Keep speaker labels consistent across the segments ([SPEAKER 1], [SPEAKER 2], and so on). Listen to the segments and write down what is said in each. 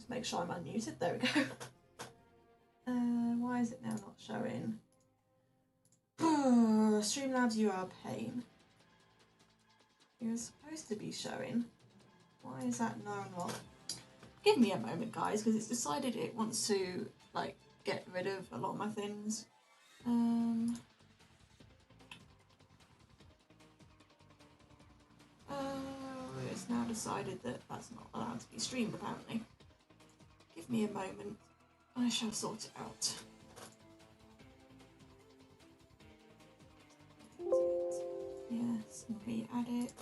[SPEAKER 1] to make sure I'm unmuted. There we go. Why is it now not showing? Streamlabs, you are a pain. You're supposed to be showing. Why is that no not? Give me a moment, guys, because it's decided it wants to like get rid of a lot of my things. It's now decided that that's not allowed to be streamed, apparently. Give me a moment. I shall sort it out. Yes, re-add it.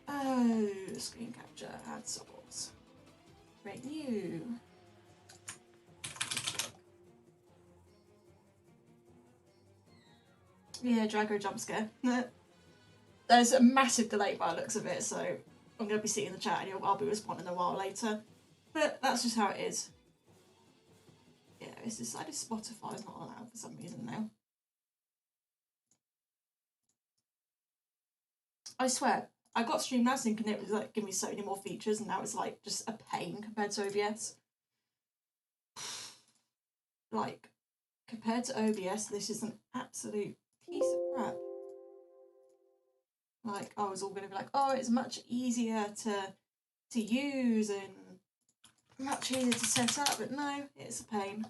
[SPEAKER 1] Oh, screen capture, add source. Create new. Yeah, Drago jump scare. There's a massive delay by the looks of it, so I'm going to be sitting in the chat and I'll be responding a while later. But that's just how it is. Yeah, it's decided Spotify is not allowed for some reason now. I swear, I got Streamlabs thinking it was like giving me so many more features, and now it's like just a pain compared to OBS. Like, compared to OBS, this is an absolute piece of crap. Like, I was all going to be like, oh, it's much easier to use and much easier to set up, but no, it's a pain.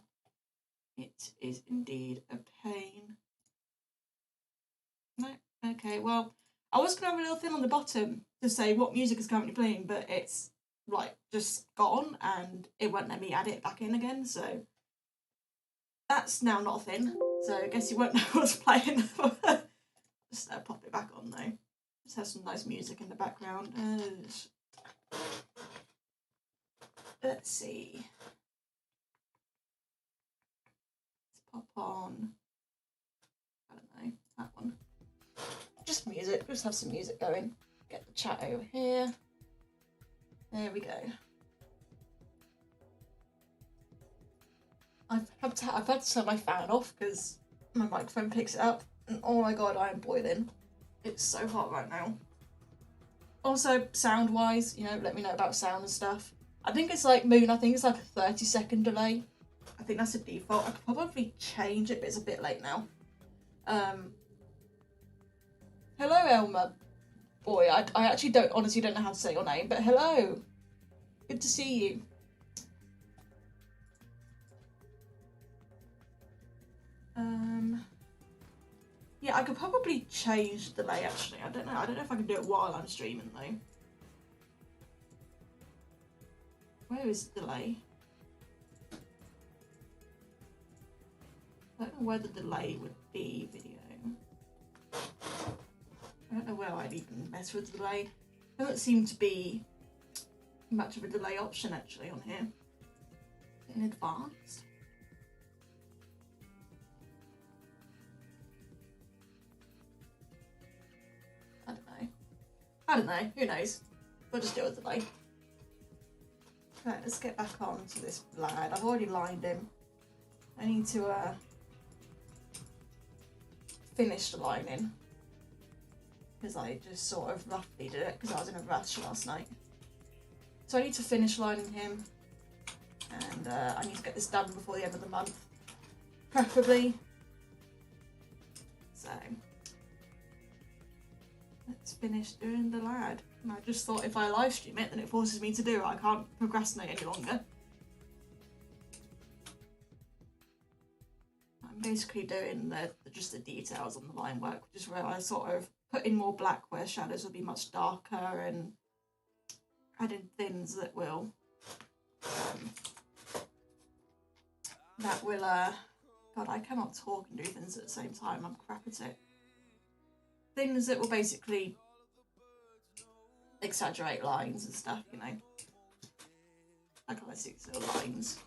[SPEAKER 1] It is indeed a pain. No, okay, well, I was going to have a little thing on the bottom to say what music is currently playing, but it's like just gone and it won't let me add it back in again, so that's now not a thing. So I guess you won't know what's playing. Just pop it back on though. Just have some nice music in the background. Let's see. Let's pop on. I don't know, that one. Just music, just have some music going. Get the chat over here. There we go. I've had to turn my fan off because my microphone picks it up. And oh my god, I am boiling. It's so hot right now. Also, sound-wise, you know, let me know about sound and stuff. I think it's like Moon, I think it's like a 30-second delay. I think that's a default. I could probably change it, but it's a bit late now. Hello, Elma. Boy, I actually honestly don't know how to say your name, but hello. Good to see you. Yeah, I could probably change the delay actually. I don't know if I can do it while I'm streaming though. Where is the delay? I don't know where the delay would be, video. I don't know where I'd even mess with the delay. There doesn't seem to be much of a delay option actually on here. In advanced. I don't know, who knows? We'll just do it with delay. Right, let's get back on to this lad. I've already lined him. I need to finish the lining. Because I just sort of roughly did it because I was in a rush last night. So I need to finish lining him. And I need to get this done before the end of the month. Preferably. So let's finish doing the lad. And I just thought if I live stream it, then it forces me to do it. I can't procrastinate any longer. I'm basically doing just the details on the line work, which is where I sort of put in more black where shadows will be much darker and adding things that will God, I cannot talk and do things at the same time. I'm crap at it. Things that will basically exaggerate lines and stuff, you know. Like I see little lines.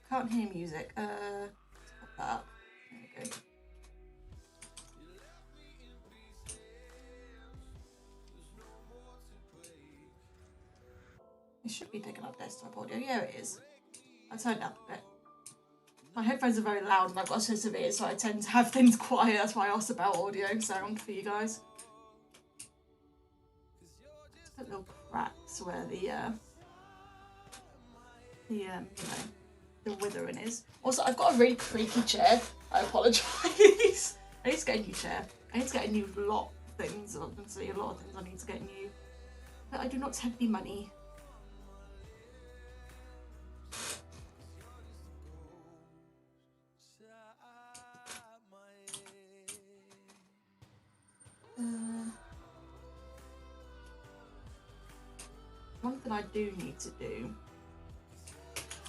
[SPEAKER 1] Can't hear music. Let's pop that up. There we go. It should be picking up desktop audio. Yeah, it is. I turned it up a bit. My headphones are very loud and I've got sensitive ears, so I tend to have things quiet. That's why I asked about audio sound for you guys. Put little cracks where the you know, the withering is. Also, I've got a really creaky chair. I apologise. I need to get a new chair. I need to get a new lot of things. Obviously, a lot of things I need to get new. But I do not have the money. One thing I do need to do.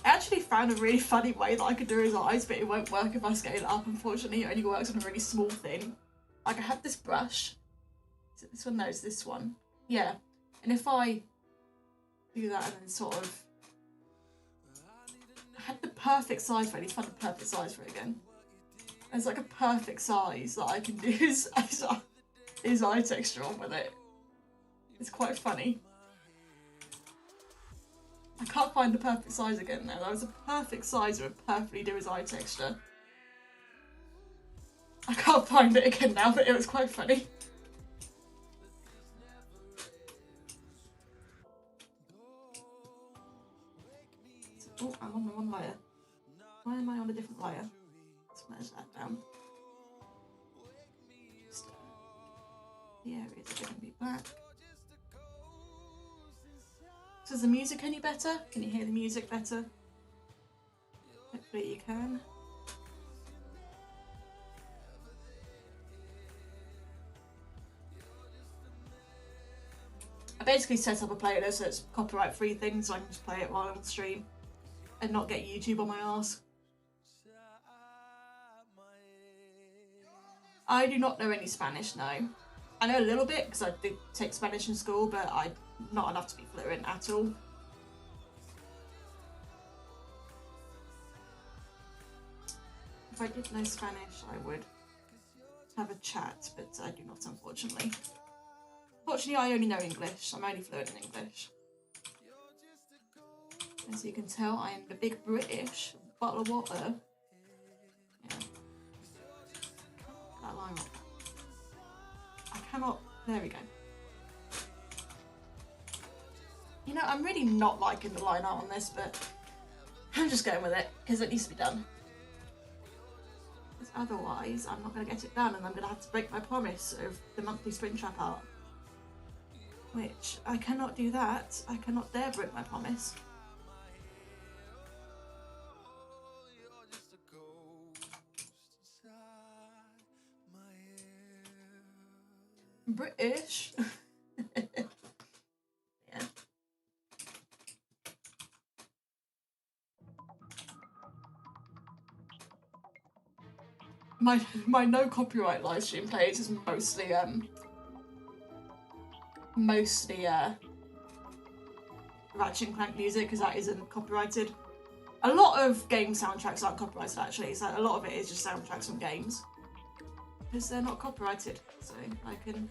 [SPEAKER 1] I actually found a really funny way that I could do his eyes, but it won't work if I scale it up. Unfortunately, it only works on a really small thing. Like, I have this brush. Is it this one? No, it's this one. Yeah. And if I do that and then sort of... I had the perfect size for it. I need to find the perfect size for it again. There's like a perfect size that I can do his eye texture on with it. It's quite funny. I can't find the perfect size again now. That was a perfect size that would perfectly do his eye texture. I can't find it again now, but it was quite funny. Oh, I'm on the one layer. Why am I on a different layer? Let's merge that down. Just, the areas are going to be black. So is the music any better? Can you hear the music better? Hopefully you can. I basically set up a playlist so it's copyright free thing, so I can just play it while I'm on stream and not get YouTube on my arse. I do not know any Spanish, no. I know a little bit because I did take Spanish in school, but I'm not enough to be fluent at all. If I did know Spanish, I would have a chat, but I do not, unfortunately. Fortunately, I only know English. I'm only fluent in English. As you can tell, I am the big British bottle of water. Yeah. That line up. I cannot. There we go. You know, I'm really not liking the line art on this, but I'm just going with it because it needs to be done. Because otherwise, I'm not going to get it done, and I'm going to have to break my promise of the monthly Springtrap art. Which, I cannot do that. I cannot dare break my promise. British. Yeah. My no copyright live stream page is mostly Ratchet and Clank music, because that isn't copyrighted. A lot of game soundtracks aren't copyrighted actually, so a lot of it is just soundtracks from games. Because they're not copyrighted, so I can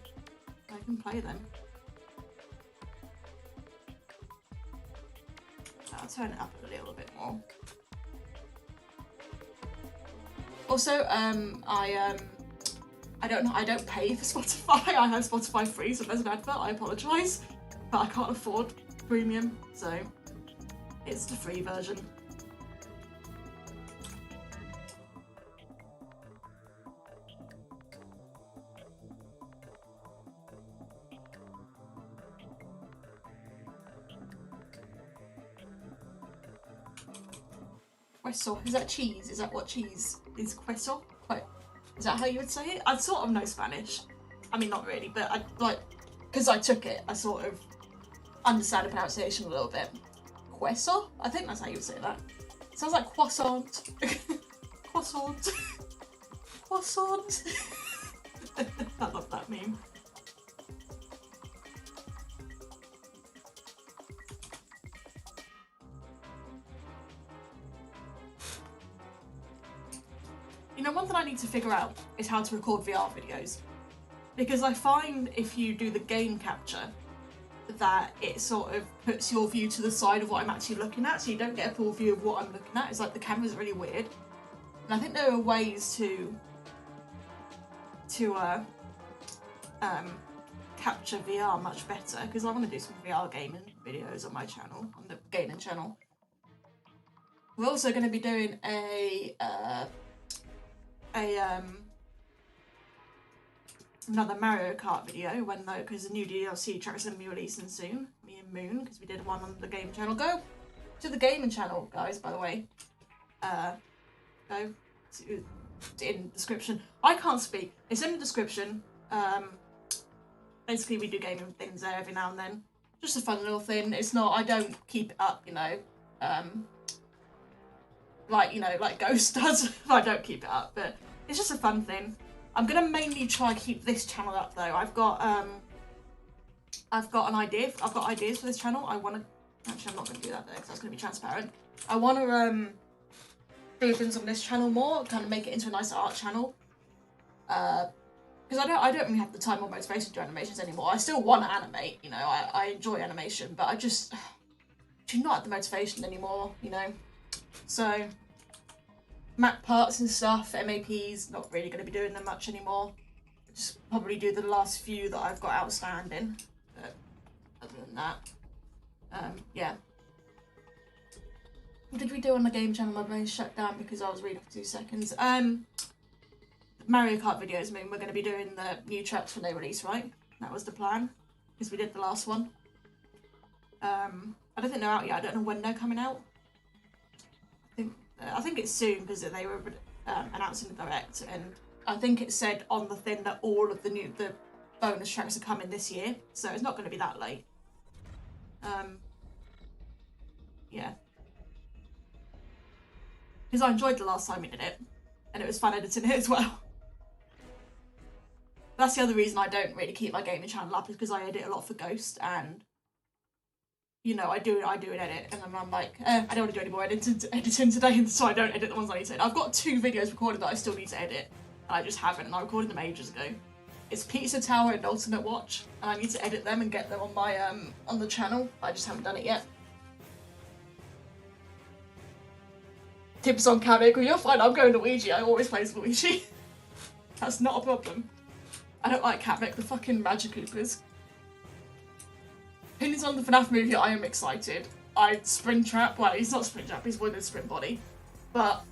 [SPEAKER 1] play them. I'll turn it up a little bit more. Also, I don't pay for Spotify. I have Spotify free, so if there's an advert, I apologise, but I can't afford premium, so it's the free version. Queso, is that cheese? Is that what cheese is? Queso? Is that how you would say it? I sort of know Spanish. I mean, not really, but I like, because I took it, I sort of understand the pronunciation a little bit. Queso? I think that's how you would say that. It sounds like croissant. Croissant. Croissant. I love that meme. You know, one thing I need to figure out is how to record VR videos. Because I find if you do the game capture, that it sort of puts your view to the side of what I'm actually looking at, so you don't get a full view of what I'm looking at. It's like the camera's really weird. And I think there are ways to capture VR much better, because I want to do some VR gaming videos on my channel, on the gaming channel. We're also going to be doing another Mario Kart video because the new DLC track's going to be releasing soon. Me and Moon, because we did one on the gaming channel. Go to the gaming channel, guys. By the way, go to in the description. I can't speak. It's in the description. Basically, we do gaming things there every now and then. Just a fun little thing. It's not. I don't keep it up, like Ghost does. I don't keep it up, but it's just a fun thing. I'm gonna mainly try to keep this channel up though. I've got an idea. I've got ideas for this channel. I'm not gonna do that though, because that's gonna be transparent. I wanna do things on this channel more, kind of make it into a nice art channel. Because I don't really have the time or motivation to do animations anymore. I still want to animate, I enjoy animation, but I just do not have the motivation anymore, So, Mac parts and stuff, MAPs, not really going to be doing them much anymore. Just probably do the last few that I've got outstanding. But other than that, yeah. What did we do on the game channel? My brain shut down because I was reading for 2 seconds. Mario Kart videos, we're going to be doing the new tracks when they release, right? That was the plan, because we did the last one. I don't think they're out yet. I don't know when they're coming out. I think it's soon, because they were announcing the direct, and I think it said on the thing that all of the bonus tracks are coming this year, so it's not going to be that late. Yeah. Because I enjoyed the last time we did it, and it was fun editing it as well. That's the other reason I don't really keep my gaming channel up, is because I edit a lot for Ghost, and I do an edit, and then I'm like, I don't want to do any more editing today, and so I don't edit the ones I need to edit. I've got 2 videos recorded that I still need to edit, and I just haven't, and I recorded them ages ago. It's Pizza Tower and Ultimate Watch, and I need to edit them and get them on my on the channel. I just haven't done it yet. Tips on Kamek, well, you're fine. I'm going Luigi. I always play as Luigi. That's not a problem. I don't like Kamek, the fucking Magic Koopas. Opinions on the FNAF movie, I am excited. Springtrap, well, he's not Springtrap, he's with his Spring Body. But,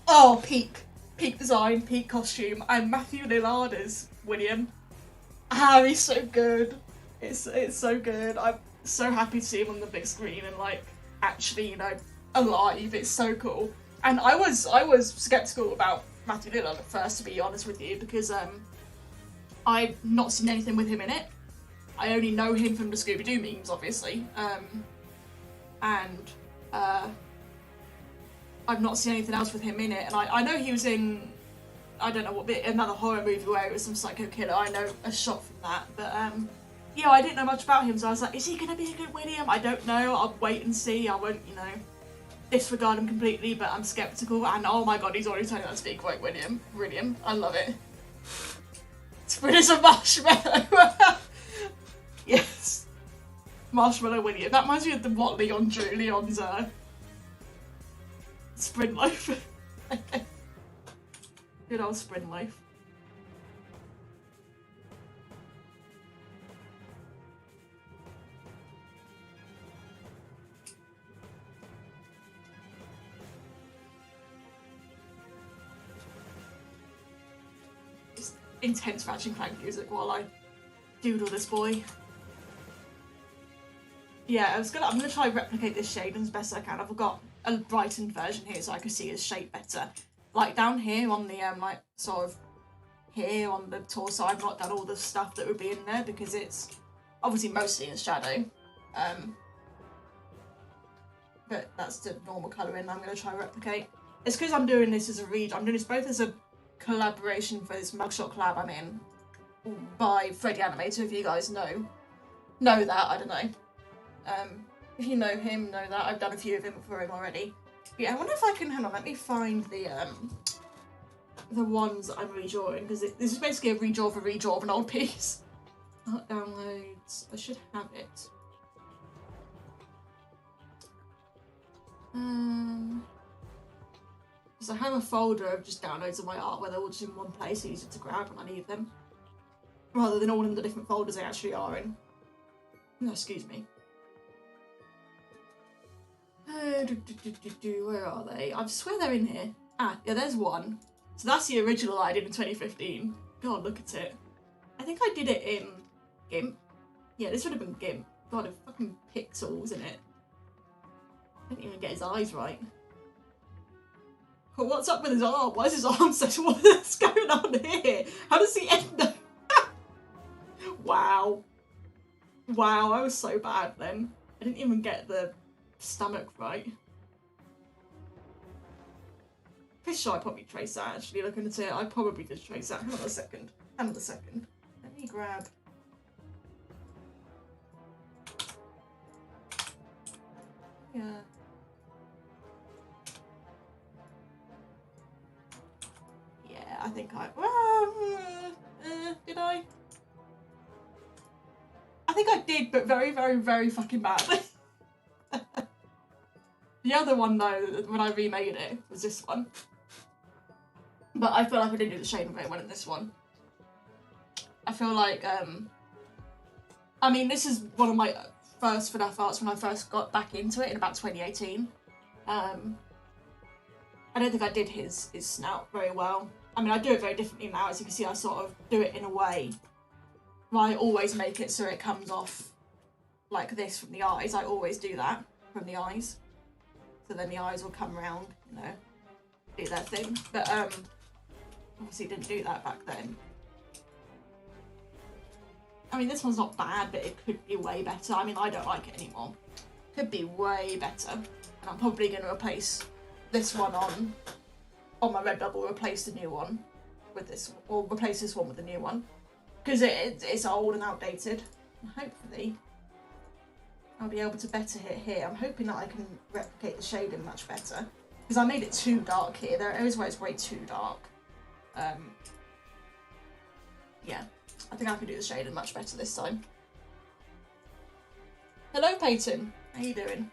[SPEAKER 1] oh, peak. Peak design, peak costume. And Matthew Lillard as William. Ah, he's so good. It's so good. I'm so happy to see him on the big screen and, actually, alive. It's so cool. And I was skeptical about Matthew Lillard at first, to be honest with you, because, I've not seen anything with him in it. I only know him from the Scooby-Doo memes, obviously. I've not seen anything else with him in it. And I know he was in, I don't know what bit, another horror movie where it was some psycho killer. I know a shot from that. But, yeah, I didn't know much about him, so I was like, is he going to be a good William? I don't know. I'll wait and see. I won't, disregard him completely, but I'm skeptical. And, oh my god, he's already turning out to be a great William. Brilliant. I love it. Spring is a marshmallow. Yes. Marshmallow William. That reminds me of what Leon drew. Leon's Spring Loaf. Good old Spring Loaf. It's intense Ratchet and Clank music while I doodle this boy. Yeah, I'm gonna try and replicate this shade as best I can. I've got a brightened version here so I can see his shape better. Like down here on the sort of here on the torso, I've not done all the stuff that would be in there because it's obviously mostly in shadow. But that's the normal colouring I'm gonna try and replicate. It's because I'm doing this as a read. I'm doing this both as a collaboration for this mugshot collab I'm in by Freddy Animator, if you guys know that, I don't know. If you know him, know that. I've done a few of him for him already. Yeah, I wonder if I can, hang on, let me find the ones that I'm redrawing, because this is basically a redraw for redraw of an old piece. Downloads, I should have it. Because I have a folder of just downloads of my art where they're all just in one place, so easy to grab when I need them. Rather than all in the different folders they actually are in. No, excuse me. Where are they? I swear they're in here. Ah, yeah, there's one. So that's the original I did in 2015. God, look at it. I think I did it in GIMP. Yeah, this would have been GIMP. God, a fucking pixels in it. I didn't even get his eyes right. But what's up with his arm? Why is his arm so... What's going on here? How does he end up... Wow. Wow, I was so bad then. I didn't even get the stomach right. Pretty sure I probably traced that, actually, looking at it. I probably did trace that. Hang on a second. Hang on a second. Let me grab... Yeah. Yeah, I think I... did I? I think I did, but very, very, very fucking badly. The other one, though, when I remade it, was this one. But I feel like I didn't do the shading very well in this one. I feel like, I mean, this is one of my first FNAF arts when I first got back into it in about 2018. I don't think I did his snout very well. I mean, I do it very differently now. As you can see, I sort of do it in a way where I always make it so it comes off like this from the eyes. I always do that from the eyes. So then the eyes will come around, you know, do their thing. But obviously didn't do that back then. I mean, this one's not bad, but it could be way better. I mean, I don't like it anymore. Could be way better. And I'm probably going to replace this one on my Redbubble, replace the new one with this, or replace this one with the new one. Because it's old and outdated. And hopefully I'll be able to better hit here. I'm hoping that I can replicate the shading much better. Because I made it too dark here. There are areas where it's way too dark. Yeah. I think I can do the shading much better this time. Hello, Peyton. How you doing?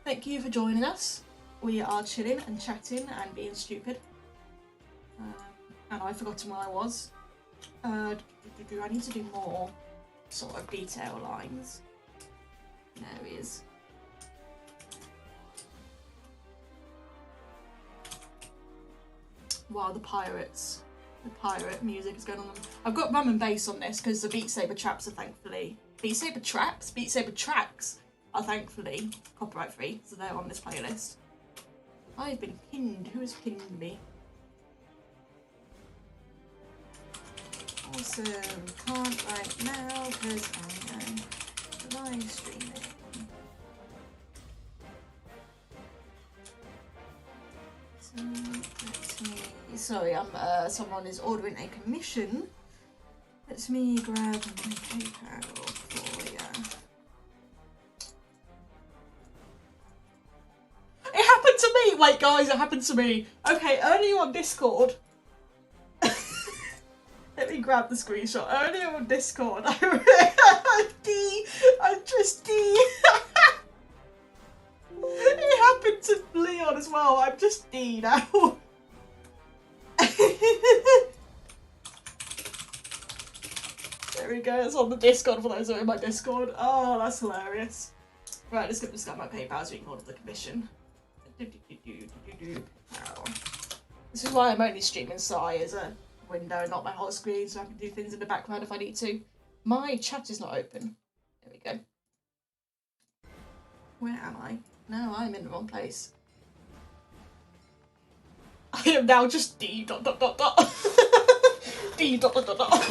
[SPEAKER 1] Thank you for joining us. We are chilling and chatting and being stupid. And I've forgotten where I was. I need to do more sort of detail lines. There he is. Wow, the pirates. The pirate music is going on. I've got rum and bass on this because the Beat Saber traps are thankfully... Beat Saber traps? Beat Saber tracks are thankfully copyright free, so they're on this playlist. I've been pinned. Who has pinned me? Awesome. Can't right now because I am live streaming. Sorry, someone is ordering a commission. Let me grab my PayPal for you. It happened to me! Wait guys, it happened to me. Okay, earlier on Discord. Let me grab the screenshot. Earlier on Discord, I'm just D. It happened to Leon as well. I'm just D now. There we go. It's on the Discord for those who are in my Discord. Oh, that's hilarious. Right, let's just get my PayPal so you can order the commission. This is why I'm only streaming Sai as a window, not my whole screen, so I can do things in the background if I need to. My chat is not open. There we go. Where am I? No, I'm in the wrong place. I am now just D dot dot dot dot. D dot dot dot dot.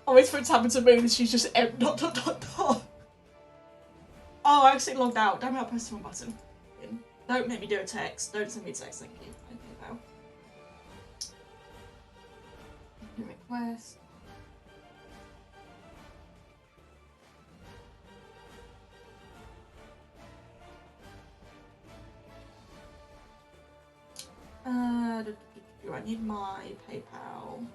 [SPEAKER 1] I wait for it to happen to me and she's just M dot dot dot dot. Oh, I accidentally logged out. Damn it, I pressed the wrong button. Don't make me do a text. Don't send me a text, thank you. Okay, now. Request. Do I need my PayPal?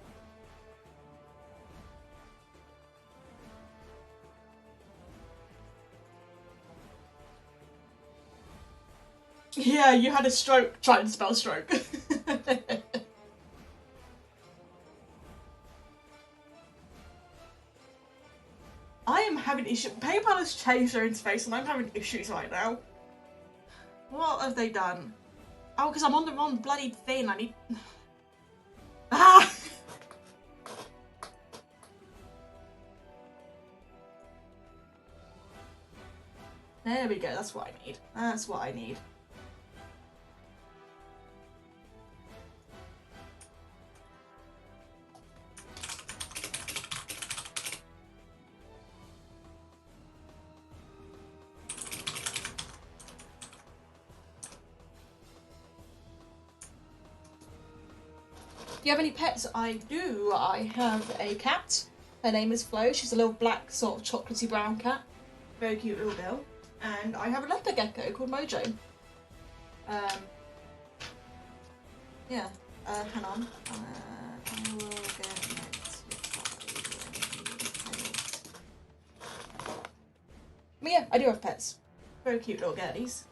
[SPEAKER 1] Yeah, you had a stroke trying to spell stroke. I am having having issues. PayPal has changed their interface and I'm having issues right now. What have they done? Oh, because I'm on the wrong bloody thing. I need... Ah! There we go. That's what I need. That's what I need. Do you have any pets? I do. I have a cat. Her name is Flo. She's a little black, sort of chocolatey brown cat. Very cute little girl. And I have a leopard gecko called Mojo. Yeah. Hang on. I will get but yeah, I do have pets. Very cute little girlies.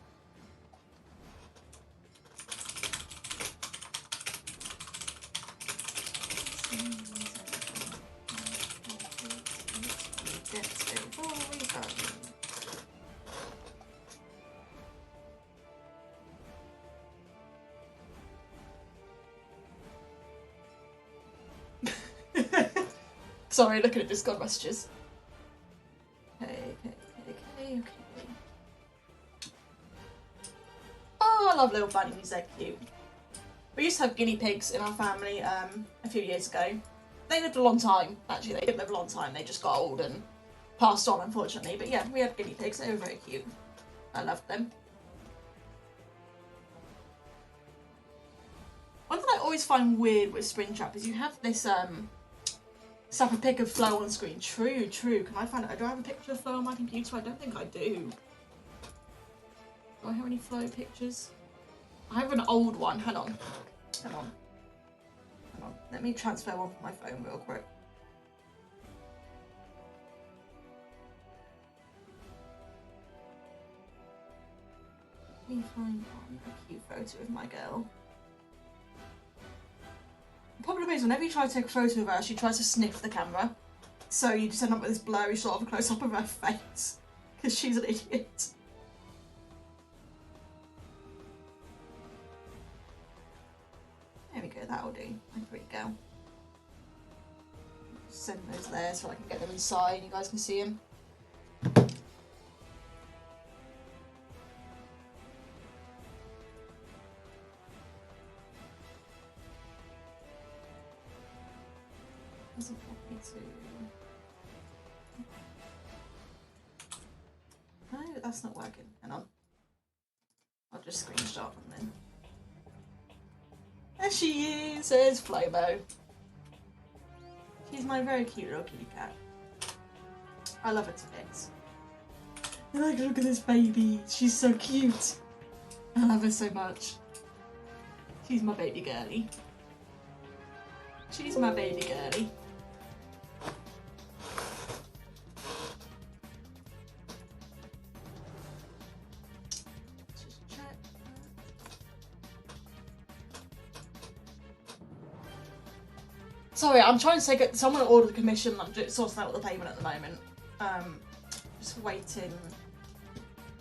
[SPEAKER 1] Sorry, looking at Discord messages. Okay. Oh, I love little bunnies, they're cute. We used to have guinea pigs in our family a few years ago. They lived a long time, actually. They did live a long time. They just got old and passed on, unfortunately. But yeah, we had guinea pigs. They were very cute. I loved them. One thing I always find weird with Springtrap is you have this snap a pic of Flo on screen. True. Can I find out? Do I have a picture of Flo on my computer? I don't think I do. Do I have any Flo pictures? I have an old one. Hang on. Let me transfer one from my phone real quick. Let me find a cute photo of my girl. The problem is, whenever you try to take a photo of her, she tries to sniff the camera. So you just end up with this blurry sort of close-up of her face. Because she's an idiot. There we go, that'll do. My pretty girl. Send those there so I can get them inside and you guys can see them. Doesn't want me to... No, that's not working. Hang on. I'll just screenshot them then. There she is! There's Flomo. She's my very cute little kitty cat. I love her to bits. Like, look at this baby. She's so cute. I love her so much. She's my baby girlie. She's my baby girlie. Just check. Sorry, I'm trying to take someone ordered the commission. I'm just sorting out the payment at the moment. Just waiting,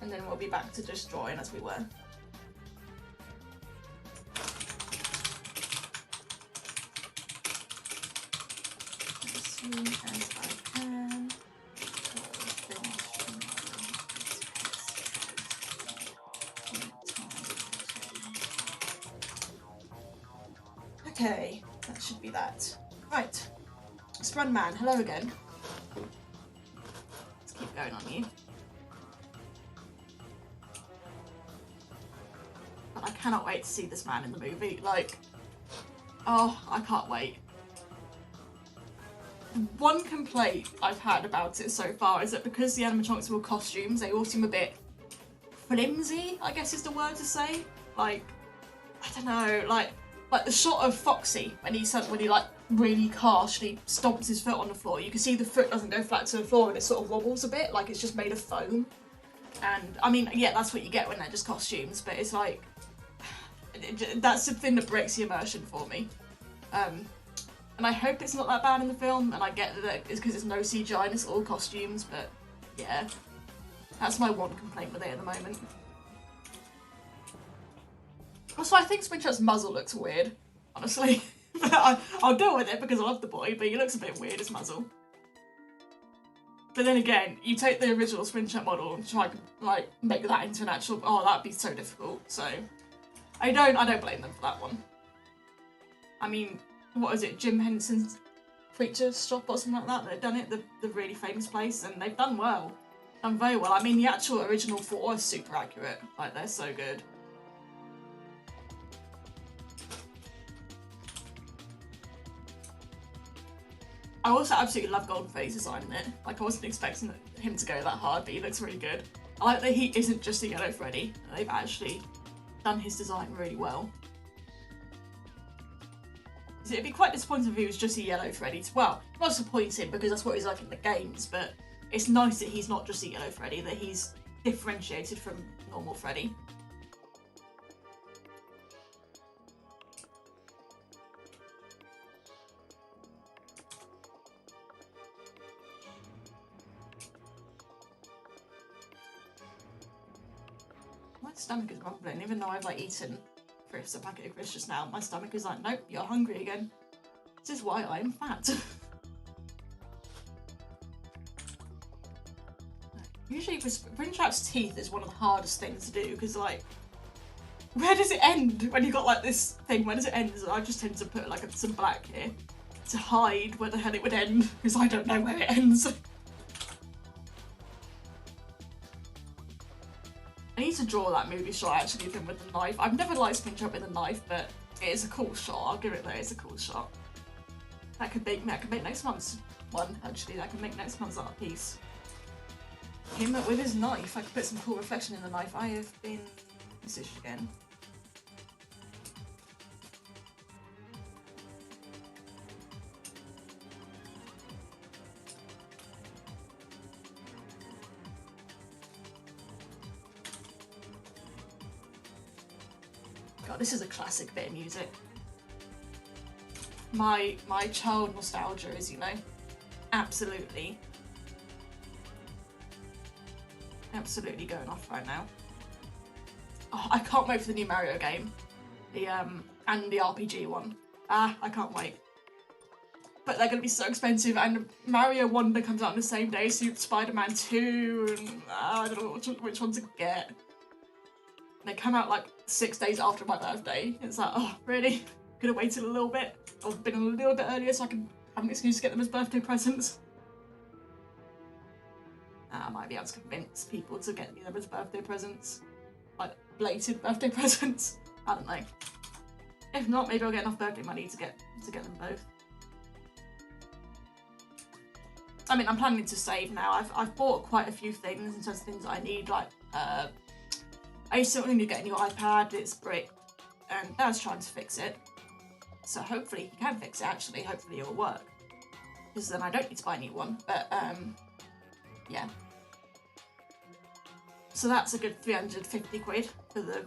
[SPEAKER 1] and then we'll be back to just drawing as we were. As soon as I can. Okay, that should be that. Right, Sprun Man, hello again. Let's keep going on you. But I cannot wait to see this man in the movie. Like, oh, I can't wait. One complaint I've had about it so far is that because the animatronics were costumes, they all seem a bit flimsy, I guess is the word to say. Like, I don't know, like the shot of Foxy when he like really harshly stomps his foot on the floor, you can see the foot doesn't go flat to the floor and it sort of wobbles a bit, like it's just made of foam. And I mean, yeah, that's what you get when they're just costumes, but it's like, that's the thing that breaks the immersion for me. And I hope it's not that bad in the film, and I get that it's because it's no CGI and it's all costumes, but Yeah. That's my one complaint with it at the moment. Also, I think Springtrap's muzzle looks weird, honestly. But I'll deal with it because I love the boy, but he looks a bit weird, his muzzle. But then again, you take the original Springtrap model and try to, like, make that into an actual... Oh, that'd be so difficult, so... I don't blame them for that one. I mean, what is it, Jim Henson's Creature Shop or something like that? They've done it, the really famous place, and they've done well. Done very well. I mean, the actual original 4 is super accurate. Like, they're so good. I also absolutely love Golden Freddy's design in it. Like, I wasn't expecting him to go that hard, but he looks really good. I like that he isn't just a yellow Freddy. They've actually done his design really well. It'd be quite disappointing if he was just a yellow Freddy. Well, not disappointing because that's what he's like in the games, but it's nice that he's not just a yellow Freddy, that he's differentiated from normal Freddy. My stomach is rumbling, even though I've like eaten a packet of crisps just now. My stomach is like, nope, you're hungry again. This is why I'm fat. Usually Springtrap's teeth is one of the hardest things to do because, like, where does it end when you got like this thing? Where does it end? I just tend to put like some black here to hide where the hell it would end because I don't know where it ends. I need to draw that movie shot actually of him with the knife. I've never liked Springtrap with a knife, but it is a cool shot. I'll give it that. It's a cool shot. That could make next month's one actually. That could make next month's art piece. Him with his knife. I could put some cool reflection in the knife. I have been messaged again. God, this is a classic bit of music. My child nostalgia is, you know, absolutely going off right now. Oh, I can't wait for the new Mario game, and the RPG one. I can't wait. But they're gonna be so expensive, and Mario Wonder comes out on the same day, so Spider-Man 2, and I don't know which one to get. They come out like 6 days after my birthday. It's like, oh, really? Could have waited a little bit, or been a little bit earlier so I can have an excuse to get them as birthday presents. I might be able to convince people to get them as birthday presents. Like, blatant birthday presents. I don't know. If not, maybe I'll get enough birthday money to get them both. I mean, I'm planning to save now. I've bought quite a few things in terms of things that I need, like, I certainly need to get a new iPad, it's bricked, and Dad's trying to fix it. So hopefully he can fix it, actually. Hopefully it'll work. Because then I don't need to buy a new one. But, yeah. So that's a good 350 quid for the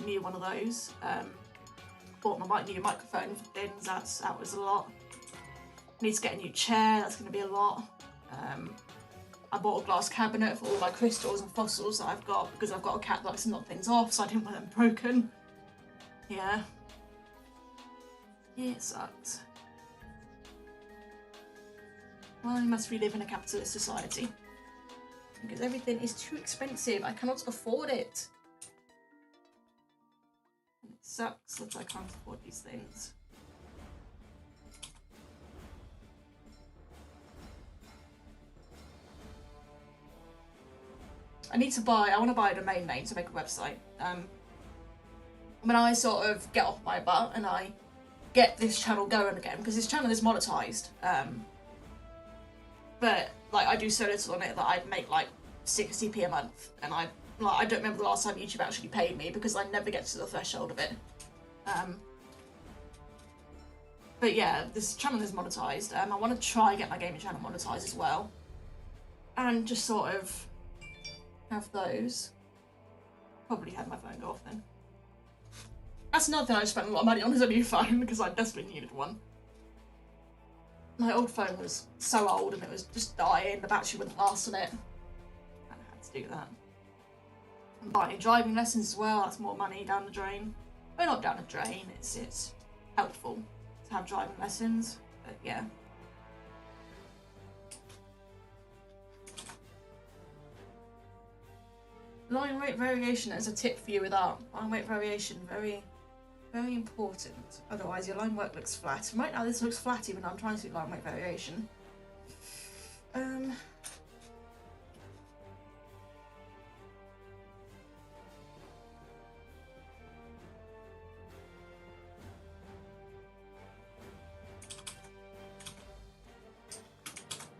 [SPEAKER 1] new one of those. Bought my new microphone for bins, that was a lot. Need to get a new chair, that's going to be a lot. I bought a glass cabinet for all my crystals and fossils that I've got because I've got a cat that likes to knock things off, so I didn't want them broken. Yeah. It sucks. Well, I must live in a capitalist society. Because everything is too expensive. I cannot afford it. And it sucks that I can't afford these things. I want to buy a domain name to make a website. When I sort of get off my butt and I get this channel going again, because this channel is monetized, but like I do so little on it that I'd make like 60p a month, and I don't remember the last time YouTube actually paid me because I never get to the threshold of it. But yeah, this channel is monetized. I want to try and get my gaming channel monetized as well, and just sort of have those. Probably had my phone go off then. That's another thing I spent a lot of money on, is a new phone because I desperately needed one. My old phone was so old and it was just dying, the battery wouldn't last on it. to do that. And buying driving lessons as well, that's more money down the drain. Well, not down the drain, it's helpful to have driving lessons, but yeah. Line weight variation as a tip for you with art. Line weight variation, very, very important. Otherwise your line work looks flat. Right now this looks flat even though I'm trying to do line weight variation.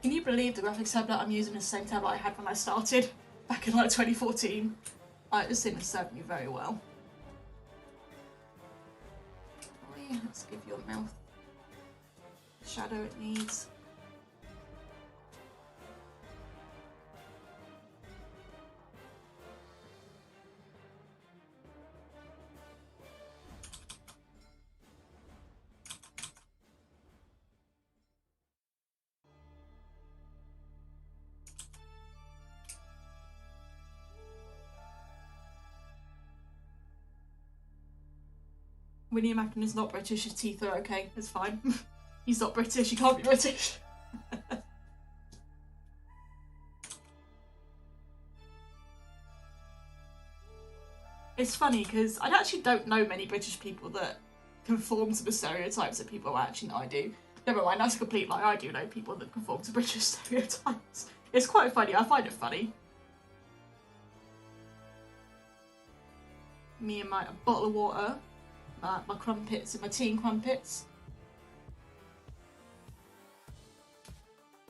[SPEAKER 1] Can you believe the graphics tablet I'm using is the same tablet I had when I started back in like 2014? This thing has served me very well. Let's give your mouth the shadow it needs. William Afton is not British, his teeth are okay, it's fine. He's not British, he can't be British. It's funny because I actually don't know many British people that conform to the stereotypes that people actually know I do. Never mind, that's a complete lie, I do know people that conform to British stereotypes. It's quite funny, I find it funny. Me and my bottle of water. My crumpets and my tea and crumpets.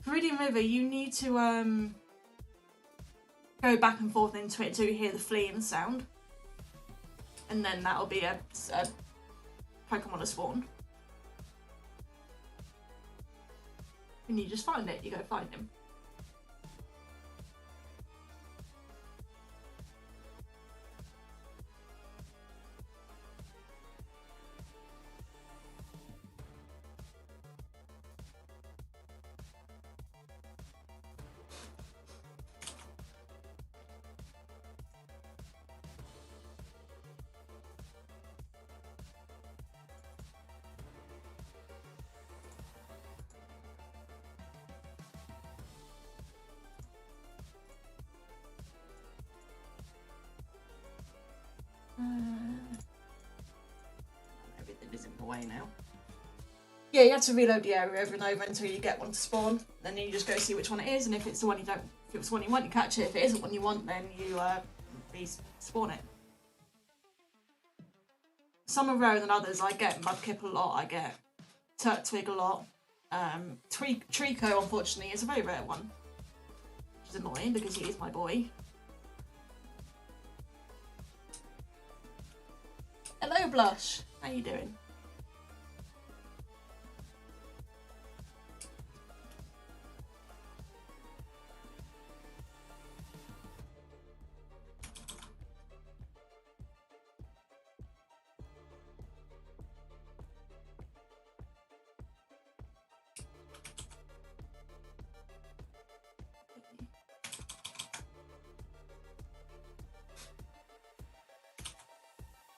[SPEAKER 1] Viridian River, you need to go back and forth into it until you hear the fleeing sound. And then that'll be a Pokemon to spawn. And you just find it, you go find him. Everything is in the way now. Yeah, you have to reload the area over and over until you get one to spawn. Then you just go see which one it is, and if it's the one you don't, if it's the one you want, you catch it. If it isn't one you want, then you respawn it. Some are rarer than others. I get Mudkip a lot. I get Turtwig a lot. Trico, unfortunately, is a very rare one, which is annoying because he is my boy. Hello, Blush. How you doing?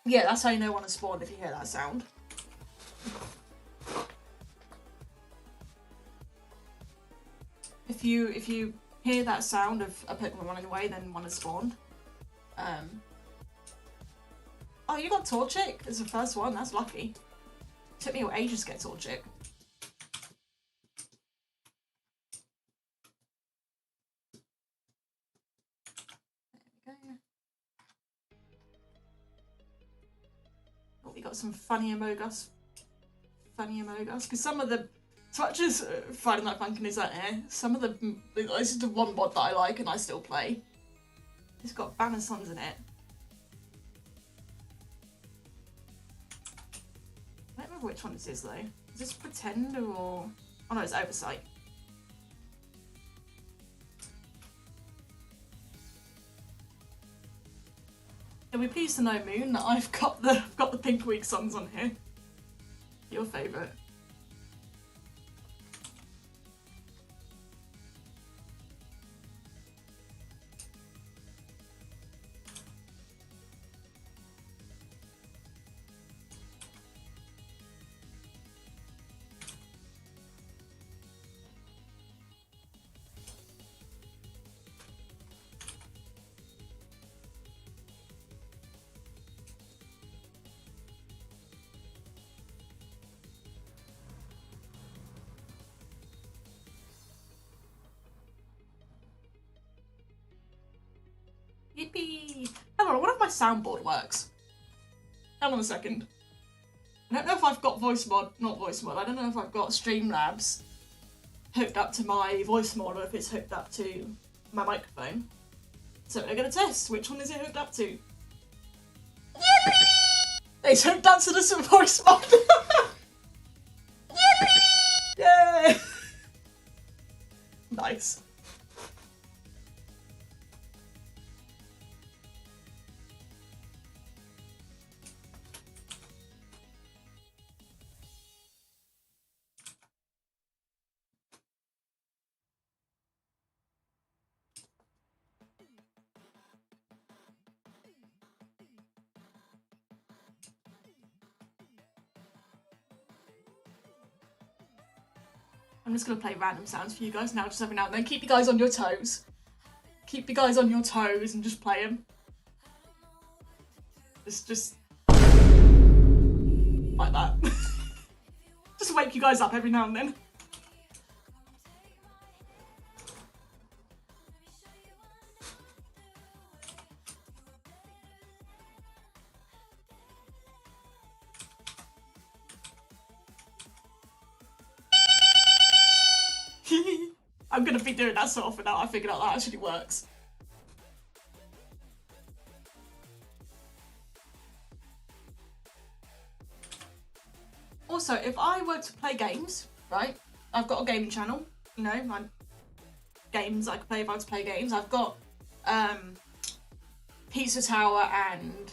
[SPEAKER 1] Yeah, that's how you know when to spawn, if you hear that sound. If you hear that sound of a Pokemon running away, then one has spawned. Oh, you got Torchic? It's the first one, that's lucky. Took me ages to get Torchic. There we go. Oh, we got some funny Amogus. Funny Amogus. Because some of the, as much as Friday Night Funkin' is that some of the, this is the one mod that I like and I still play. It's got Bannersons in it. I don't remember which one this is though. Is this Pretender or... Oh no, it's Oversight. You'll be pleased to know, Moon, that I've got the Pink Week songs on here. Your favourite. Yippee! Hang on, I wonder if my soundboard works. Hang on a second. I don't know if I've got not voice mod, I don't know if I've got Streamlabs hooked up to my voice mod or if it's hooked up to my microphone. So we're gonna test, which one is it hooked up to? Yippee! It's hooked up to the voice mod! Yippee! Yay! Nice. I'm just going to play random sounds for you guys now, just every now and then. Keep you guys on your toes. Keep you guys on your toes and just play them. Just like that. Just wake you guys up every now and then. I'm going to be doing that so often now. I figured out that actually works. Also, if I were to play games, right? I've got a gaming channel, you know, my games I could play if I were to play games. I've got Pizza Tower and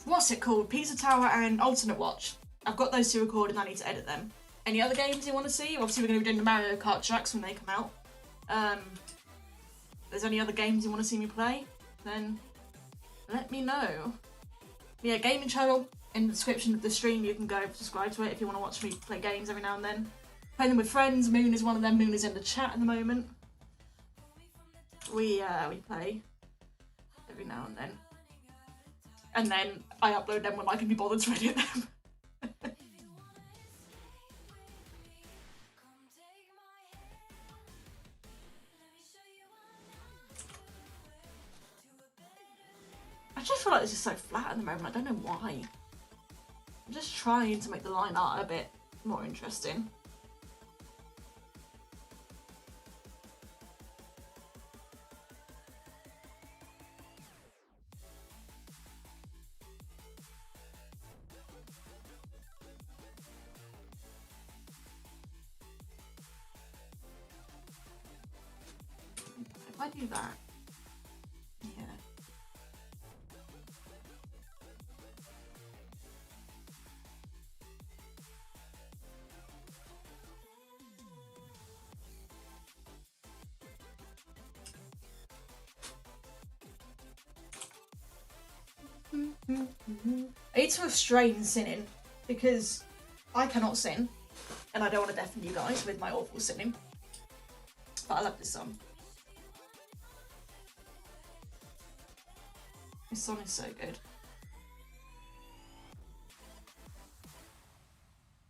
[SPEAKER 1] what's it called? Pizza Tower and Alternate Watch. I've got those two recorded and I need to edit them. Any other games you want to see? Obviously we're going to be doing the Mario Kart tracks when they come out. If there's any other games you want to see me play, then let me know. Yeah, gaming channel in the description of the stream. You can go subscribe to it if you want to watch me play games every now and then. Play them with friends. Moon is one of them. Moon is in the chat at the moment. We play every now and then. And then I upload them when I can be bothered to edit them. I just feel like this is so flat at the moment. I don't know why. I'm just trying to make the line art a bit more interesting. If I do that, yeah. I need to restrain sinning because I cannot sin and I don't want to deafen you guys with my awful sinning. But I love this song. This song is so good.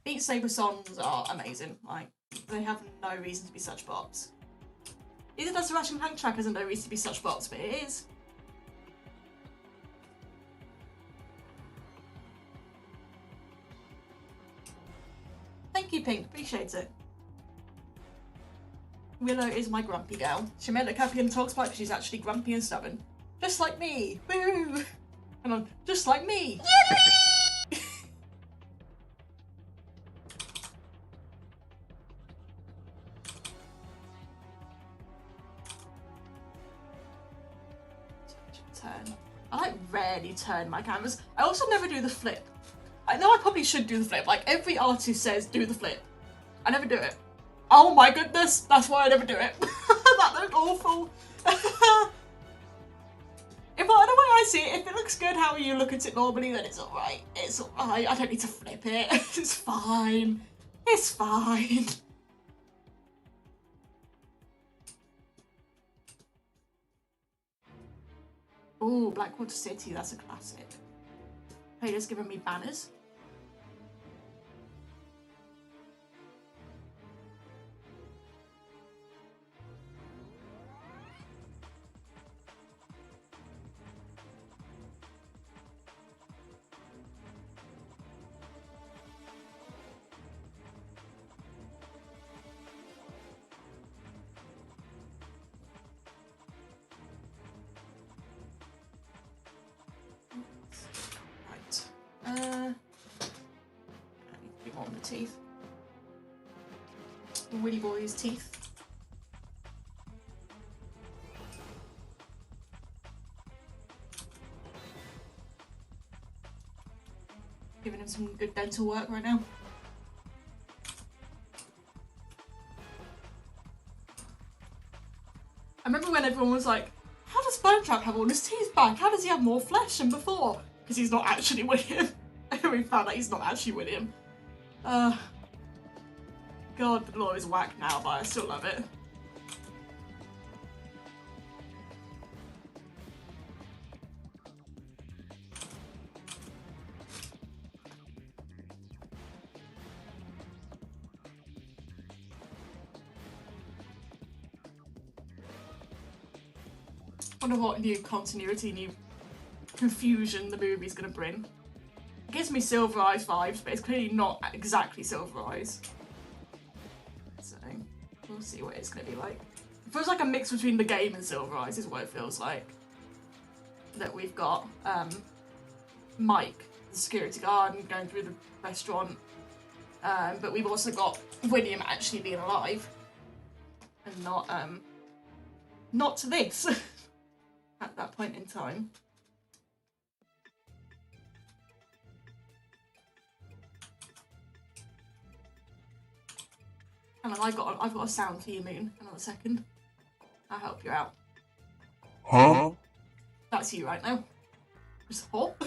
[SPEAKER 1] Beat Saber songs are amazing. Like, they have no reason to be such bops. Either does the Ratchet and Clank track has no reason to be such bops, but it is. Thank you, Pink. Appreciate it. Willow is my grumpy girl. She may look happy and talks back, but she's actually grumpy and stubborn. Just like me. Woo! Come on, just like me. Yippee! Turn. I like rarely turn my cameras. I also never do the flip. I know I probably should do the flip. Like every artist says, do the flip. I never do it. Oh my goodness, that's why I never do it. That looked awful. If the way I see it, if it looks good how you look at it normally, then it's alright. It's alright. I don't need to flip it. It's fine. It's fine. Ooh, Blackwater City, that's a classic. Player's giving me banners. teeth. Willy Boy's teeth. Giving him some good dental work right now. I remember when everyone was like, how does Burntrap have all his teeth back? How does he have more flesh than before? Because he's not actually William. We found out he's not actually William. God, the law is whack now, but I still love it. Wonder what new continuity, new confusion the movie's gonna bring. It gives me Silver Eyes vibes, but it's clearly not exactly Silver Eyes. So, we'll see what it's gonna be like. It feels like a mix between the game and Silver Eyes is what it feels like. That we've got Mike, the security guard, going through the restaurant. But we've also got William actually being alive. And not to this. At that point in time. And I've got a sound for you, Moon. Hang on a second. I'll help you out.
[SPEAKER 2] Huh?
[SPEAKER 1] That's you right now. Just hop.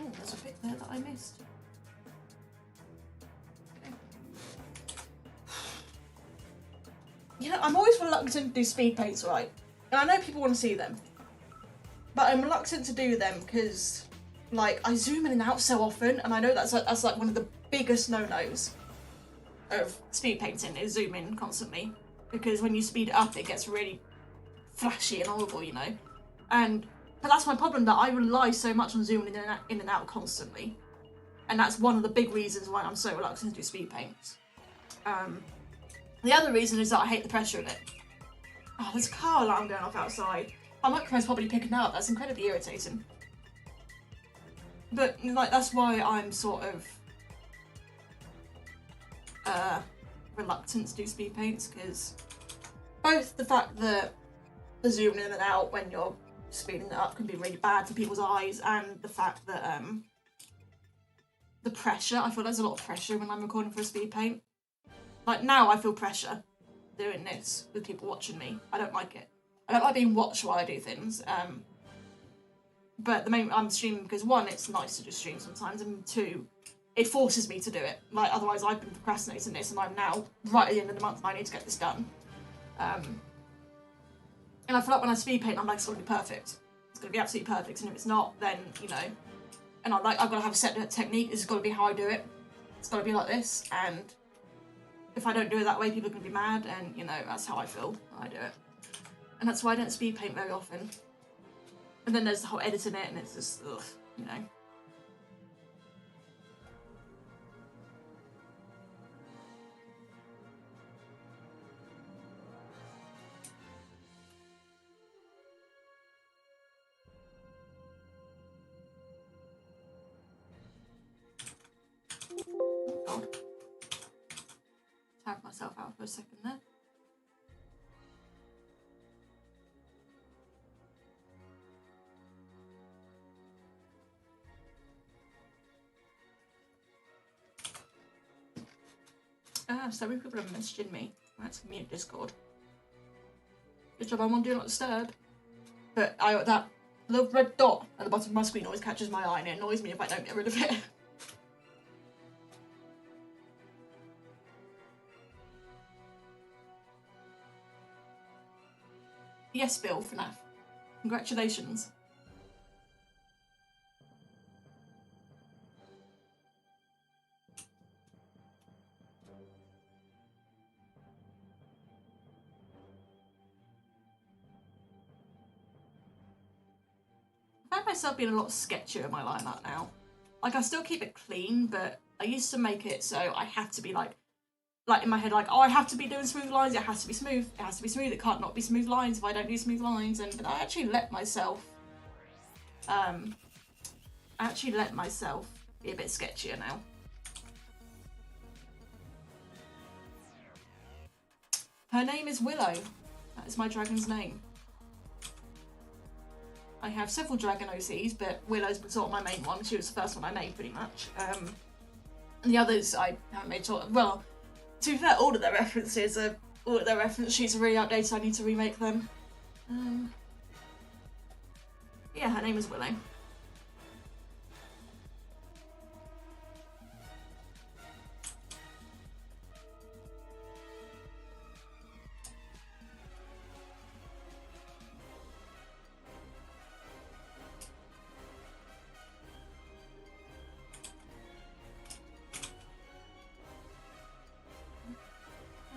[SPEAKER 1] Oh, there's a bit there that I missed. Okay. You know, I'm always reluctant to do speed paints, right? And I know people want to see them. But I'm reluctant to do them because, like, I zoom in and out so often, and I know that's like one of the biggest no-nos of speed painting is zoom in constantly. Because when you speed it up, it gets really flashy and horrible, you know? But that's my problem, that I rely so much on zooming in and out constantly. And that's one of the big reasons why I'm so reluctant to do speed paints. The other reason is that I hate the pressure of it. Oh, there's a car alarm going off outside. My microphone's probably picking that up. That's incredibly irritating. But, like, that's why I'm sort of reluctant to do speed paints, because both the fact that the zooming in and out when you're speeding it up can be really bad for people's eyes, and the fact that the pressure, I feel there's a lot of pressure when I'm recording for a speed paint. Like, now I feel pressure doing this with people watching me. I don't like it. I don't like being watched while I do things. But the main I'm streaming because, one, it's nice to just stream sometimes, and two, it forces me to do it. Like, otherwise I've been procrastinating this, and I'm now right at the end of the month and I need to get this done. And I feel like when I speed paint, I'm like, it's gonna be perfect. It's gonna be absolutely perfect, and if it's not, then, you know, and I've got to have a set technique. This has got to be how I do it. It's got to be like this, and if I don't do it that way, people are gonna be mad, and, you know, that's how I feel when I do it. And that's why I don't speed paint very often. And then there's the whole editing it, and it's just, ugh, you know. Oh God. Tag myself out for a second there. So many people are messaging me. That's mute Discord. Good job, I'm on Do Not Disturb. But that little red dot at the bottom of my screen always catches my eye, and it annoys me if I don't get rid of it. Yes, Bill, FNAF. Congratulations. I find myself being a lot sketchier in my line art now. Like, I still keep it clean, but I used to make it so I have to be like in my head, like, oh, I have to be doing smooth lines, it has to be smooth, it can't not be smooth lines if I don't do smooth lines, but I actually let myself, be a bit sketchier now. Her name is Willow. That is my dragon's name. I have several dragon OCs, but Willow's sort of my main one. She was the first one I made, pretty much. And the others I haven't made sort of, well, to be fair, all of their reference sheets are really outdated, I need to remake them. Yeah, her name is Willow.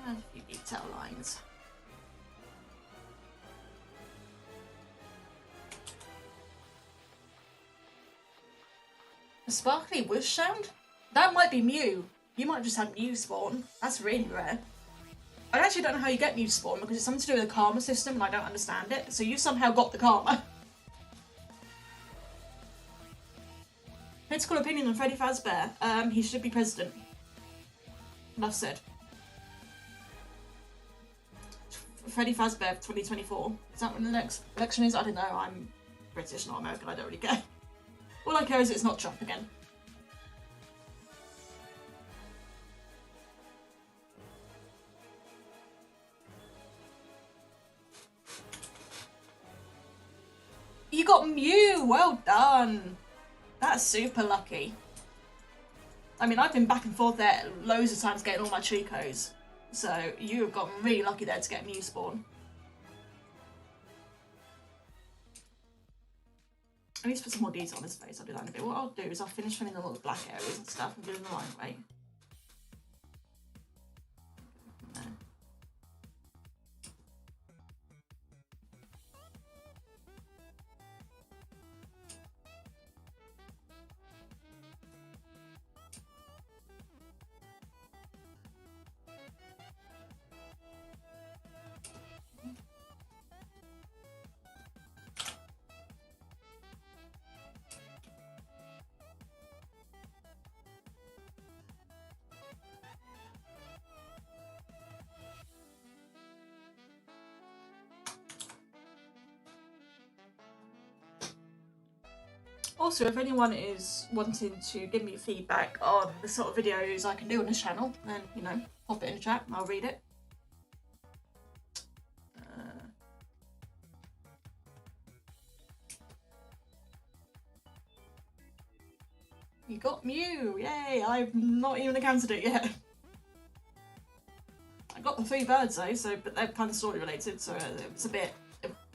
[SPEAKER 1] And a few detail lines. A sparkly whoosh sound? That might be Mew. You might just have Mew spawn. That's really rare. I actually don't know how you get Mew spawn because it's something to do with the karma system and I don't understand it. So you somehow got the karma. Critical opinion on Freddy Fazbear. He should be president. Enough said. Freddy Fazbear 2024. Is that when the next election is? I don't know. I'm British, not American. I don't really care. All I care is it's not Trump again. You got Mew! Well done! That's super lucky. I mean, I've been back and forth there loads of times getting all my Chicos. So you have got really lucky there to get Mew spawn. I need to put some more detail on his face, I'll do that in a bit. What I'll do is I'll finish filling in all the black areas and stuff and do it in the right way. Also, if anyone is wanting to give me feedback on the sort of videos I can do on this channel, then, you know, pop it in the chat and I'll read it. You got Mew! Yay! I've not even encountered it yet. I got the 3 birds though, so, but they're kind of story related, so it's a bit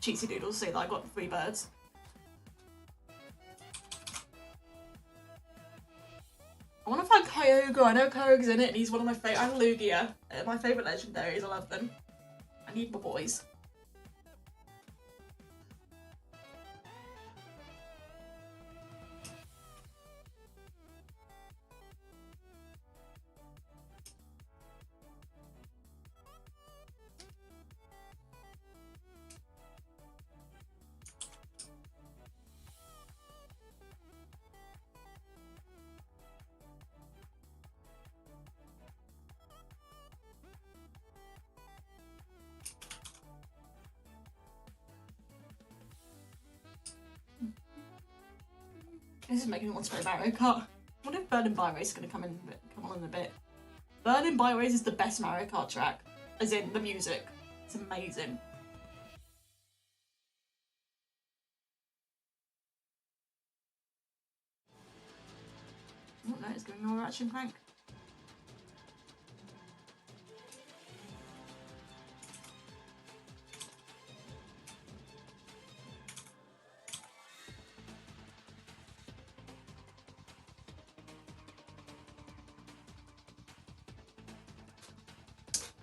[SPEAKER 1] cheesy doodles to say that I got the 3 birds. I want to find Kyogre. I know Kyogre's in it and he's one of my favourite. And Lugia. My favourite legendaries. I love them. I need more boys. This is making me want to play Mario Kart. I wonder if Burning Byways is going to come on in a bit. Burning Byways is the best Mario Kart track, as in the music. It's amazing. Oh no, it's going more Ratchet and Clank.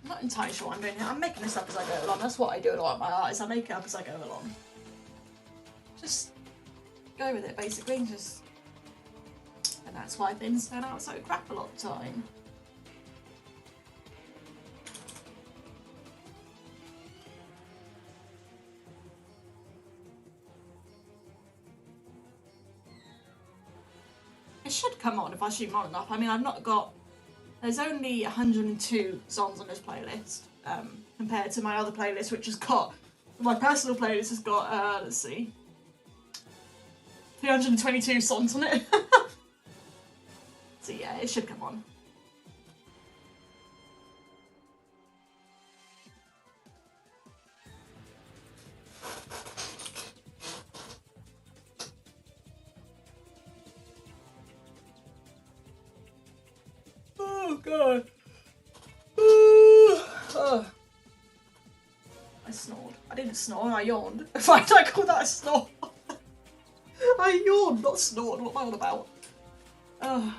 [SPEAKER 1] I'm not entirely sure what I'm doing here. I'm making this up as I go along. That's what I do a lot with my art, is I make it up as I go along. Just go with it basically. Just, and that's why things turn out so crap a lot of the time. It should come on if I shoot long enough. I mean, I've not got... There's only 102 songs on this playlist, compared to my other playlist, which has got... My personal playlist has got, let's see... 322 songs on it. So yeah, it should come on. Oh god. Oh. I snored. I didn't snore, I yawned. Why did I call that a snore? I yawned, not snored. What am I on about? Oh.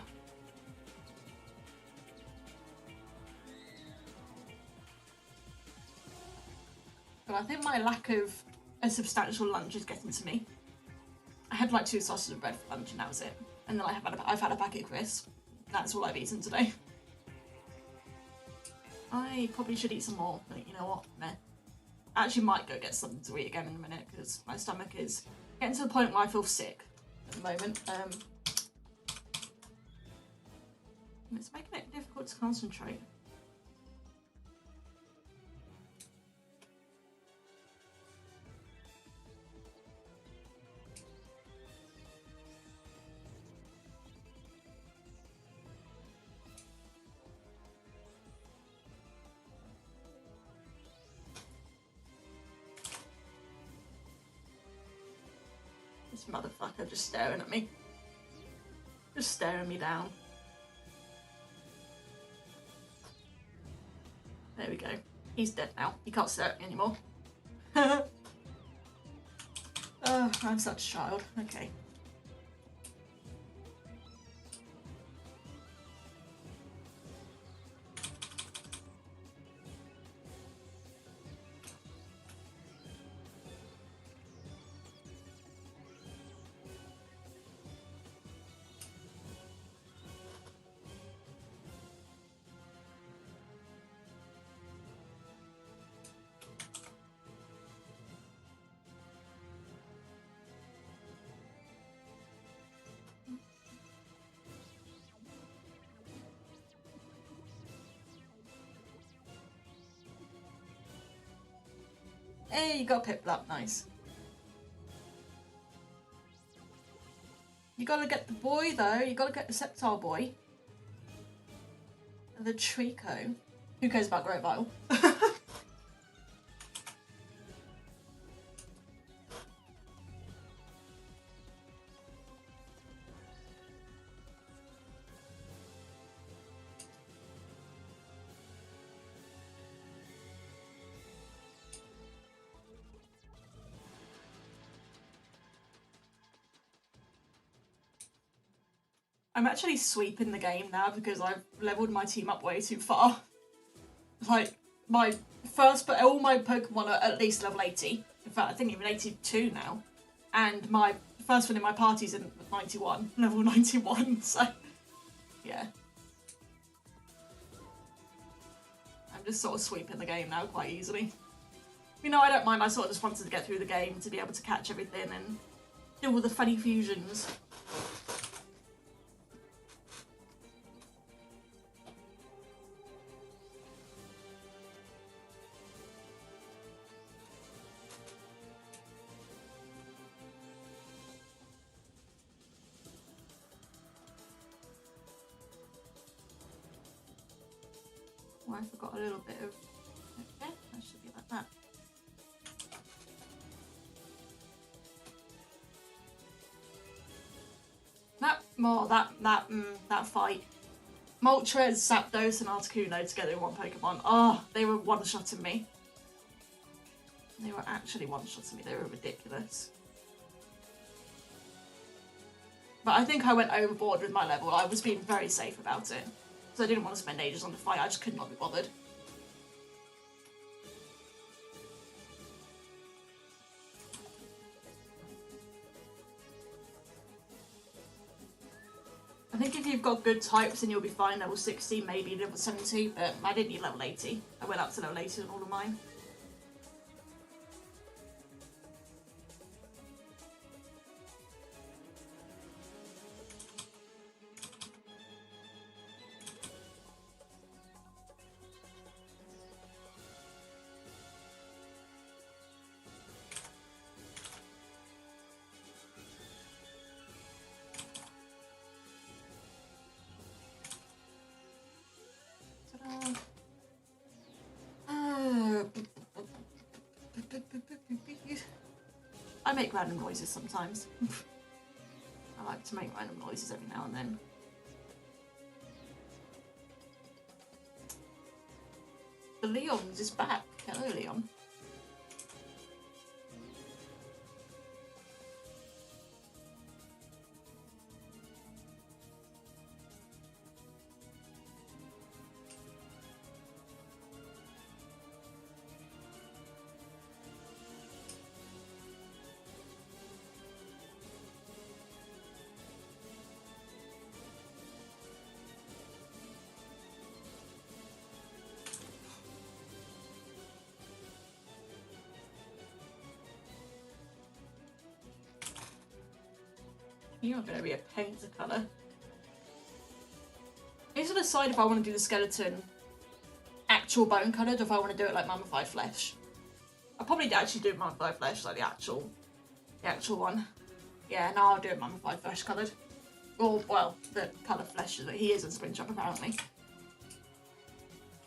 [SPEAKER 1] But I think my lack of a substantial lunch is getting to me. I had like 2 sausages and bread for lunch and that was it. And then I've had a packet of crisps. That's all I've eaten today. I probably should eat some more, but you know what? Meh. I actually might go get something to eat again in a minute because my stomach is getting to the point where I feel sick at the moment. It's making it difficult to concentrate. This motherfucker just staring at me. Just staring me down. There we go. He's dead now. He can't stare at me anymore. Oh, I'm such a child. Okay. Hey, you got Piplup, nice. You gotta get the boy though, you gotta get the Sceptile boy. And the Trico. Who cares about Grovyle? I'm actually sweeping the game now because I've leveled my team up way too far. Like, my first, but all my Pokemon are at least level 80. In fact, I think even 82 now. And my first one in my party's in 91, level 91, so yeah. I'm just sort of sweeping the game now quite easily. You know, I don't mind, I sort of just wanted to get through the game to be able to catch everything and do all the funny fusions. Oh, I forgot a little bit of... Okay, that should be like that. That fight. Moltres, Zapdos, and Articuno together in one Pokemon. Oh, they were one-shotting me. They were actually one-shotting me. They were ridiculous. But I think I went overboard with my level. I was being very safe about it. Because I didn't want to spend ages on the fight. I just could not be bothered. think if you've got good types, then you'll be fine level 60, maybe level 70, but I didn't need level 80. I went up to level 80 on all of mine. I make random noises sometimes. I like to make random noises every now and then. The Leon's is back. Hello, Leon. You're going to be a pain to colour. I need to decide if I want to do the skeleton actual bone coloured or if I want to do it like mummified flesh. I'll probably actually do mummified flesh, like the actual one. Yeah, no, I'll do it mummified flesh coloured. Or, well, the colour flesh that he is in Springtrap apparently.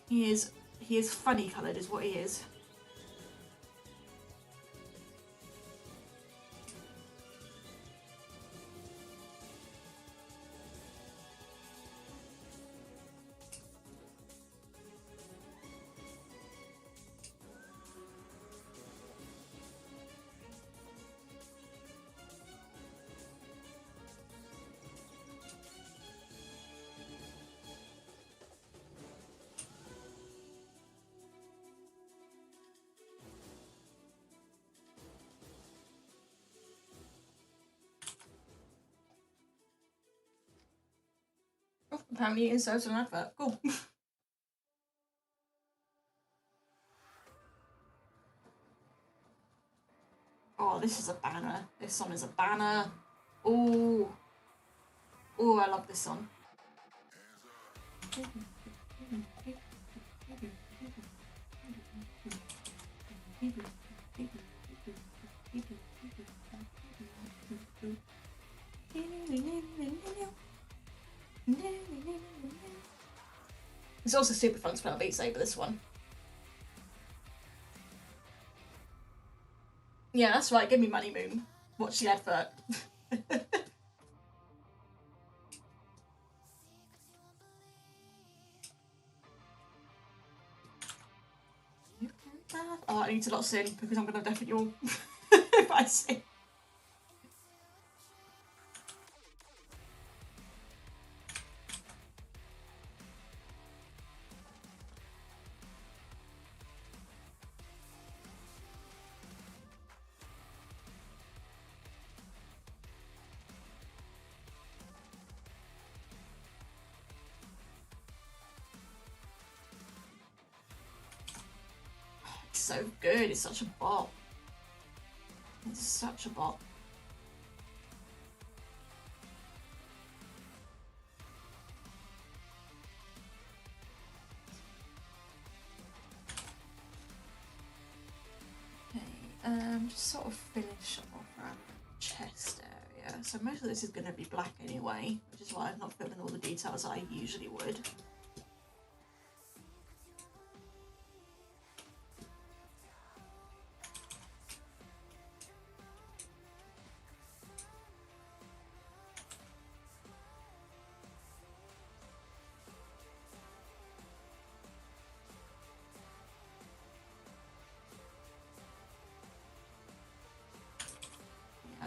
[SPEAKER 1] He is funny coloured is what he is. Oh, apparently it inserts an advert. Cool. Oh, this is a banner. This song is a banner. Oh. Oh, I love this song. It's also super fun to play on Beat Saber, this one. Yeah, that's right, give me money, Moon. Watch the advert. Oh, I need to not sing because I'm going to deafen you all if I sing. So good, it's such a bop. It's such a bop. Okay, just sort of finish off around the chest area. So most of this is going to be black anyway, which is why I've not filled in all the details I usually would.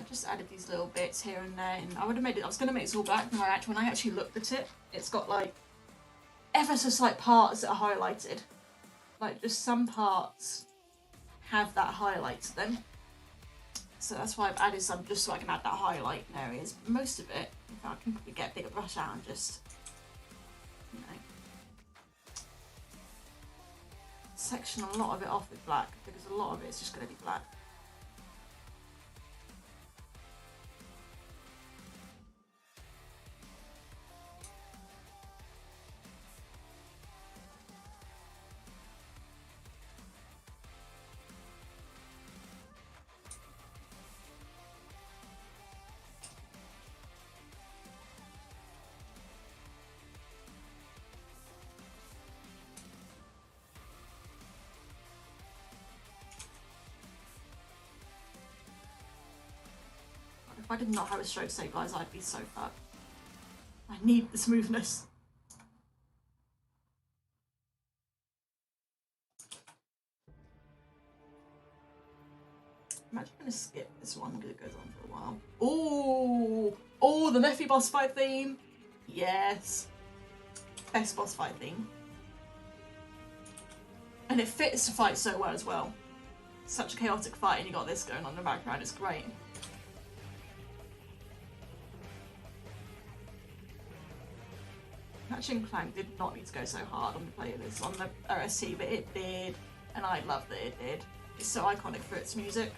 [SPEAKER 1] Just added these little bits here and there, and I would have made it. I was going to make this all black, and when I actually looked at it, it's got like ever so slight parts that are highlighted. Like just some parts have that highlight to them. So that's why I've added some, just so I can add that highlight in areas. Most of it, in fact, I can probably get a bigger brush out and just, you know, section a lot of it off with black, because a lot of it is just going to be black. If I did not have a stroke stabilizer, I'd be so fucked. I need the smoothness. I'm actually going to skip this one because it goes on for a while. Oh, the Nephi boss fight theme. Yes. Best boss fight theme. And it fits to fight so well as well. Such a chaotic fight and you got this going on in the background, it's great. Ratchet and Clank did not need to go so hard on the playlist on the OST, but it did, and I love that it did. It's so iconic for its music.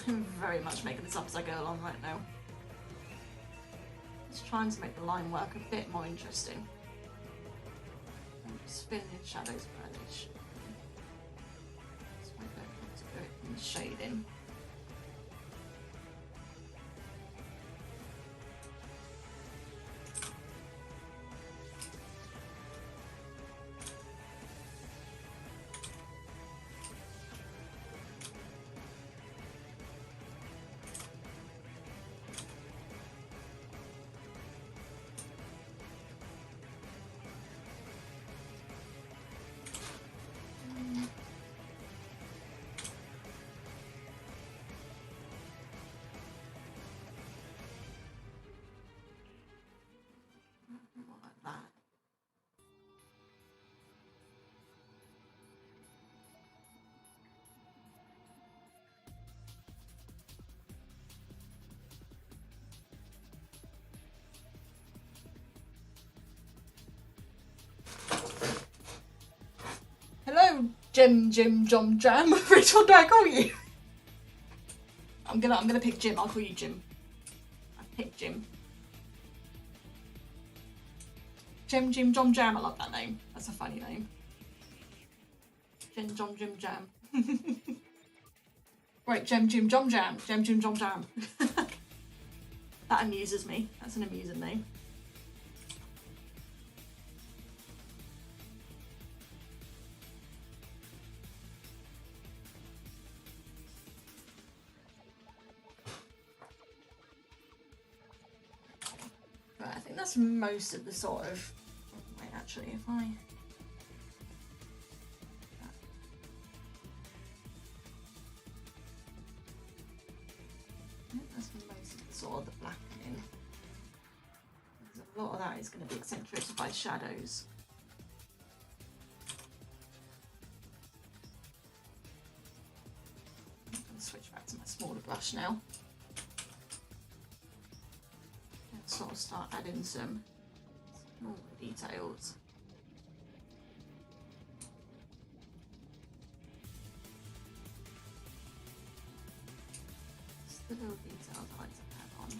[SPEAKER 1] I'm very much making this up as I go along right now. Just trying to make the line work a bit more interesting. And spin in shadows where they should be. So I don't want to do it in the shading. Like that. Hello, Jim Jom Jam. Which one do I call you? I'm gonna pick Jim. I'll call you Jim. I picked Jim. Jim Jom Jam. I love that name. That's a funny name. Jim Jam. Right, Jim Jom Jam. Jim Jom Jam. That amuses me. That's an amusing name. Right, I think that's most of the sort of. Wait, actually, if I. I think that's most of the sort of the blackening. Because a lot of that is going to be accentuated by shadows. I'm going to switch back to my smaller brush now. And sort of start adding some smaller details. Just the little details I like to add on.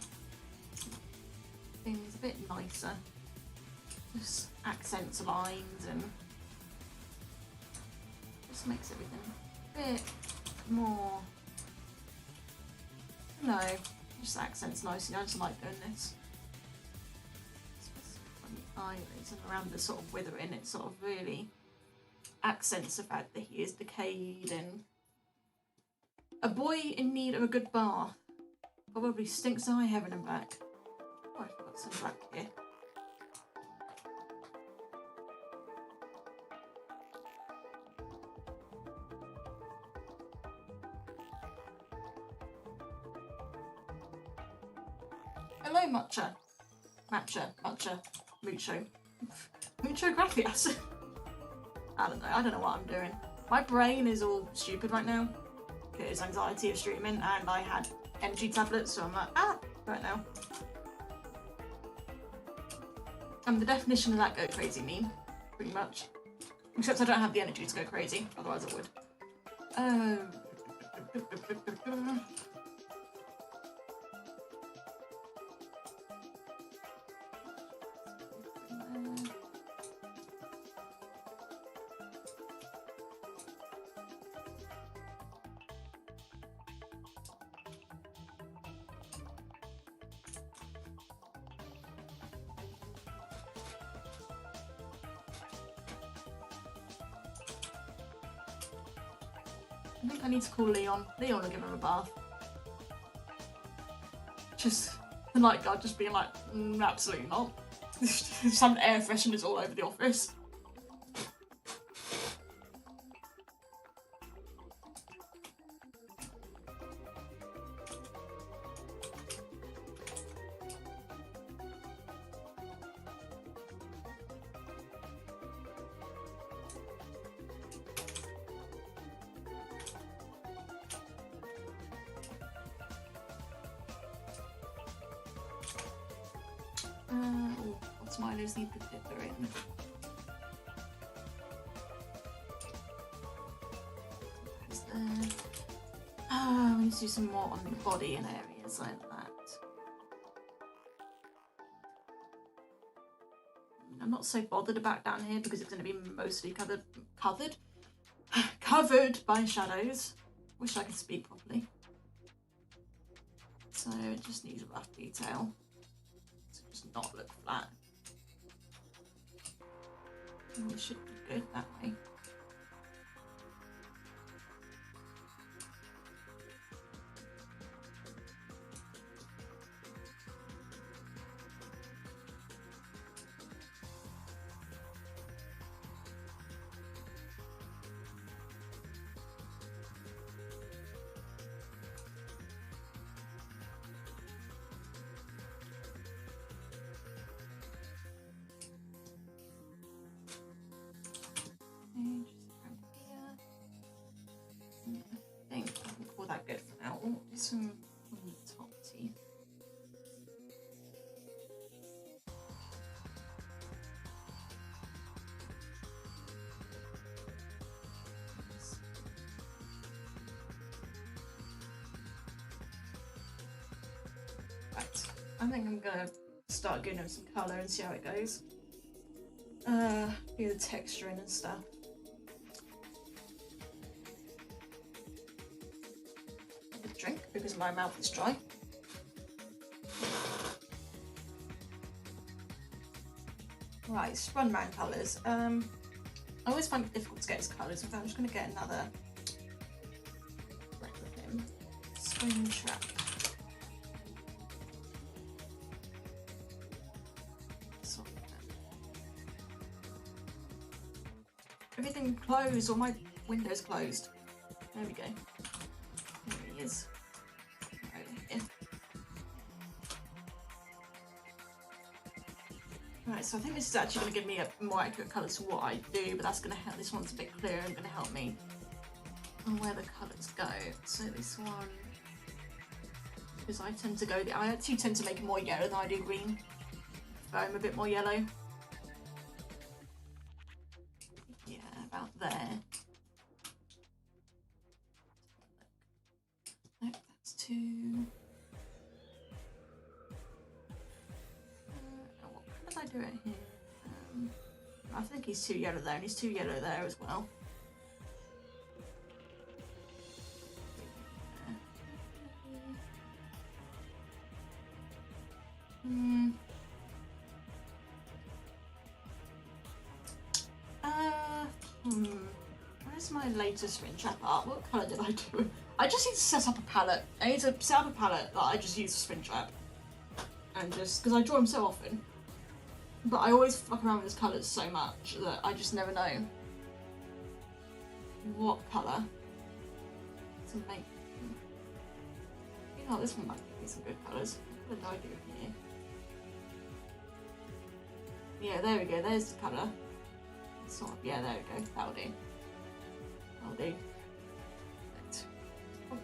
[SPEAKER 1] Things a bit nicer. Just accents, lines, and just makes everything a bit more. No, just accents nicely. I just like doing this. eyelids and around the sort of withering, it sort of really accents the fact that he is decayed and a boy in need of a good bath. Probably stinks to high heaven and back. Oh, I've got some black here. Hello, Matcha. Mucho. Mucho gracias. I don't know what I'm doing. My brain is all stupid right now. Because anxiety of streaming and I had energy tablets, so I'm like, right now. I'm the definition of that go crazy meme, pretty much. Except I don't have the energy to go crazy, otherwise I would. I think I need to call Leon. Leon will give him a bath. Just the night guard just being like, absolutely not. Some air fresheners all over the office. What's mine is need to fit her in. There's there. We need to do some more on the body in areas like that. I'm not so bothered about down here because it's going to be mostly covered by shadows. Wish I could speak properly. So it just needs a rough detail. So it does not look flat. Oh, it should be good that way. I think I can call that good for now. Oh, there's some on the top teeth. Right, I think I'm gonna start giving them some colour and see how it goes. Do the texturing and stuff. Drink because my mouth is dry. Right, Sprunman colours. I always find it difficult to get his colours, so I'm just going to get another wreck with him. Springtrap. Everything closed, all my windows closed. There we go. There he is. Right here. Right, so I think this is actually going to give me a more accurate colour to what I do, but that's going to help. This one's a bit clearer and going to help me on where the colours go. So this one, because I actually tend to make it more yellow than I do green. I'm a bit more yellow. Yeah, about there. Nope, that's too. What did I do it here? I think he's too yellow there, and he's too yellow there as well. is my latest Springtrap art. What colour did I do? I just need to set up a palette. I need to set up a palette that I just use for Springtrap. And just, because I draw them so often. But I always fuck around with his colours so much that I just never know what colour to make. You know, this one might be some good colours. What did I do here? Yeah, there we go. There's the colour. Sort of, yeah, there we go. That'll do. That'll do. Perfect. Oh.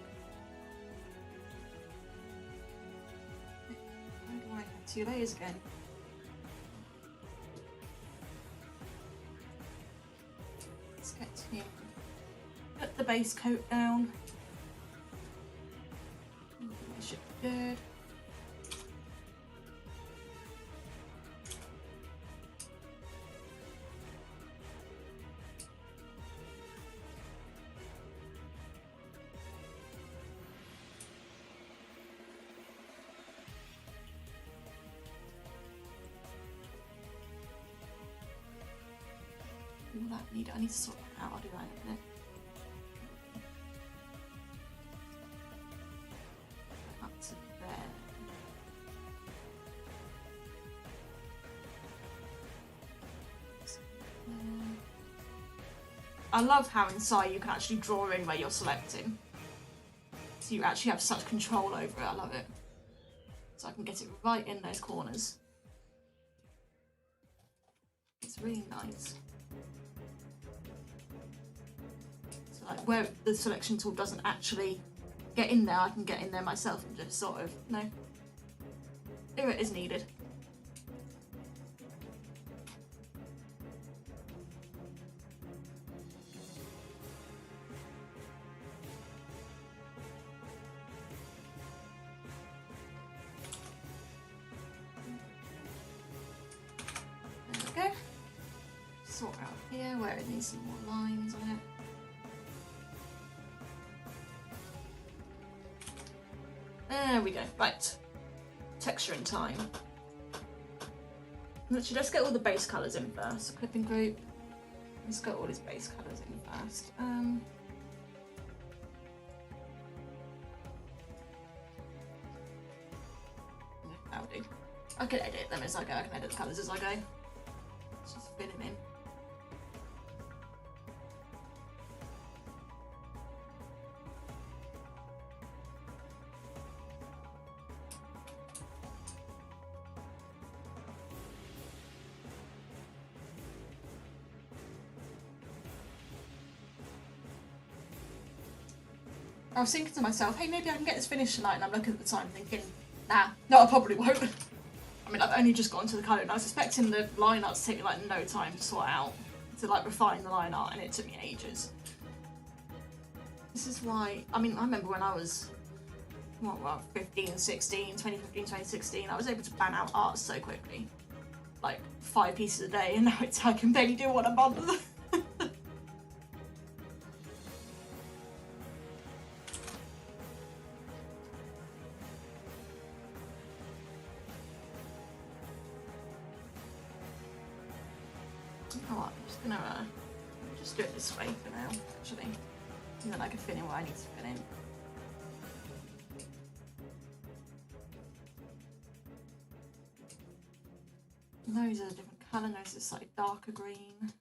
[SPEAKER 1] Why do I have 2 layers again? Let's get to put the base coat down. That should be good. I need to sort that out. I'll do that in a minute. Up to there. I love how inside you can actually draw in where you're selecting. So you actually have such control over it. I love it. So I can get it right in those corners. It's really nice. Like where the selection tool doesn't actually get in there, I can get in there myself and just sort of, no, do it as needed. There we go. Sort out here where it needs some more lines on it. There we go. Right. Texturing time. Let's get all the base colours in first. Clipping group. Let's get all his base colours in first. That'll do. I can edit them as I go. I can edit the colours as I go. Let's just fit them in. I was thinking to myself, hey, maybe I can get this finished tonight, and I'm looking at the time thinking, nah, no, I probably won't. I mean, I've only just got into the colour, and I was expecting the line art to take me like no time to sort out, to like refine the line art, and it took me ages. This is why, I mean, I remember when I was, what, 15, 16, 2015, 2016, I was able to ban out art so quickly. Like 5 pieces a day, and now I can barely do one a month. Just do it this way for now, actually. And then I can fit in what I need to fit in. Those are a different colour, those are slightly darker green.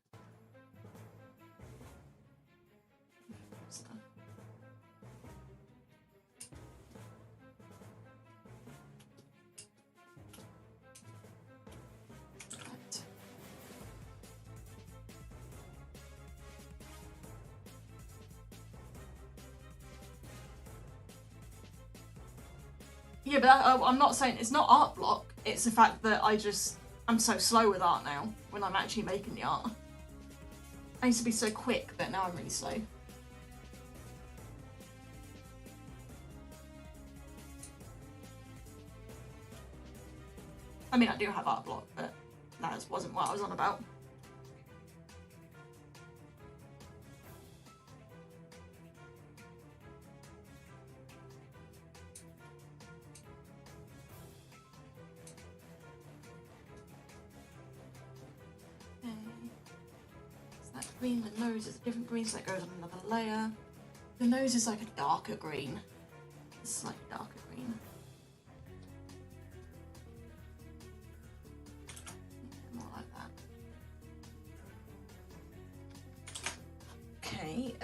[SPEAKER 1] Yeah, but I'm not saying it's not art block. It's the fact that I'm so slow with art now when I'm actually making the art. I used to be so quick, but now I'm really slow. I mean, I do have art block, but that wasn't what I was on about. green. The nose is a different green, so that goes on another layer. The nose is like a darker green. It's slightly darker green. More like that. Okay,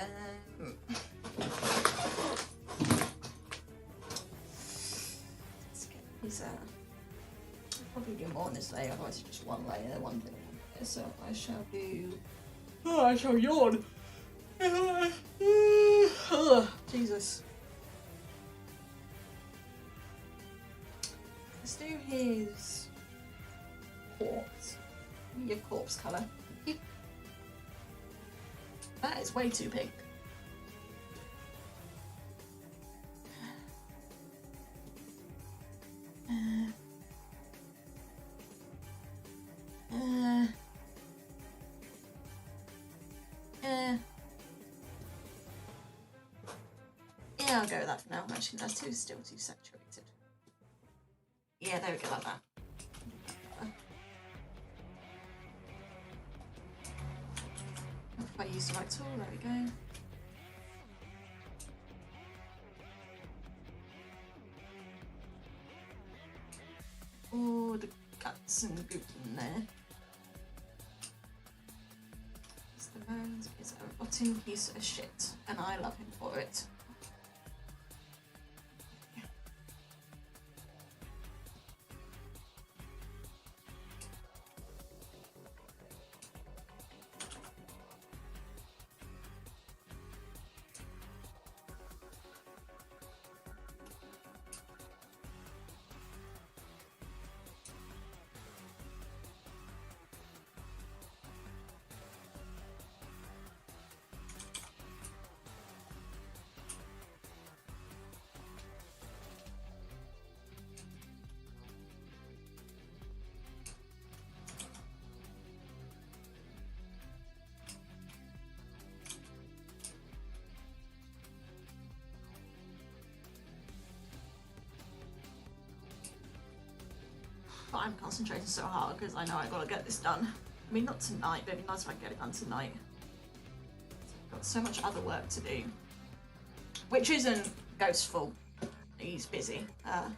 [SPEAKER 1] let's get these out. I'll probably do more on this layer, otherwise it's just one layer, one thing. So I shall do. Oh, I shall yawn. Jesus. Let's do his corpse. Your corpse colour. That is way too pink. Yeah, I'll go with that for now. Actually, that's still too saturated. Yeah, there we go, like that. If I use the right tool, there we go. Oh, the guts and goop in there. Mr. Bones is a rotten piece of shit, and I love him for it. But I'm concentrating so hard because I know I gotta get this done. I mean, not tonight, but it'd be nice if I could get it done tonight. I've got so much other work to do. Which isn't Ghost's fault. He's busy. And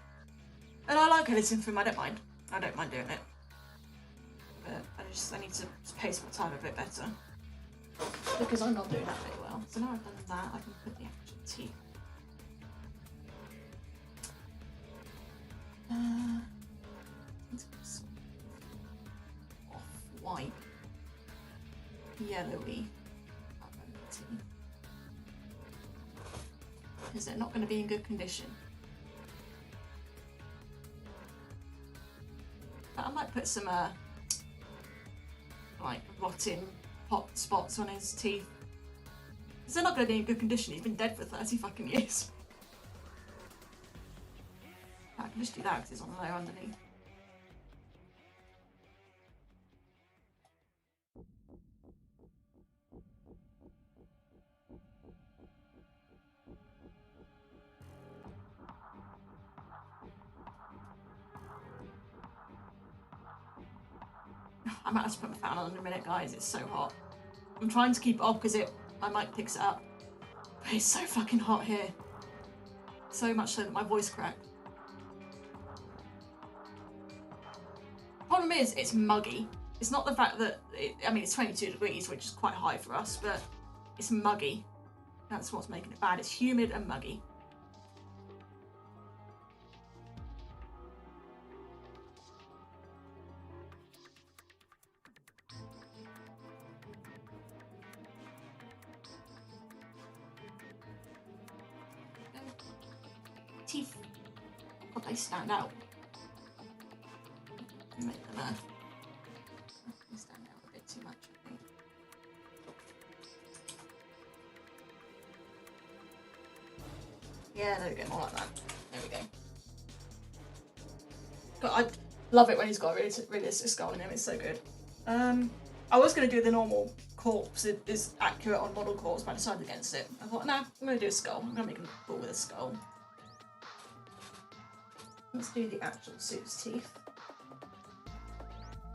[SPEAKER 1] I like editing for him, I don't mind. I don't mind doing it. But I need to pace my time a bit better. Because I'm not doing that very well. So now I've done that, I can put the actual teeth. Off-white, yellowy. Is it not going to be in good condition? But I might put some like rotting hot spots on his teeth. Because they're not going to be in good condition. He's been dead for 30 fucking years. I can just do that because it's on the layer underneath. I might have to put my fan on in a minute, guys. It's so hot. I'm trying to keep it off because my mic picks it up. But it's so fucking hot here. So much so that my voice cracked. Problem is, it's muggy. It's not the fact that, I mean, it's 22 degrees, which is quite high for us, but it's muggy. That's what's making it bad. It's humid and muggy. Teeth. God, they stand out. Make them they stand out a bit too much, I think. Yeah, there we go, more like that. There we go. But I love it when he's got a realistic skull in him, it's so good. I was going to do the normal corpse, it is accurate on model corpse, but I decided against it. I thought, nah, I'm going to do a skull. I'm going to make him cool with a skull. Let's do the actual suit's teeth.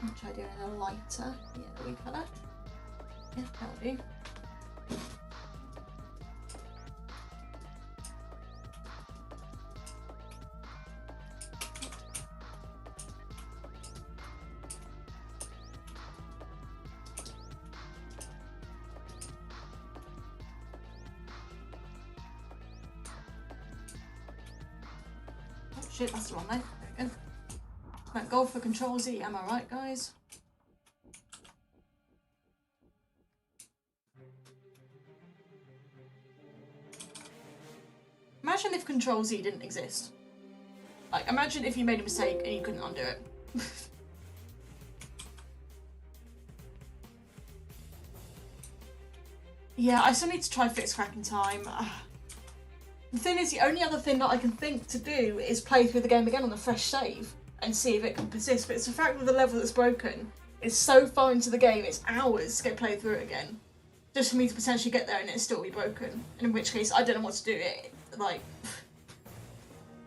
[SPEAKER 1] I'll try doing a lighter yellowy colour. Yeah, that'll do. Oh shit, that's the wrong name. There we go. Right, go for Control Z, am I right, guys? Imagine if Control Z didn't exist. Like, imagine if you made a mistake and you couldn't undo it. Yeah, I still need to try fix cracking time. The thing is, the only other thing that I can think to do is play through the game again on a fresh save and see if it can persist. But it's the fact that the level that's broken is so far into the game, it's hours to get played through it again. Just for me to potentially get there and it still be broken. And in which case, I don't know what to do. It, like,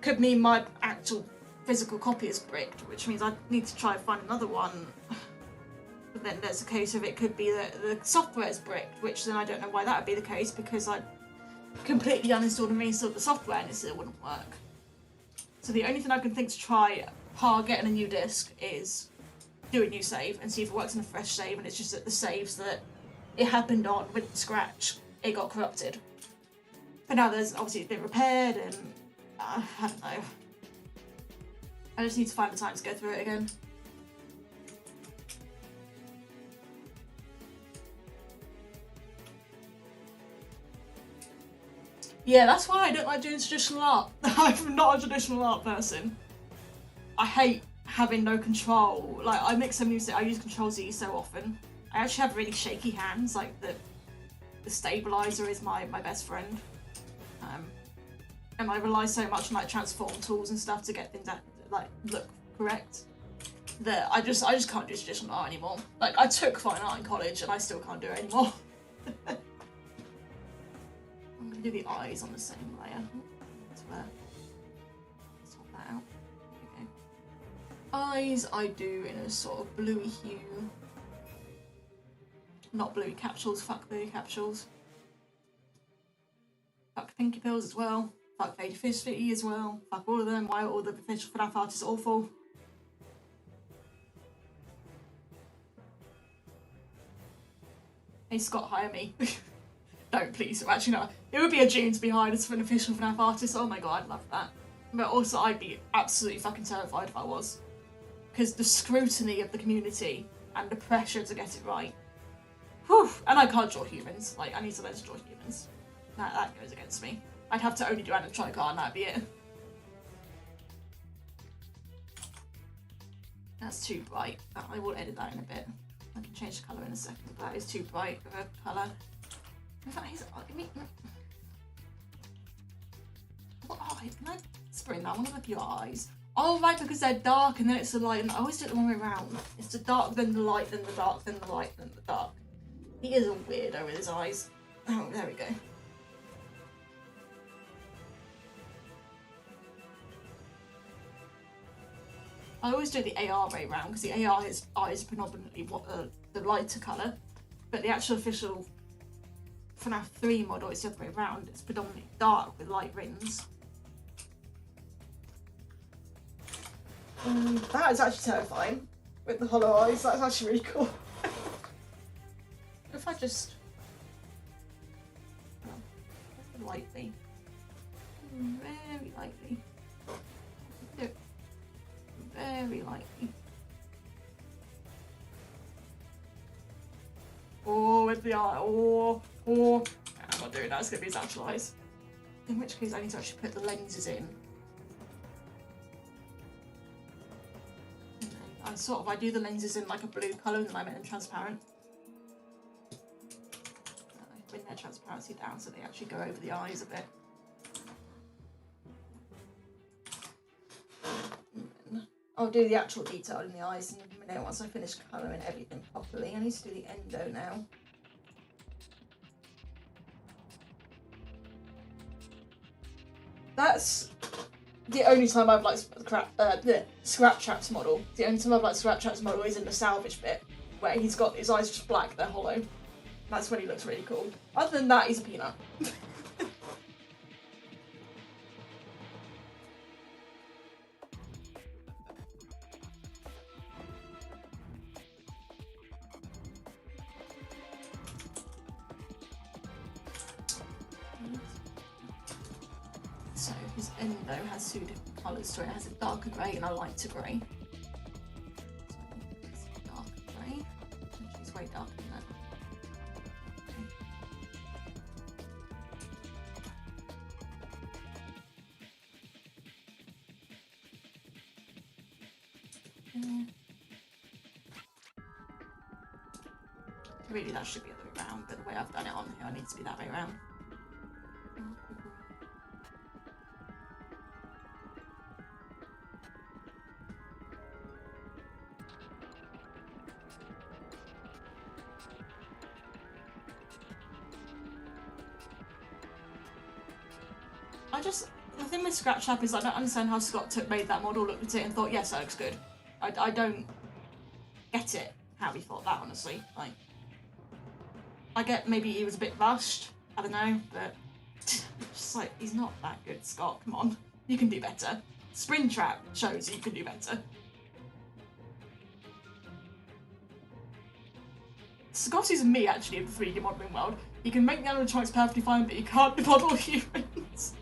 [SPEAKER 1] could mean my actual physical copy is bricked, which means I need to try and find another one. But then there's a case of it could be that the software is bricked, which then I don't know why that would be the case, because I completely uninstalled and reinstalled the software and it still wouldn't work. So the only thing I can think to try getting a new disc is do a new save and see if it works in a fresh save, and it's just that the saves that it happened on with the scratch, it got corrupted. But now there's obviously it's been repaired and I don't know. I just need to find the time to go through it again. Yeah, that's why I don't like doing traditional art. I'm not a traditional art person. I hate having no control. Like, I mix some music, I use Control Z so often. I actually have really shaky hands, like the stabilizer is my best friend. And I rely so much on like transform tools and stuff to get things that like look correct that I just can't do traditional art anymore. Like, I took fine art in college and I still can't do it anymore. I'm gonna do the eyes on the same layer. Sort that out. Okay. Eyes I do in a sort of bluey hue. Not bluey capsules, fuck bluey capsules. Fuck Pinky Pills as well. Fuck Lady Fishfitty as well. Fuck all of them. Why are all the official FNAF artists awful? Hey Scott, hire me. Don't, please. Actually, no. It would be a dream to be hired as an official FNAF artist. Oh my god, I'd love that. But also, I'd be absolutely fucking terrified if I was. Because the scrutiny of the community and the pressure to get it right. Whew. And I can't draw humans. Like, I need to learn to draw humans. That goes against me. I'd have to only do animatronic art and that'd be it. That's too bright. I will edit that in a bit. I can change the colour in a second. That is too bright of a colour. In fact, what eyes? Can I spring that? I want to look at your eyes. Oh, right, because they're dark and then it's the light. And I always do it the wrong way around. It's the dark, then the light, then the dark, then the light, then the dark. He is a weirdo with his eyes. Oh, there we go. I always do the AR way round because the AR is eyes predominantly the lighter colour, but the actual official FNAF 3 model is the other way around. It's predominantly dark with light rings. That is actually terrifying with the hollow eyes. That's actually really cool. If I just lightly, very lightly. Very lightly. Oh, with the eye. Oh. I'm not doing that. It's going to be his actual eyes. In which case, I need to actually put the lenses in. And then I do the lenses in like a blue colour and then I make them transparent. I bring their transparency down so they actually go over the eyes a bit. I'll do the actual detail in the eyes in a minute once I finish colouring everything properly. I need to do the endo now. That's the only time I've liked the Scrap Trap's model. The only time I've liked Scrap Trap's model is in the salvage bit, where he's got his eyes just black, they're hollow. That's when he looks really cool. Other than that, he's a peanut. So his endo has 2 different colours, so it has a darker grey and a lighter grey. So darker grey. She's way darker than that. Really, that should be the other way around, but the way I've done it on here, it needs to be that way around. The thing with Scratch App is I don't understand how Scott made that model, looked at it and thought, yes, that looks good. I don't get it, how he thought that, honestly. Like, I get maybe he was a bit rushed, I don't know, but just like, he's not that good, Scott, come on. You can do better. Springtrap shows you can do better. Scott is me, actually, in the 3D modelling world. He can make the animatronics perfectly fine, but he can't model humans.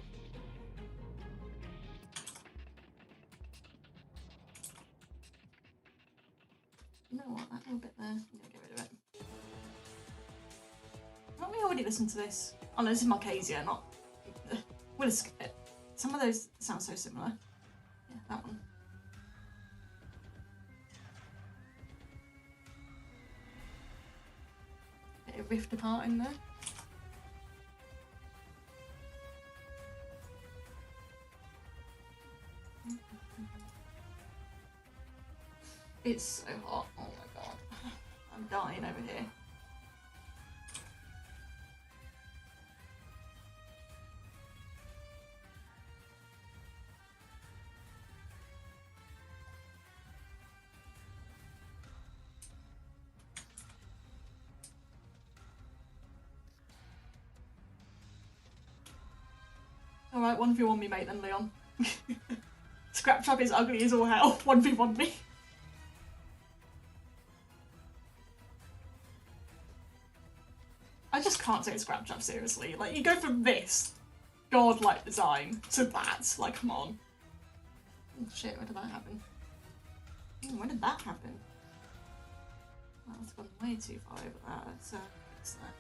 [SPEAKER 1] You know what, that little bit there, I'm gonna get rid of it. Haven't we already listened to this? Oh no, this is Marcasia, not... We'll skip it. Some of those sound so similar. Yeah, that one. Bit of rift apart in there. It's so hot, oh my god. I'm dying over here. Alright, 1v1 me mate then, Leon. Scraptrap is ugly as all hell. 1v1 me. I just can't take Scraptrap seriously. Like, you go from this godlike design to that. Like, come on. Oh shit, where did that happen? When did that happen? Well, that's gone way too far over that. Let's fix that.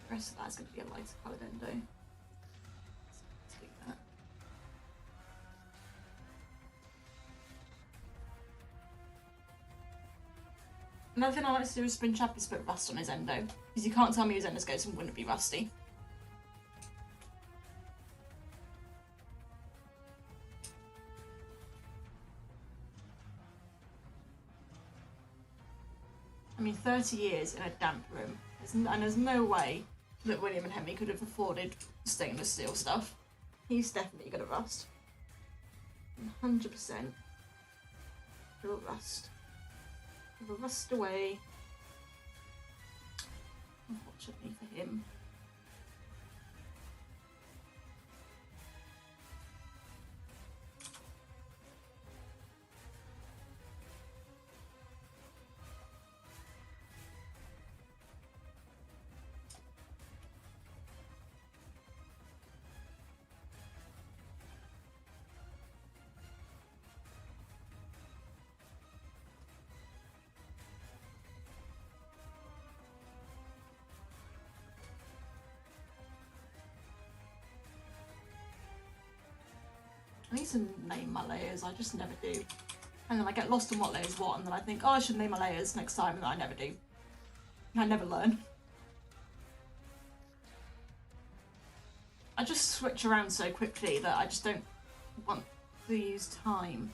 [SPEAKER 1] The rest of that's going to be a lighter coloured endo. Let's do that. Another thing I like to do with Springtrap is put rust on his endo, because you can't tell me his endoscopes wouldn't be rusty. I mean, 30 years in a damp room, and there's no way that William and Henry could have afforded stainless steel stuff. He's definitely gonna rust. 100%. He'll rust. He'll rust away. Unfortunately for him. I need to name my layers, I just never do. And then I get lost in what layers what, and then I think, oh, I should name my layers next time, and then I never do. I never learn. I just switch around so quickly that I just don't want to use time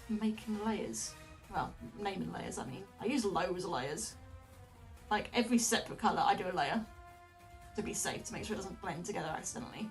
[SPEAKER 1] making layers. Well, naming layers, I mean. I use loads of layers. Like, every separate colour, I do a layer. to be safe, to make sure it doesn't blend together accidentally.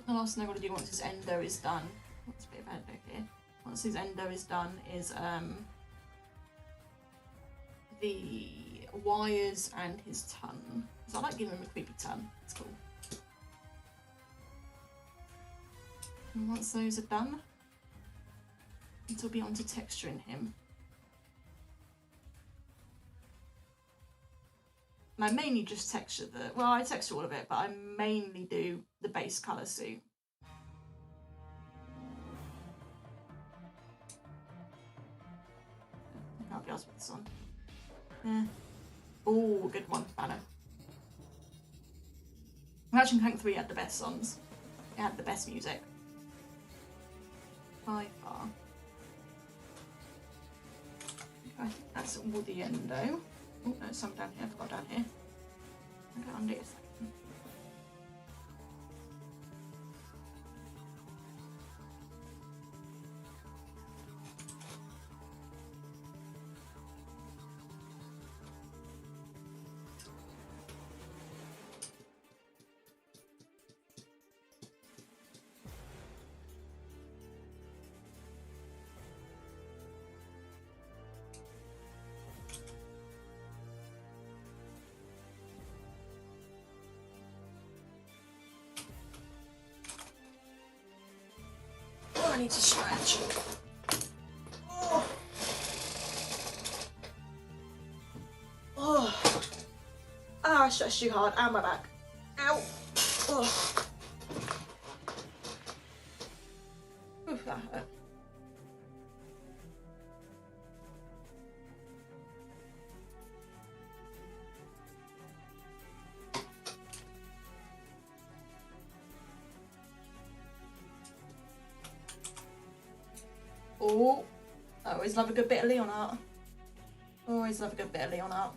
[SPEAKER 1] The last thing I've got to do once his endo is done, what's a bit of endo here, once his endo is done is the wires and his tongue. So I like giving him a creepy tongue, it's cool. And once those are done, it'll be on to texturing him. And I mainly just texture I texture all of it, but I mainly do the base colour suit. I can't be asked with this one. Yeah. Oh, good one, Banner. Ratchet & Clank 3 had the best songs. It had the best music. By far. I think that's all the endo. Oh, there's some down here. I forgot down here. I'll go undo a second. I need to stretch. Oh. Oh. Ah, I stretched too hard. Ow, my back. Ow. Oh. Oof, that hurt. Oh, I always love a good bit of Leon art. Always love a good bit of Leon art.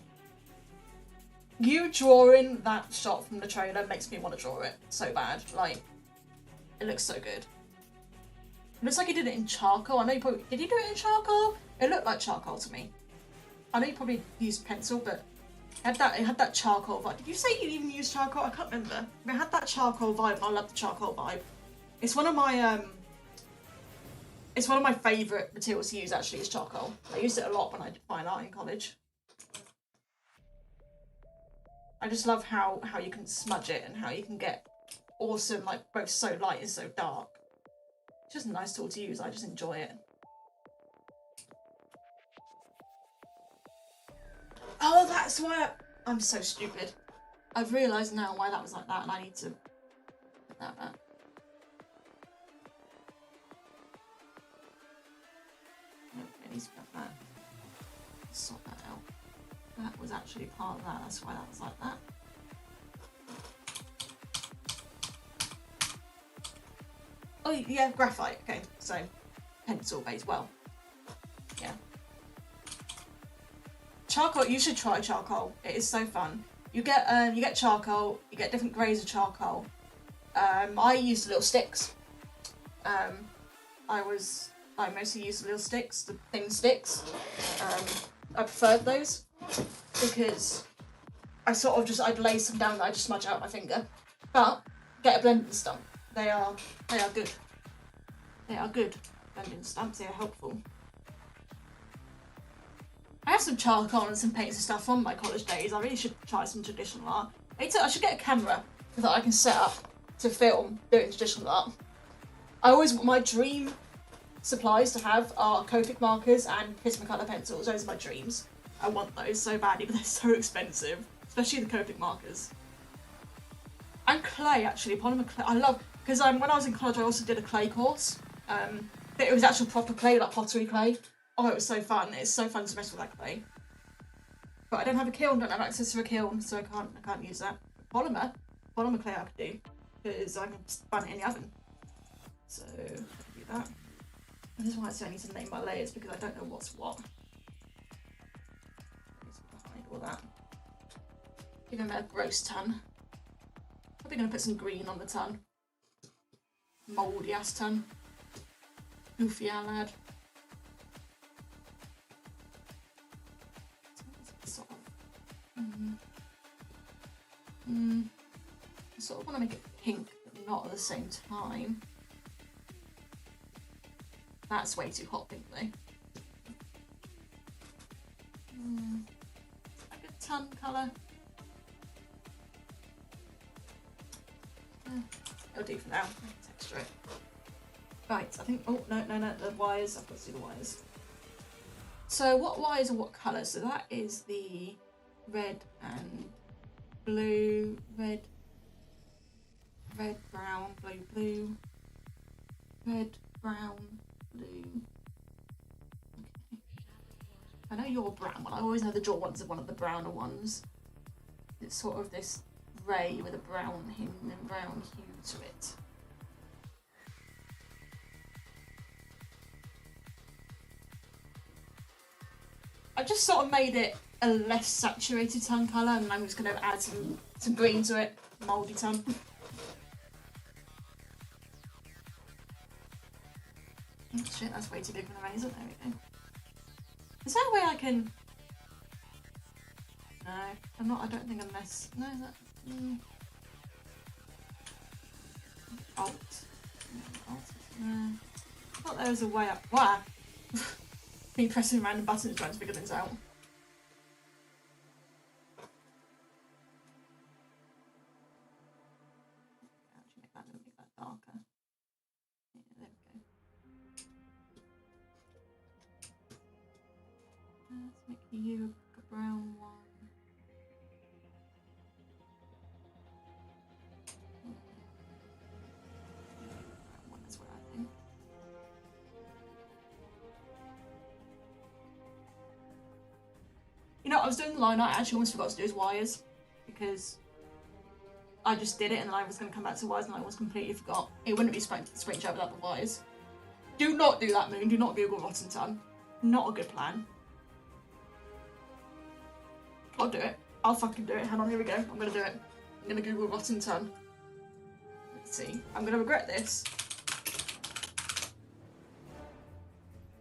[SPEAKER 1] You drawing that shot from the trailer makes me want to draw it so bad. Like, it looks so good. It looks like he did it in charcoal. I know you probably... Did he do it in charcoal? It looked like charcoal to me. I know you probably used pencil, but it had that charcoal vibe. Did you say you even used charcoal? I can't remember. It had that charcoal vibe, and I love the charcoal vibe. It's one of my favourite materials to use, actually, is charcoal. I used it a lot when I did fine art in college. I just love how you can smudge it and how you can get awesome, like, both so light and so dark. It's just a nice tool to use, I just enjoy it. Oh, that's why I'm so stupid. I've realised now why that was like that, and I need to put that back. It needs to put that. Sort that out. That was actually part of that, that's why that was like that. Oh yeah, graphite, okay, so pencil based, well, yeah. Charcoal, you should try charcoal, it is so fun. You get charcoal, you get different grades of charcoal. I used little sticks. I mostly used little sticks, the thin sticks. I preferred those because I'd lay some down and I'd just smudge out my finger. But get a blending stump. They are good. They are good blending stumps, they are helpful. I have some charcoal and some paints and stuff from my college days. I really should try some traditional art. I should get a camera that I can set up to film doing traditional art. My dream supplies to have are Copic markers and Prismacolor pencils. Those are my dreams. I want those so badly, but they're so expensive, especially the Copic markers. And clay, actually, polymer clay. I love, because when I was in college, I also did a clay course. But it was actual proper clay, like pottery clay. Oh, it was so fun. It's so fun to mess with that clay. But I don't have a kiln, don't have access to a kiln, so I can't use that. Polymer clay I could do, because I can spun it in the oven. So I can do that. And this is why I say I need to name my layers, because I don't know what's what. Behind all that. Give him a gross ton. Probably gonna put some green on the ton. Mouldy ass ton. Goofy lad. Sort of. I sort of want to make it pink, but not at the same time. That's way too hot pink though. A good tan colour. Yeah, it'll do for now. I can texture it. Right, I think. Oh, no, the wires. I've got to do the wires. So, what wires are what colour? So, that is the red and blue. Red, brown, blue. Red, brown, blue. Okay. I know you're a brown one. I always know the draw ones are one of the browner ones. It's sort of this grey with a brown hue to it. I just sort of made it a less saturated tan colour, and I'm just going to add some green to it. Mouldy tan. Oh, shit, that's way too big for the razor. There we go. Is there a way I can... No, I'm not. I don't think unless... No, that... Alt. No. I thought there was a way up. Wow. Me pressing random buttons trying to figure things out. Actually, make that darker. Yeah, there we go. Let's make you a brown one. Brown one as well, I think. You know, I was doing the line art, I actually almost forgot to do his wires, because I just did it and then I was going to come back to wires and I almost completely forgot. It wouldn't be Springtrap without the wires. Do not do that, Moon. Do not Google Rotten Ton. Not a good plan. I'll do it. I'll fucking do it. Hang on, here we go. I'm going to do it. I'm going to Google Rotten Ton. Let's see. I'm going to regret this.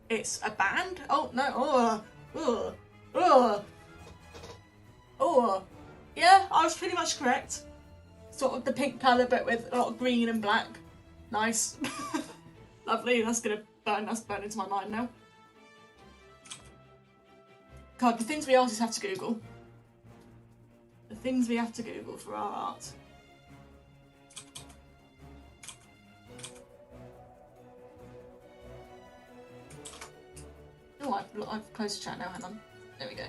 [SPEAKER 1] It's a band? Oh, no. Oh, yeah, I was pretty much correct. Sort of the pink colour, but with a lot of green and black. Nice. Lovely, that's gonna burn. That's burned into my mind now. God, the things we artists have to Google. The things we have to Google for our art. Oh, I've closed the chat now, hang on. There we go.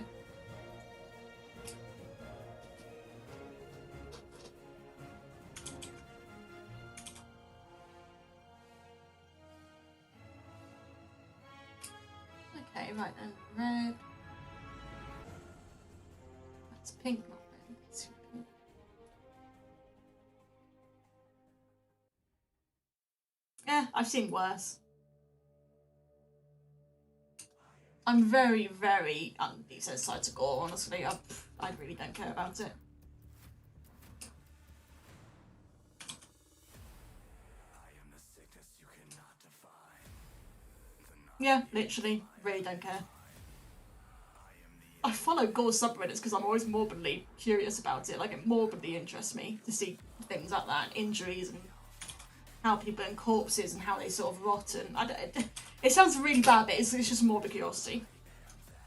[SPEAKER 1] Okay, right then, red. That's pink, not red. It's pink. Yeah, I've seen worse. I'm very, very desensitized to gore, honestly. I really don't care about it. Yeah, literally. Really don't care. I follow gore subreddits because I'm always morbidly curious about it. Like, it morbidly interests me to see things like that, injuries and how people burn corpses and how they sort of rot. And it sounds really bad, but it's just morbid curiosity.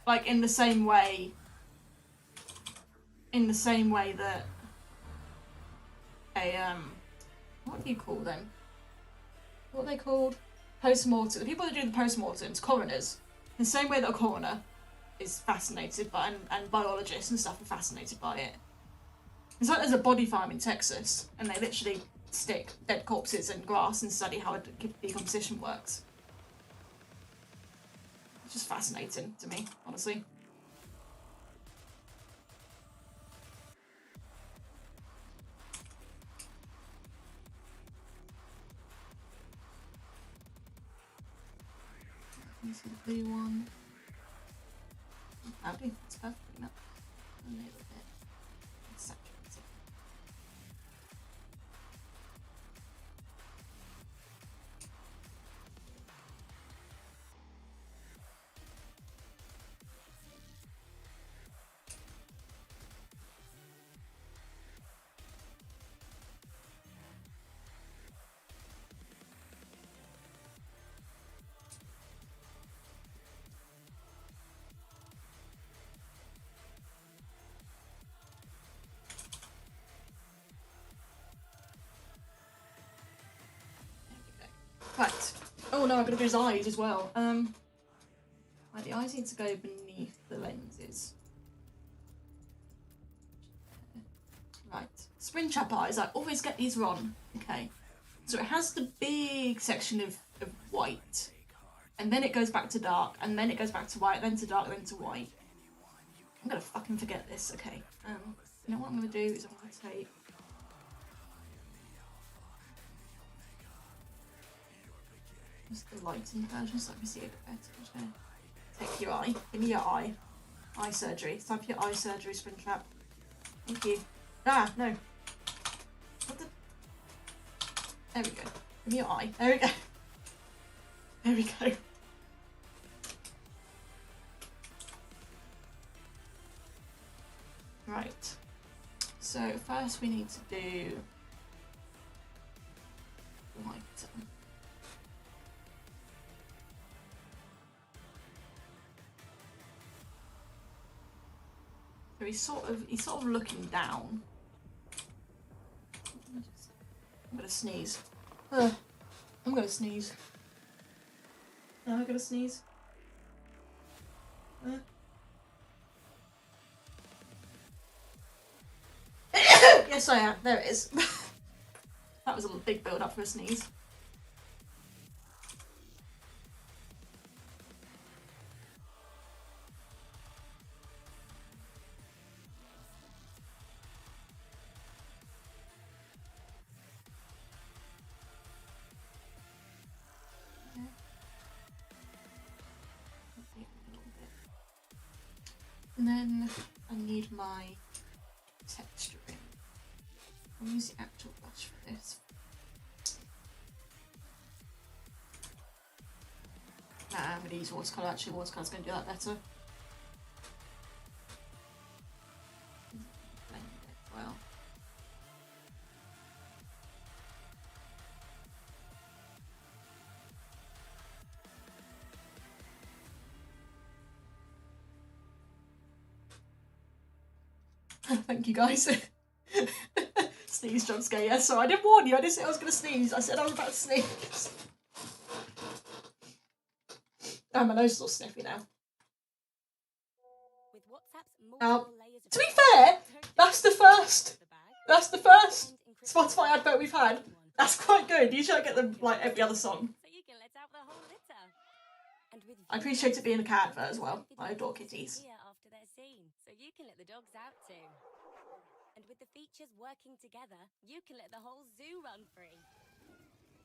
[SPEAKER 1] Like, in the same way that a what do you call them? What are they called? post-mortem, the people that do the post-mortems, coroners, the same way that a coroner is fascinated by, and biologists and stuff are fascinated by it. It's like there's a body farm in Texas, and they literally stick dead corpses in grass and study how decomposition works. It's just fascinating to me, honestly. This is the blue one. Howdy, it's perfect enough. A little bit saturated. Right. Oh no, I've got to do his eyes as well. Right, the eyes need to go beneath the lenses. Right. Springtrap eyes, I always get these wrong. Okay. So it has the big section of white. And then it goes back to dark, and then it goes back to white, then to dark, then to white. I'm gonna fucking forget this, okay. You know what I'm gonna do is I'm gonna take just the lighting version so I can see it a bit better. I'm just gonna take your eye. Give me your eye. Eye surgery. Type your eye surgery, Springtrap. Thank you. Ah, no. What the? There we go. Give me your eye. There we go. There we go. Right. So first we need to do light. So he's sort of looking down. I'm gonna sneeze. I'm gonna sneeze. I'm gonna sneeze. Yes, I am. There it is. That was a little big build up for a sneeze. And then I need my texturing. I'll use the actual brush for this. Nah, I'm going to use watercolour. Actually, watercolour's going to do that better. Blend it well. Thank you, guys. Sneeze jump scare. Yeah, sorry, I didn't warn you. I didn't say I was going to sneeze. I said I was about to sneeze. Oh, my nose is all sniffy now. To be fair, that's the first Spotify advert we've had. That's quite good. Usually I get them like every other song. I appreciate it being a cat advert as well. I adore kitties.
[SPEAKER 3] So you can let the dogs out too. And with the features working together, you can let the whole zoo run free.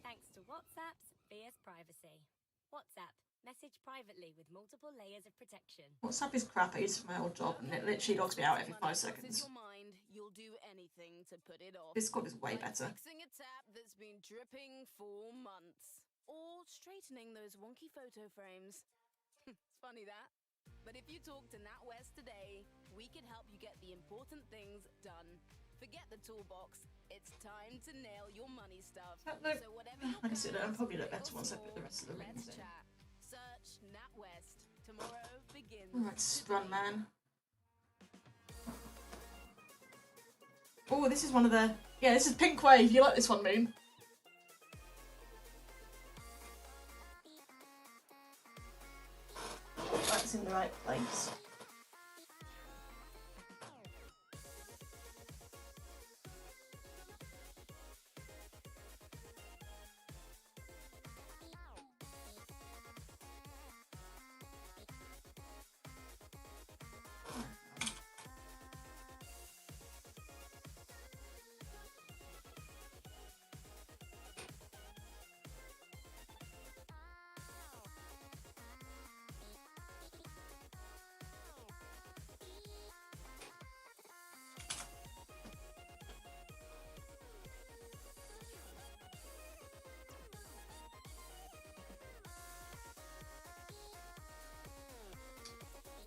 [SPEAKER 3] Thanks to WhatsApp's fierce privacy. WhatsApp. Message privately with multiple layers of protection.
[SPEAKER 1] WhatsApp is crap. I use it for my old job and it literally logs me out every 5 seconds. Discord is way better.
[SPEAKER 4] Fixing a tap that's been dripping for months. Or straightening those wonky photo frames. It's funny that. But if you talk to NatWest today, we can help you get the important things done. Forget the toolbox. It's time to nail your money stuff. So whatever
[SPEAKER 1] I can see that. I'll probably look better once I put the rest of the rings in.
[SPEAKER 4] Search NatWest. Tomorrow begins.
[SPEAKER 1] Alright, run, man. Oh, this is one of the... Yeah, this is Pink Wave. You like this one, Moon? in the right place.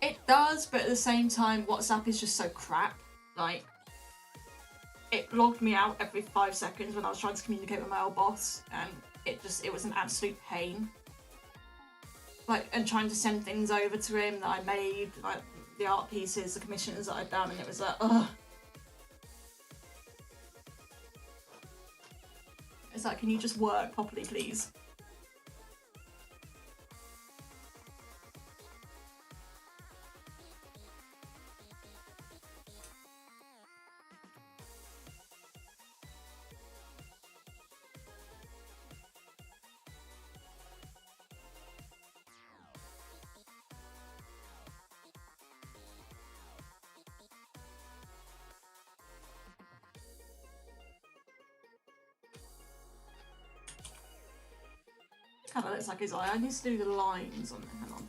[SPEAKER 1] It does, but at the same time, WhatsApp is just so crap. Like, it logged me out every 5 seconds when I was trying to communicate with my old boss, and it was an absolute pain. Like, and trying to send things over to him that I made, like the art pieces, the commissions that I'd done, and it was like, ugh. It's like, can you just work properly, please? Kind of looks like his eye. I need to do the lines on it. Hang on.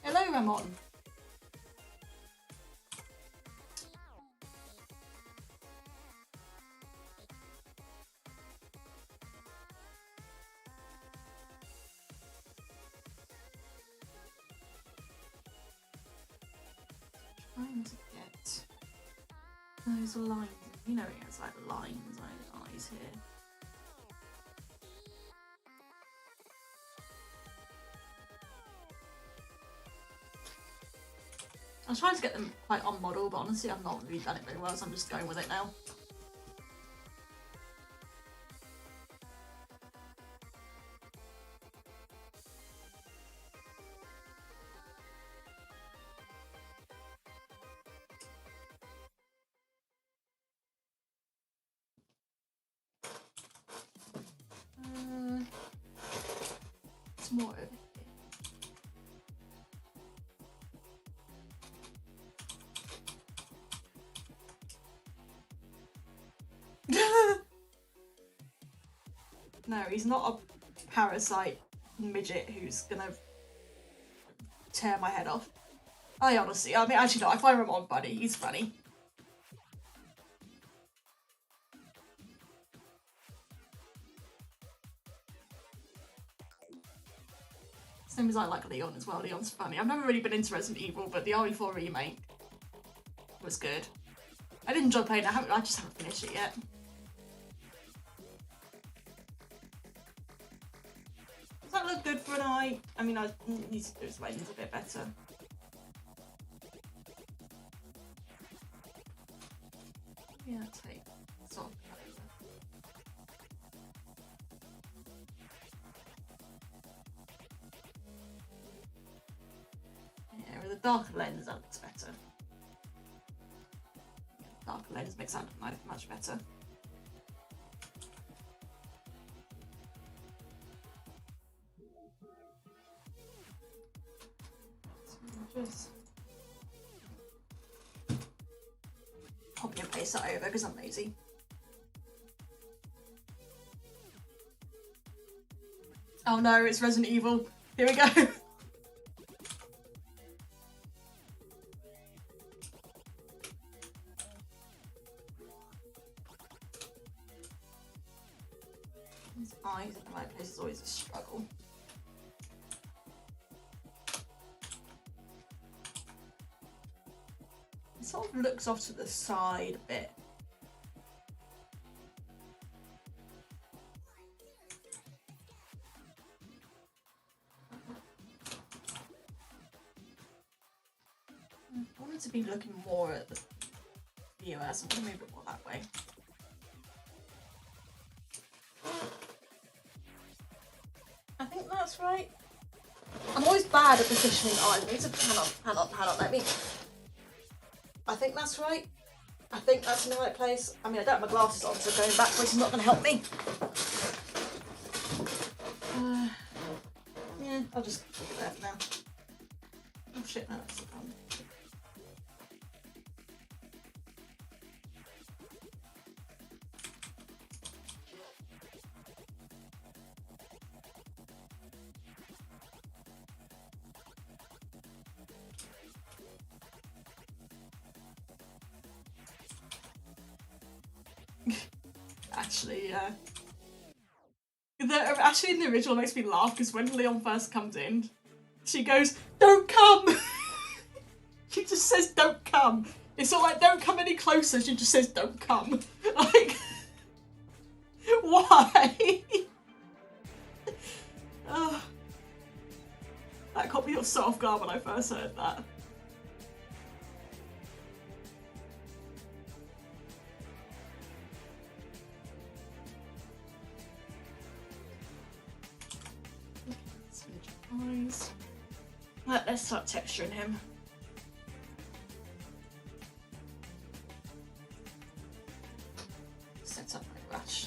[SPEAKER 1] Hello, Ramon. Trying to get those lines. You know, it has like lines on his eyes here. I was trying to get them quite on model, but honestly, I've not really done it very well, so I'm just going with it now. It's more over here. No, he's not a parasite midget who's gonna tear my head off. I mean, actually no, I find Ramon funny. He's funny. Same as I like Leon as well. Leon's funny. I've never really been into Resident Evil, but the RE4 remake was good. I did enjoy playing it. I just haven't finished it yet. Does that look good for an eye? I mean, I need to do his lens a bit better. Yeah, take soft colours. Yeah, with a darker lens, that looks better. Darker lens makes that look much better. Just copy and paste that over because I'm lazy. Oh no, it's Resident Evil. Here we go. His eyes in the right place is always a struggle. It sort of looks off to the side a bit. I wanted to be looking more at the viewers. I'm gonna move it more that way. I think that's right. I'm always bad at positioning. Oh, I need to, hang on, let me. I think that's right. I think that's in the right place. I mean, I don't have my glasses on, so going backwards is not going to help me. Yeah, I'll just keep it there for now. Oh shit, no, that's the problem. Actually, in the original, it makes me laugh because when Leon first comes in, she goes, "Don't come!" She just says, "Don't come." It's not like, "Don't come any closer," she just says, "Don't come." Like, why? Oh, that caught me so off guard when I first heard that. Eyes. Let's start texturing him. Set up my brush.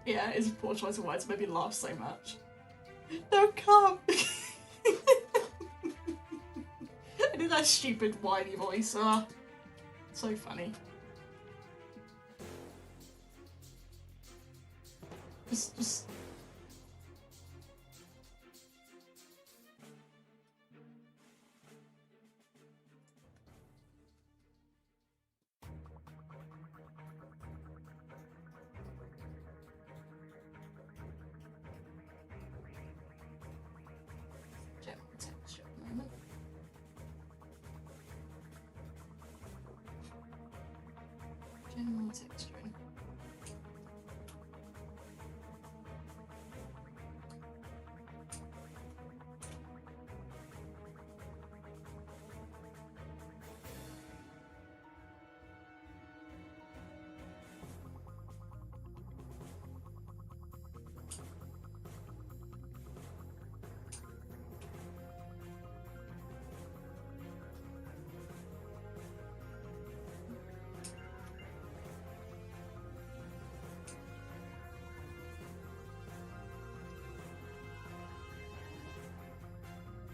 [SPEAKER 1] Yeah, it's a poor choice of words. It made me laugh so much. Don't come! I did that stupid whiny voice. So funny. Just... General texturing.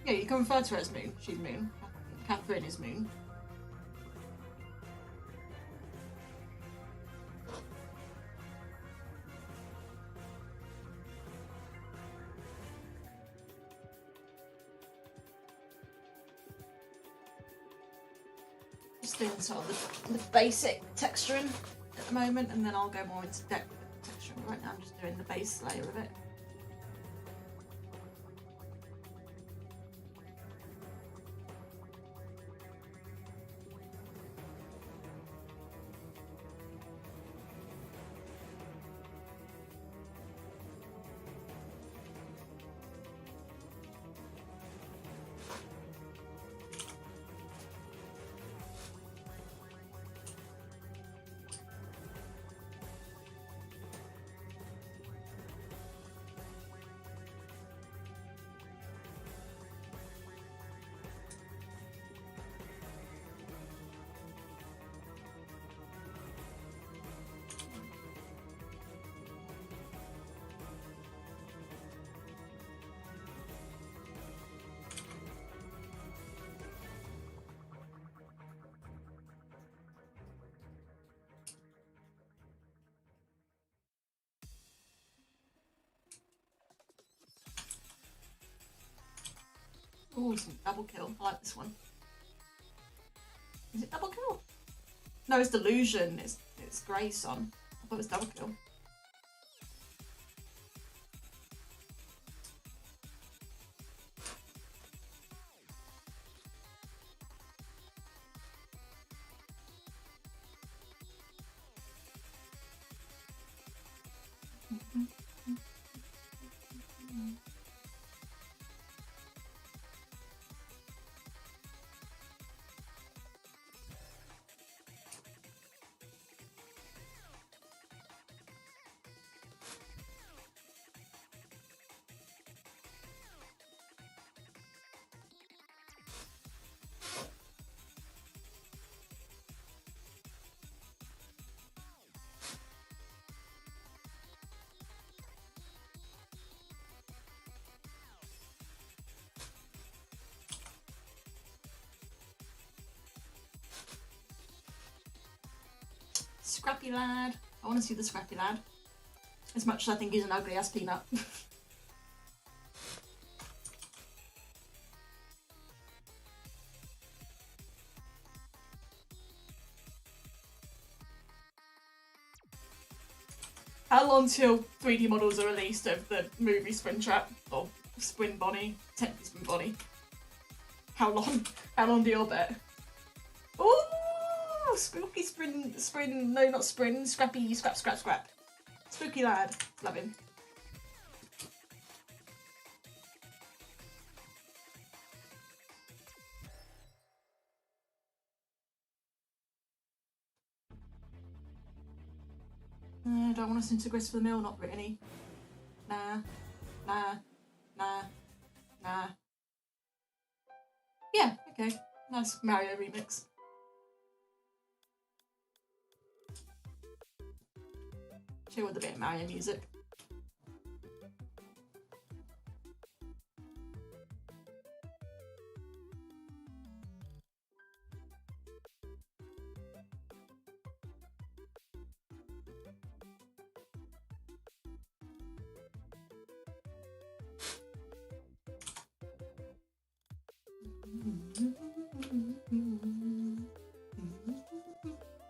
[SPEAKER 1] Yeah, you can refer to her as Moon. She's Moon. Catherine is Moon. Just doing sort of the basic texturing at the moment, and then I'll go more into depth with texturing. Right now I'm just doing the base layer of it. Oh, some double kill. I like this one. Is it double kill? No, it's Delusion. It's Grace on. I thought it was double kill. Scrappy Lad. I want to see the Scrappy Lad. As much as I think he's an ugly ass peanut. How long till 3D models are released of the movie Springtrap or Spring Bonnie? Technically Spring Bonnie. How long? How long do you bet? Ooh, spooky spring. No, not spring. Scrappy, scrap. Spooky Lad. Love him. Don't want us into Grist for the Mill, not Brittany. Nah. Yeah, okay. Nice Mario remix. Chill with a bit of Mario music.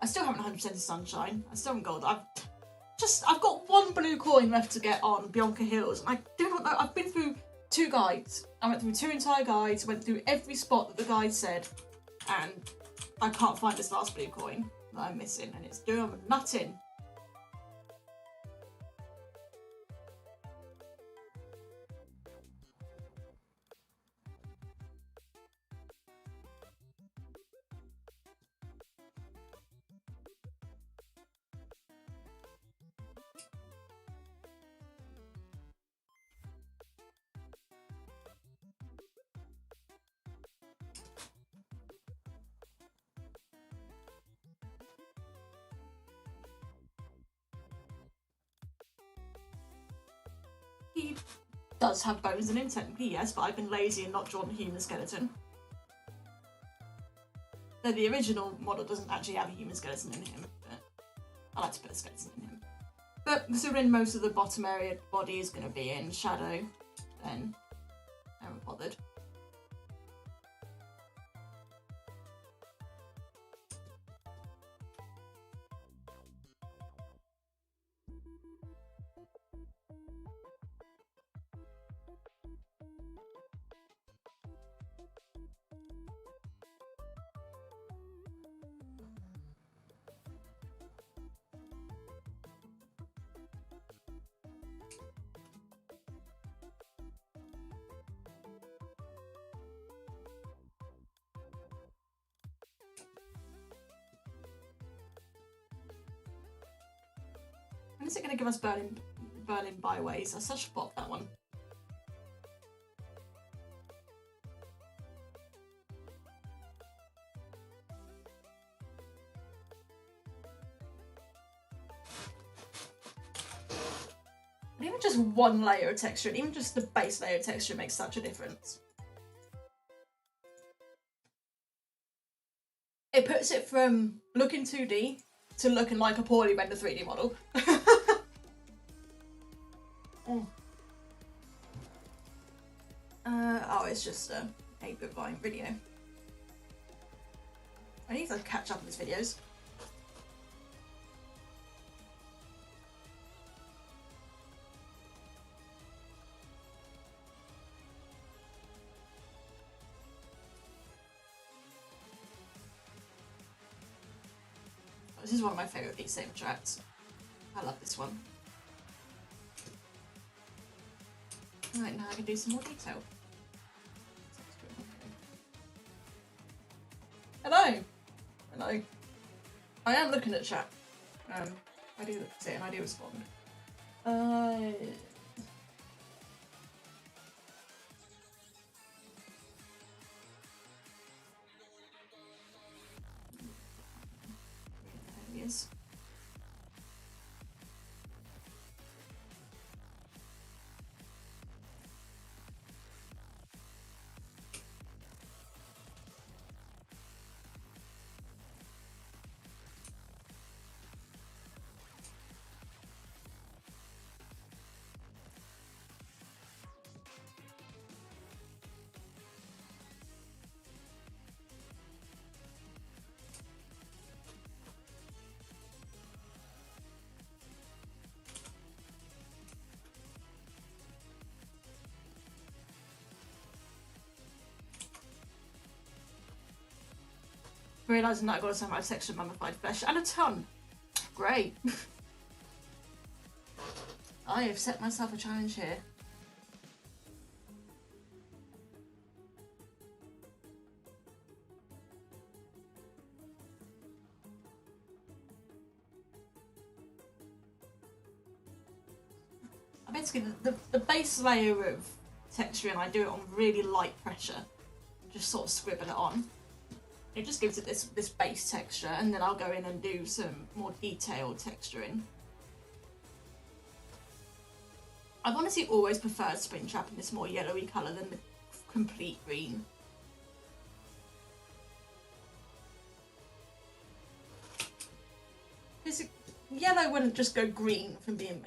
[SPEAKER 1] I still haven't 100% of Sunshine. I still haven't got. I've got one blue coin left to get on Bianca Hills, and I do not know. I've been through 2 guides. I went through 2 entire guides. Went through every spot that the guide said, and I can't find this last blue coin that I'm missing, and it's doing nothing. He does have bones in him, technically, yes, but I've been lazy and not drawn a human skeleton. Though the original model doesn't actually have a human skeleton in him, but I like to put a skeleton in him. But considering most of the bottom area body is going to be in shadow, then I haven't bothered. When is it going to give us Berlin Byways? I such a bop, that one. And even just one layer of texture, and even just the base layer of texture makes such a difference. It puts it from looking 2D to looking like a poorly rendered 3D model. Oh, it's just a 8-bit Vine video. I need to catch up on these videos. This is one of my favourite Beat Saber tracks. I love this one. Right, now I can do some more detail. Hello! Hello. I am looking at chat. I do look at it and I do respond. There he is. Realising that I've got so much extra mummified flesh and a ton. Great. I have set myself a challenge here. Basically, the base layer of texturing, I do it on really light pressure. Just sort of scribble it on. It just gives it this base texture, and then I'll go in and do some more detailed texturing. I've honestly always preferred Springtrap in this more yellowy colour than the complete green. Because yellow wouldn't just go green from being...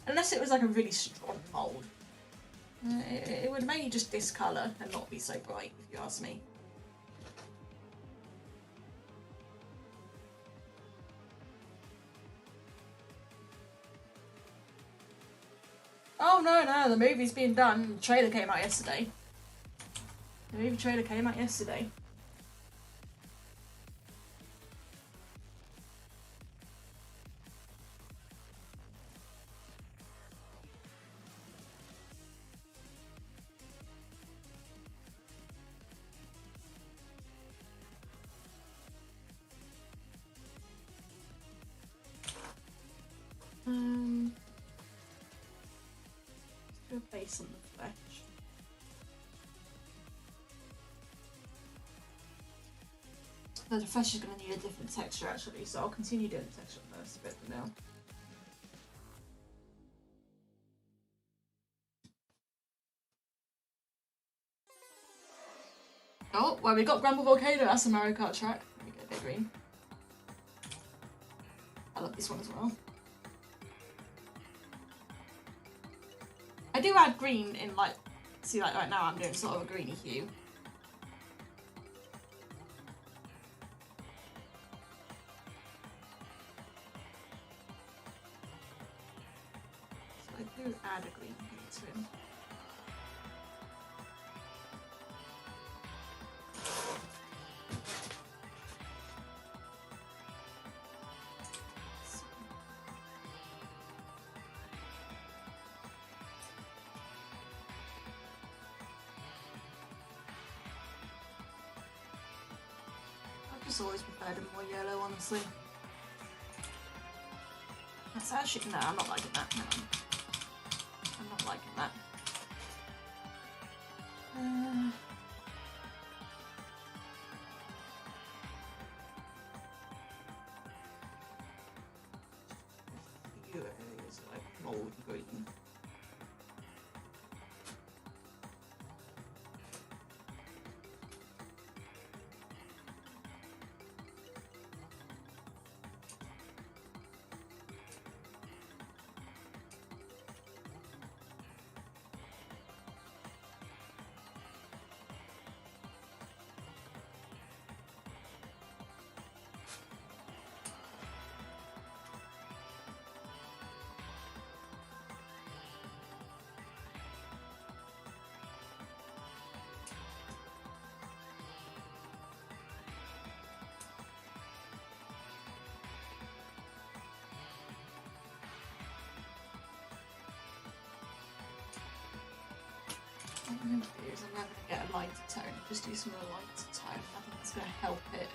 [SPEAKER 1] Unless it was like a really strong mould. It would mainly just discolour and not be so bright, if you ask me. Oh no, the movie's being done. The trailer came out yesterday. The movie trailer came out yesterday. Let's do a base on the flesh. The flesh is going to need a different texture actually, so I'll continue doing the texture first a bit for now. Oh, well, we got Grumble Volcano, that's a Mario Kart track. Let me get a bit green. I love this one as well. I do add green in, like, see, like right now I'm doing sort of a greeny hue. So I do add a green hue to him. Just always preferred a more yellow, honestly. That's actually, no, I'm not liking that. No. I'm not liking that. A few areas like mold green. What I'm going to do is I'm going to get a lighter tone, just do some more lighter tone. I think that's going to help it.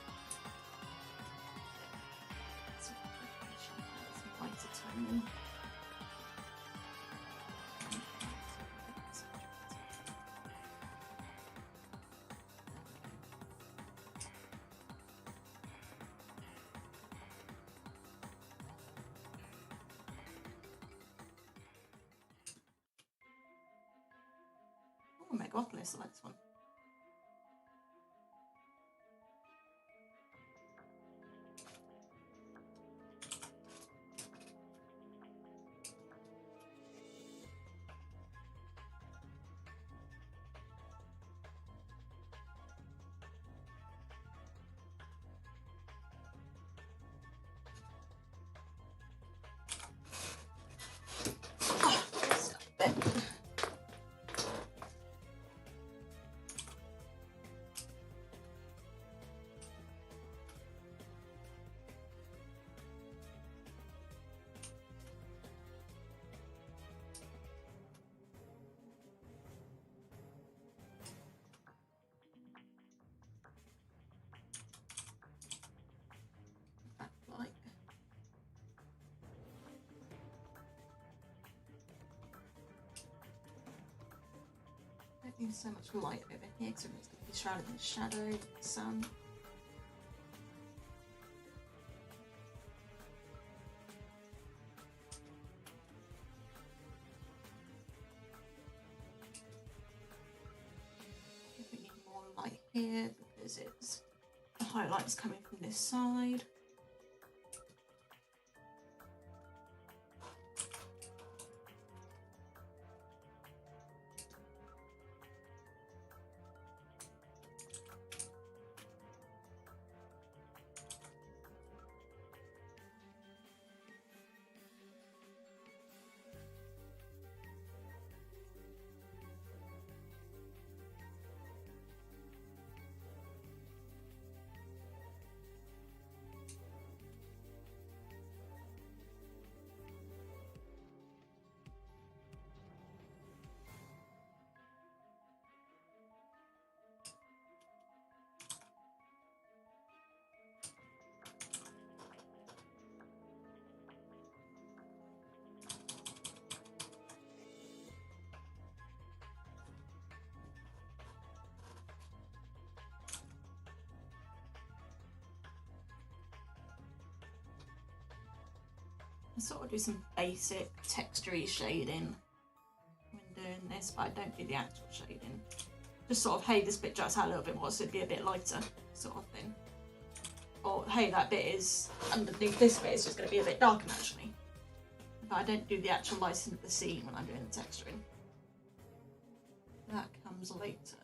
[SPEAKER 1] Some lighter tone in. Oh, Megalopolis, I like this one. There's so much light over here because it's going to be shrouded in shadow, the sun. We need more light here because it's the highlights coming from this side. I sort of do some basic textury shading when doing this, but I don't do the actual shading. Just sort of, hey, this bit juts out a little bit more, so it'd be a bit lighter, sort of thing. Or, hey, that bit is, underneath this bit is just going to be a bit darker naturally. But I don't do the actual lighting of the scene when I'm doing the texturing. That comes later.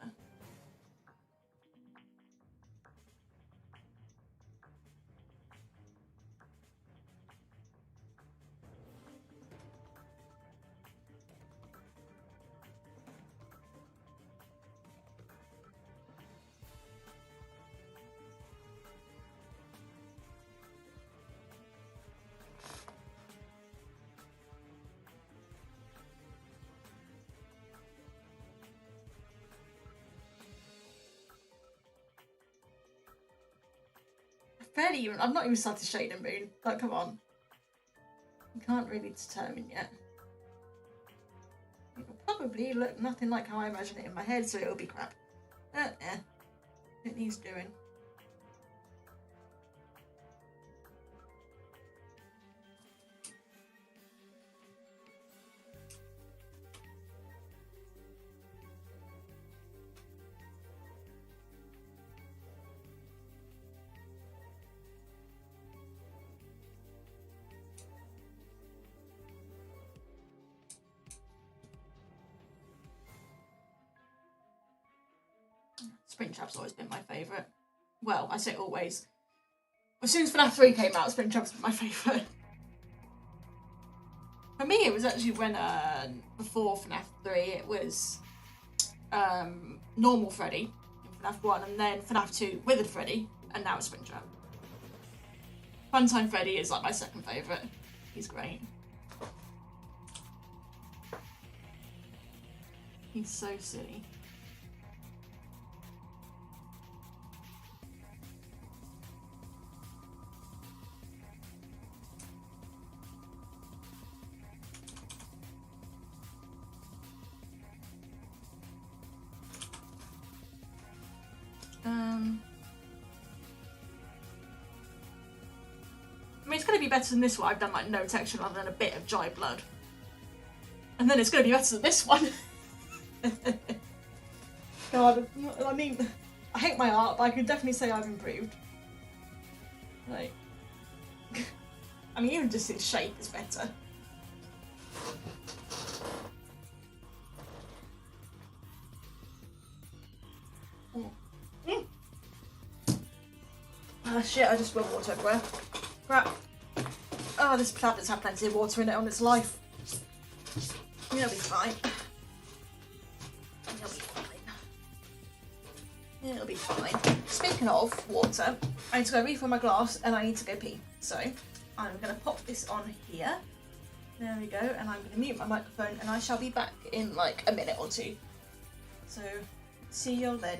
[SPEAKER 1] I've not even started shading Moon. Like, come on. You can't really determine yet. It'll probably look nothing like how I imagine it in my head, so it'll be crap. It needs doing. Springtrap's always been my favourite. Well, I say always. As soon as FNAF 3 came out, Springtrap's been my favourite. For me, it was actually when, before FNAF 3, it was normal Freddy in FNAF 1, and then FNAF 2, Withered Freddy, and now it's Springtrap. Funtime Freddy is like my second favourite. He's great. He's so silly. I mean, it's going to be better than this one. I've done like no texture other than a bit of dry blood. And then it's going to be better than this one. God, I mean, I hate my art, but I could definitely say I've improved. Like, I mean, even just its shape is better. Oh shit, I just spilled water everywhere. Crap. Oh, this planet's had plenty of water in it on its life. It'll be fine. It'll be fine. It'll be fine. Speaking of water, I need to go refill my glass and I need to go pee. So, I'm going to pop this on here. There we go. And I'm going to mute my microphone and I shall be back in like a minute or two. So, see you all then.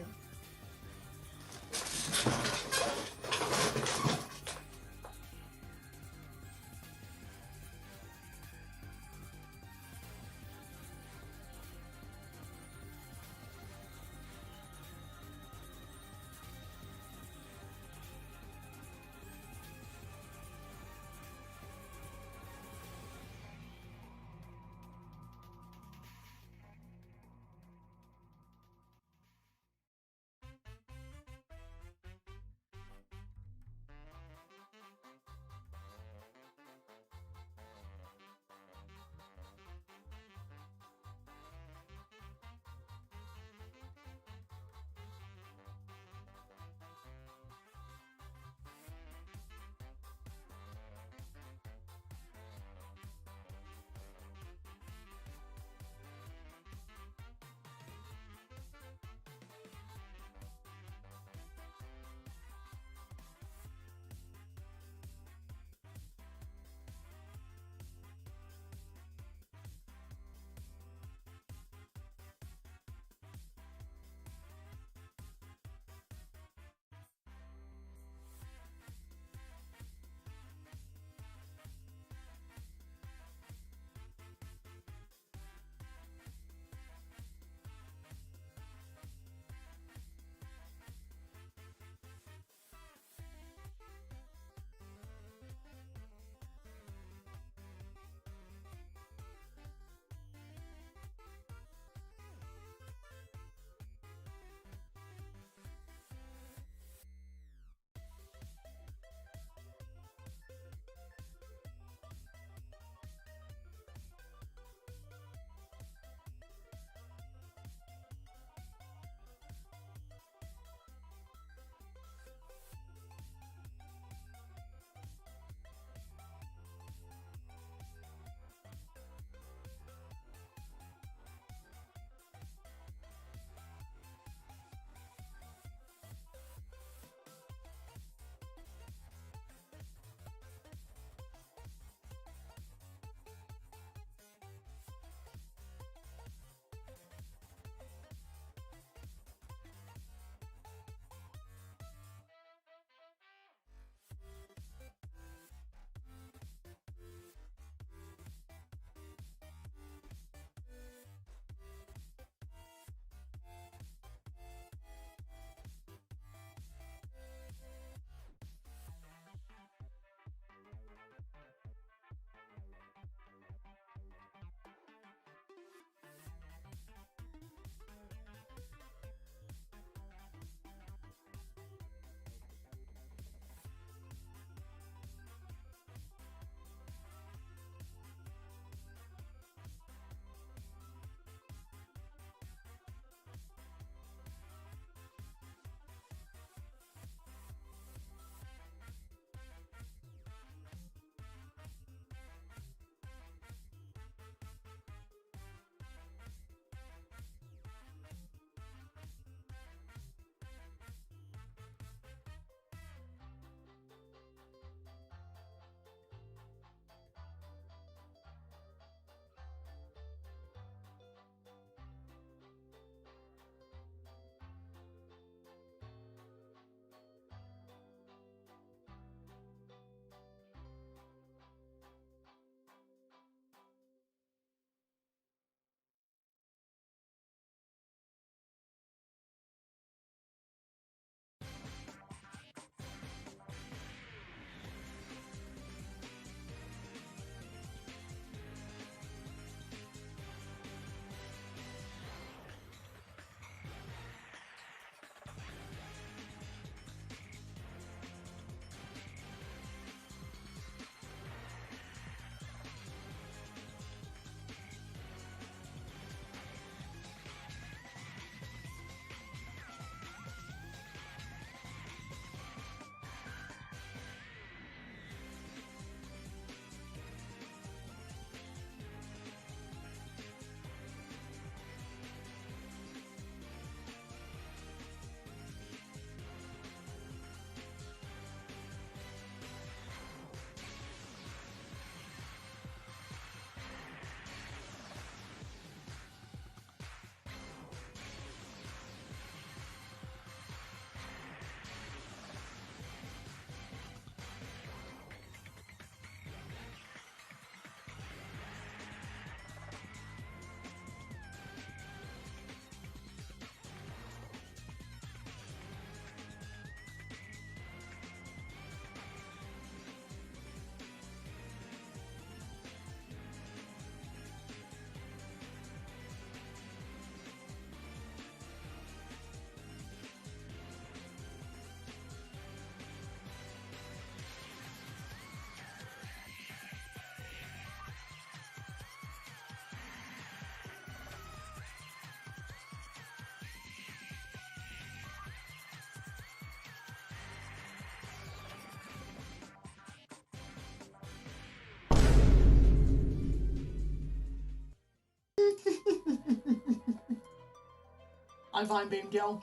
[SPEAKER 1] I vine boomed y'all.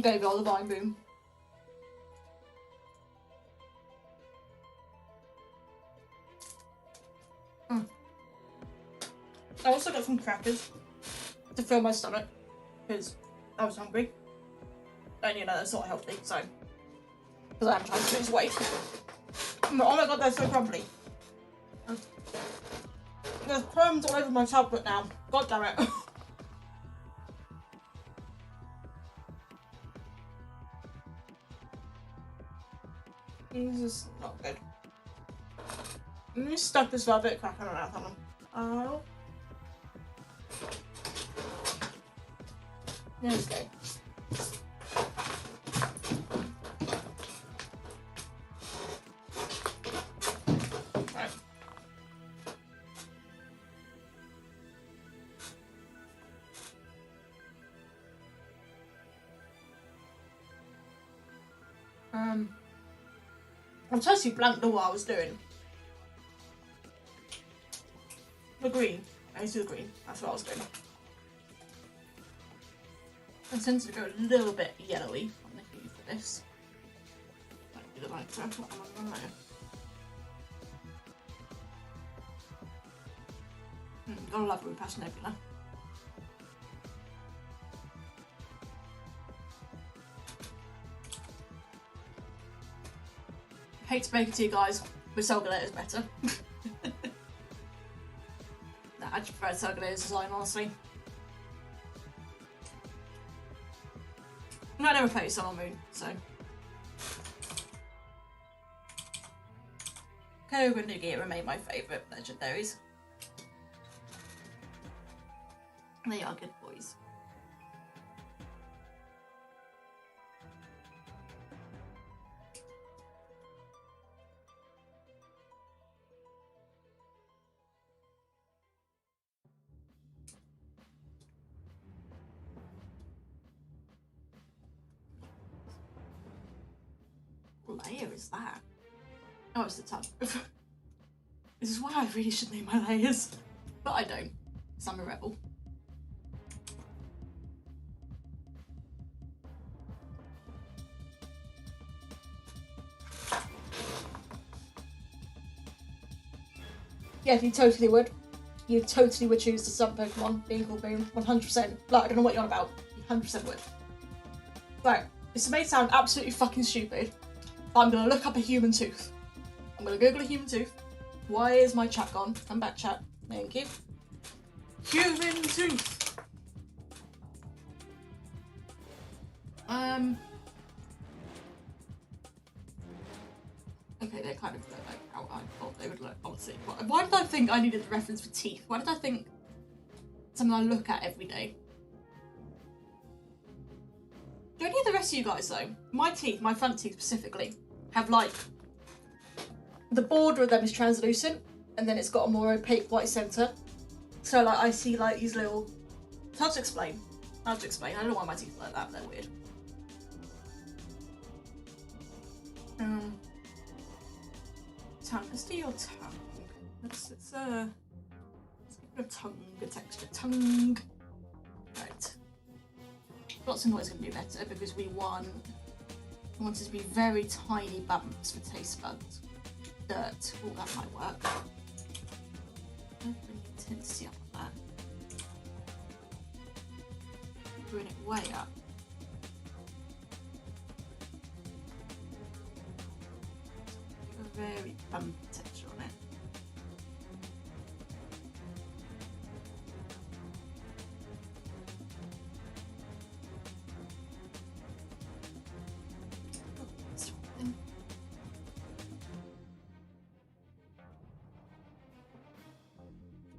[SPEAKER 1] Gave y'all the vine boom. I also got some crackers to fill my stomach because I was hungry. And you know, that's not healthy, so. Because I'm trying to lose weight. Oh my god, they're so crumbly. There's crumbs all over my tablet now. God damn it. This is not good. Let me stuff this velvet cracker on that one. Oh. There we go. Right. I'm totally blanked on what I was doing. The green. I used to do the green. That's what I was doing. I tend to go a little bit yellowy on the hue for this. Might be the lighter. What am I on there? Gotta love Rupash Nebula. Hate to break it to you guys, but Solgaleo is better. Nah, I just prefer Solgaleo's design, honestly. No, I never played Sun or Moon, so. Koga and Nugia remain my favourite legendaries. They are good boys. What layer is that? Oh, it's the tub. This is why I really should name my layers. But I don't, because I'm a rebel. Yeah, you totally would. You totally would choose the sun Pokemon being called Boom. 100%. Like, I don't know what you're on about. You 100% would. Right, this may sound absolutely fucking stupid, but I'm gonna look up a human tooth. I'm gonna Google a human tooth. Why is my chat gone? Come back, chat. Thank you. Human tooth. Okay, they kind of look like how I thought they would look, honestly. Why did I think I needed the reference for teeth? Why did I think something I look at every day? Do any of the rest of you guys, though, my teeth, my front teeth specifically, have like, the border of them is translucent, and then it's got a more opaque white centre. So like I see like these little, it's hard to explain. I don't know why my teeth are like that, they're weird. Tongue, let's do your tongue. Let's give it a tongue, a texture. Tongue. Right. Lots of noise gonna be better because we want it to be very tiny bumps for taste buds. Dirt. Oh, that might work. Bring the intensity up on that. Bring it way up. A very bumpy texture on it.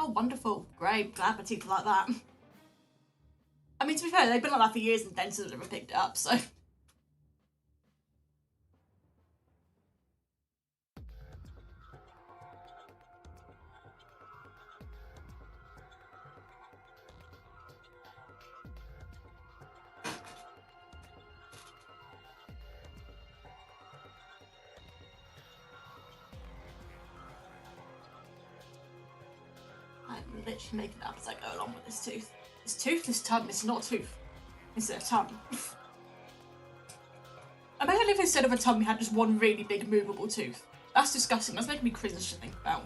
[SPEAKER 1] Oh, wonderful. Great. Glad my teeth are like that. I mean, to be fair, they've been like that for years and dentists have never picked it up, so. I'm literally making it up as I go along with this tooth. It's toothless tongue. It's not a tooth. It's a tongue. Imagine if instead of a tongue we had just one really big movable tooth. That's disgusting. That's making me cringe to think about.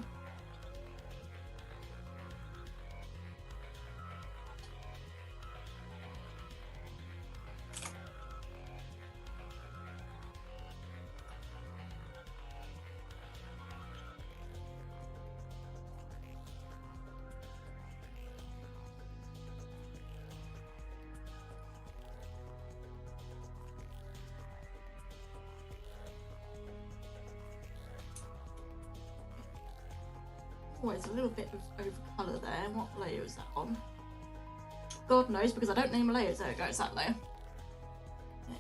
[SPEAKER 1] Oh, there's a little bit of over colour there. What layer is that on? God knows, because I don't name layers. There we go, it's that layer. Yeah.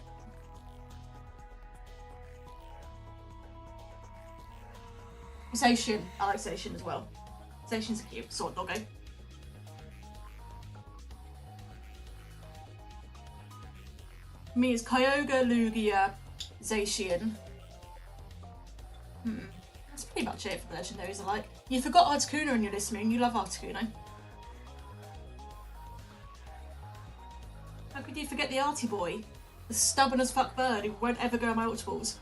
[SPEAKER 1] Zacian. I like Zacian as well. Zacian's a cute sort of doggo. Me is Kyogre, Lugia, Zacian. That's pretty much it for the legendaries I like. You forgot Articuno in your list, Moon. You love Articuno. How could you forget the Artie boy? The stubborn as fuck bird who won't ever go on my multiples.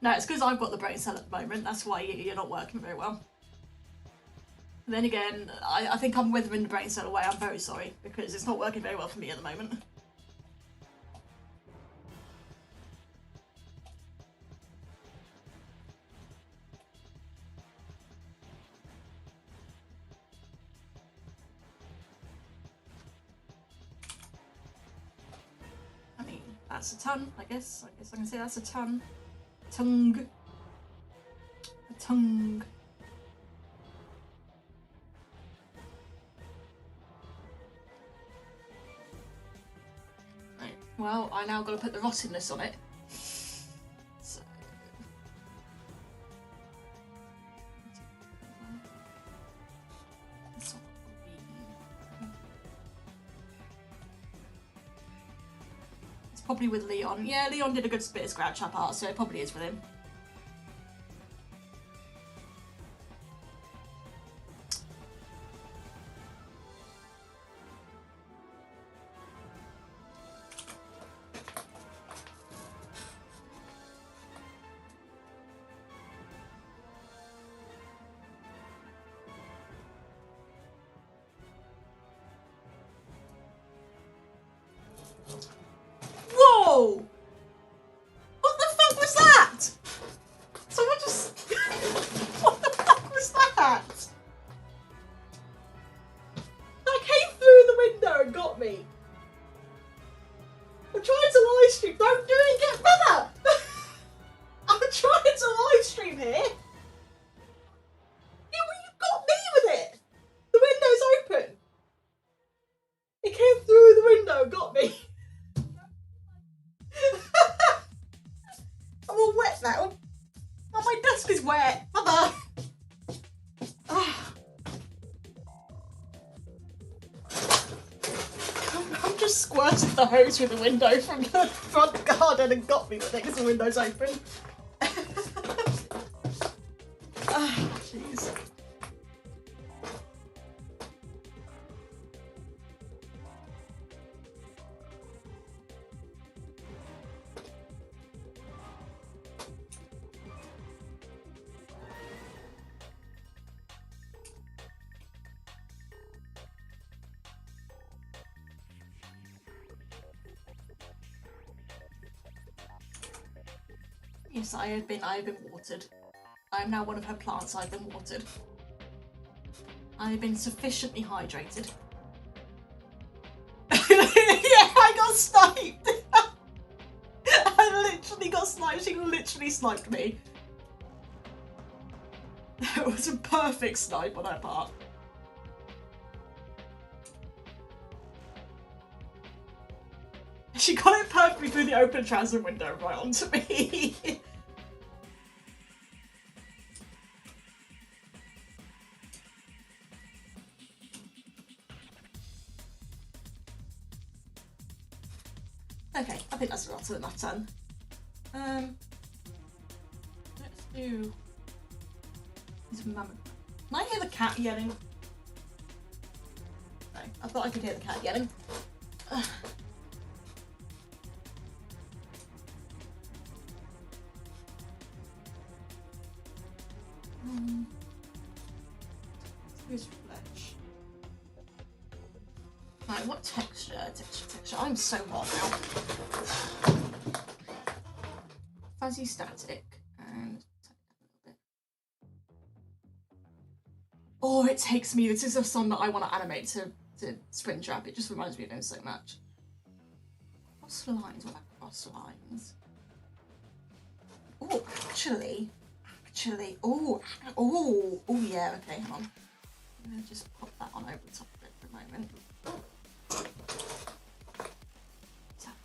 [SPEAKER 1] No, it's because I've got the brain cell at the moment. That's why you're not working very well. And then again, I think I'm withering the brain cell away. I'm very sorry, because it's not working very well for me at the moment. I mean, that's a ton, I guess. I guess I can say that's a ton. Tongue. A tongue. Right, well, I now got to put the rottiness on it. So. It's probably with Leon. Yeah, Leon did a good bit of scratch up art, so it probably is with him. Whoa! What the fuck was that? Someone just... What the fuck was that? That came through the window and got me. I'm trying to live stream. Don't do it, get better! I'm trying to live stream here. Yeah, well, you got me with it. The window's open. It came through the window and got me. I'm all wet now. Oh, my desk is wet. Mother. I'm just squirted the hose through the window from the front garden and got me with it because the window's open. Jeez. Yes, I have been watered. I am now one of her plants. I've been watered. I have been sufficiently hydrated. Yeah, I got sniped! suddenly got sniped. She literally sniped me. It was a perfect snipe on her part. She got it perfectly through the open transit window right onto me. Okay, I think that's a lot of my turn. Let's do this mammoth. Can I hear the cat yelling? No, I thought I could hear the cat yelling. Who's flesh? Right, what texture? Texture. I'm so hot now. Fuzzy static and oh, it takes me. This is a song that I want to animate to Springtrap. It just reminds me of him so much. Cross lines. What about cross lines? Oh, actually. Oh, yeah. Okay, hang on. I'm gonna just pop that on over the top of it for a moment.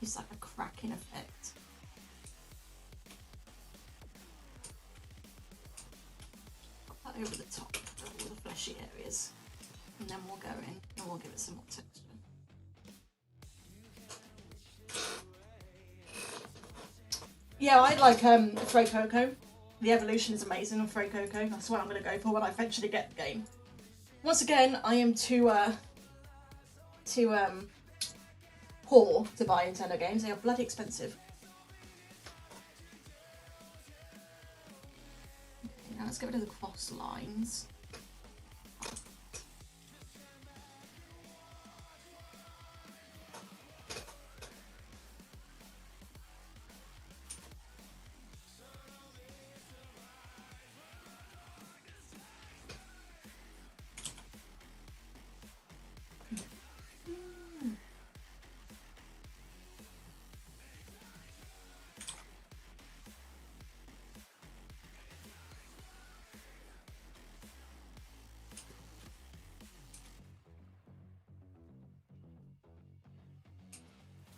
[SPEAKER 1] It's like a cracking effect. Pop that over the top of all the fleshy areas, and then we'll go in and we'll give it some more texture. Yeah, I like Freycoco. The evolution is amazing on Freycoco. That's what I'm going to go for when I eventually get the game. Once again, I am too poor to buy Nintendo games. They are bloody expensive. Okay, now let's get rid of the cross lines.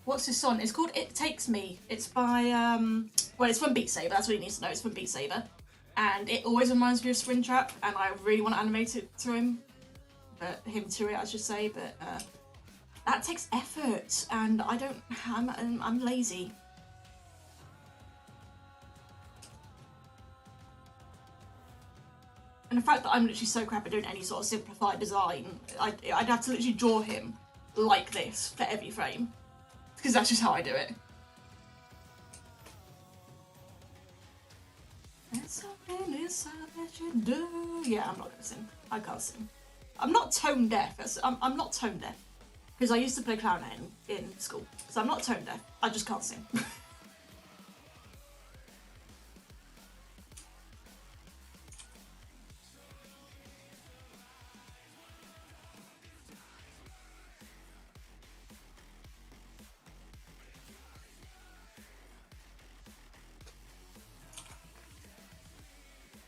[SPEAKER 1] What's this song? It's called It Takes Me. It's by, well, it's from Beat Saber. That's what you need to know. It's from Beat Saber. And it always reminds me of Springtrap, and I really want to animate it to him. But him to it, I should say. But that takes effort, and I don't, I'm lazy. And the fact that I'm literally so crap at doing any sort of simplified design, I'd have to literally draw him like this for every frame. Because that's just how I do it. There's something inside that you do. Yeah, I'm not gonna sing. I can't sing. I'm not tone deaf. I'm not tone deaf. Because I used to play clarinet in school. So I'm not tone deaf. I just can't sing.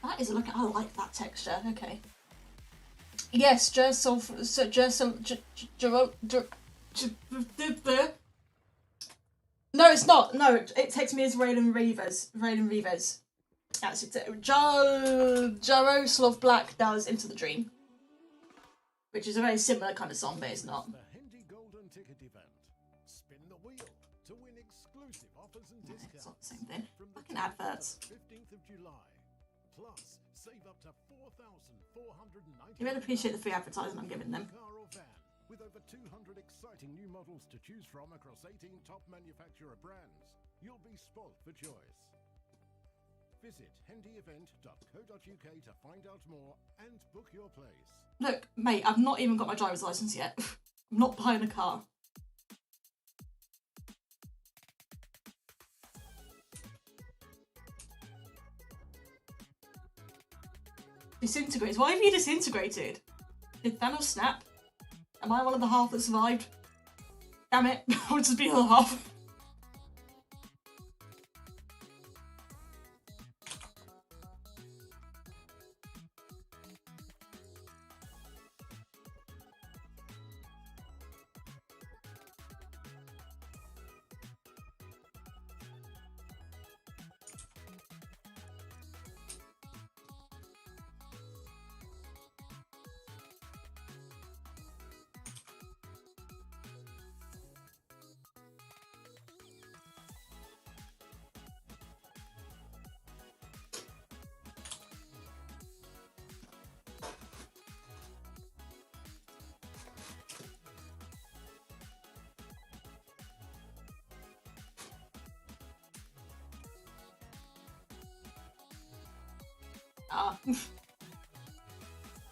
[SPEAKER 1] That is I like that texture. Okay. Yes, no, it's not. No, it takes me as Raylan Reavers. That's it. Jaroslav Black does Into the Dream, which is a very similar kind of song, but it's not.
[SPEAKER 2] The Hendy Golden Ticket event. Spin the wheel to win exclusive offers and discounts.
[SPEAKER 1] It's not the same thing. Fucking adverts.
[SPEAKER 2] 15th of July. Plus, save up to 4,490.
[SPEAKER 1] You better appreciate the free advertising I'm giving them.
[SPEAKER 2] Car or van, with over 200 exciting new models to choose from across 18 top manufacturer brands. You'll be spoilt for choice. Visit hendyevent.co.uk to find out more and book your place.
[SPEAKER 1] Look, mate, I've not even got my driver's license yet. I'm not buying a car. Disintegrates. Why have you disintegrated? Did Thanos snap? Am I one of the half that survived? Damn it, I want to be the other half.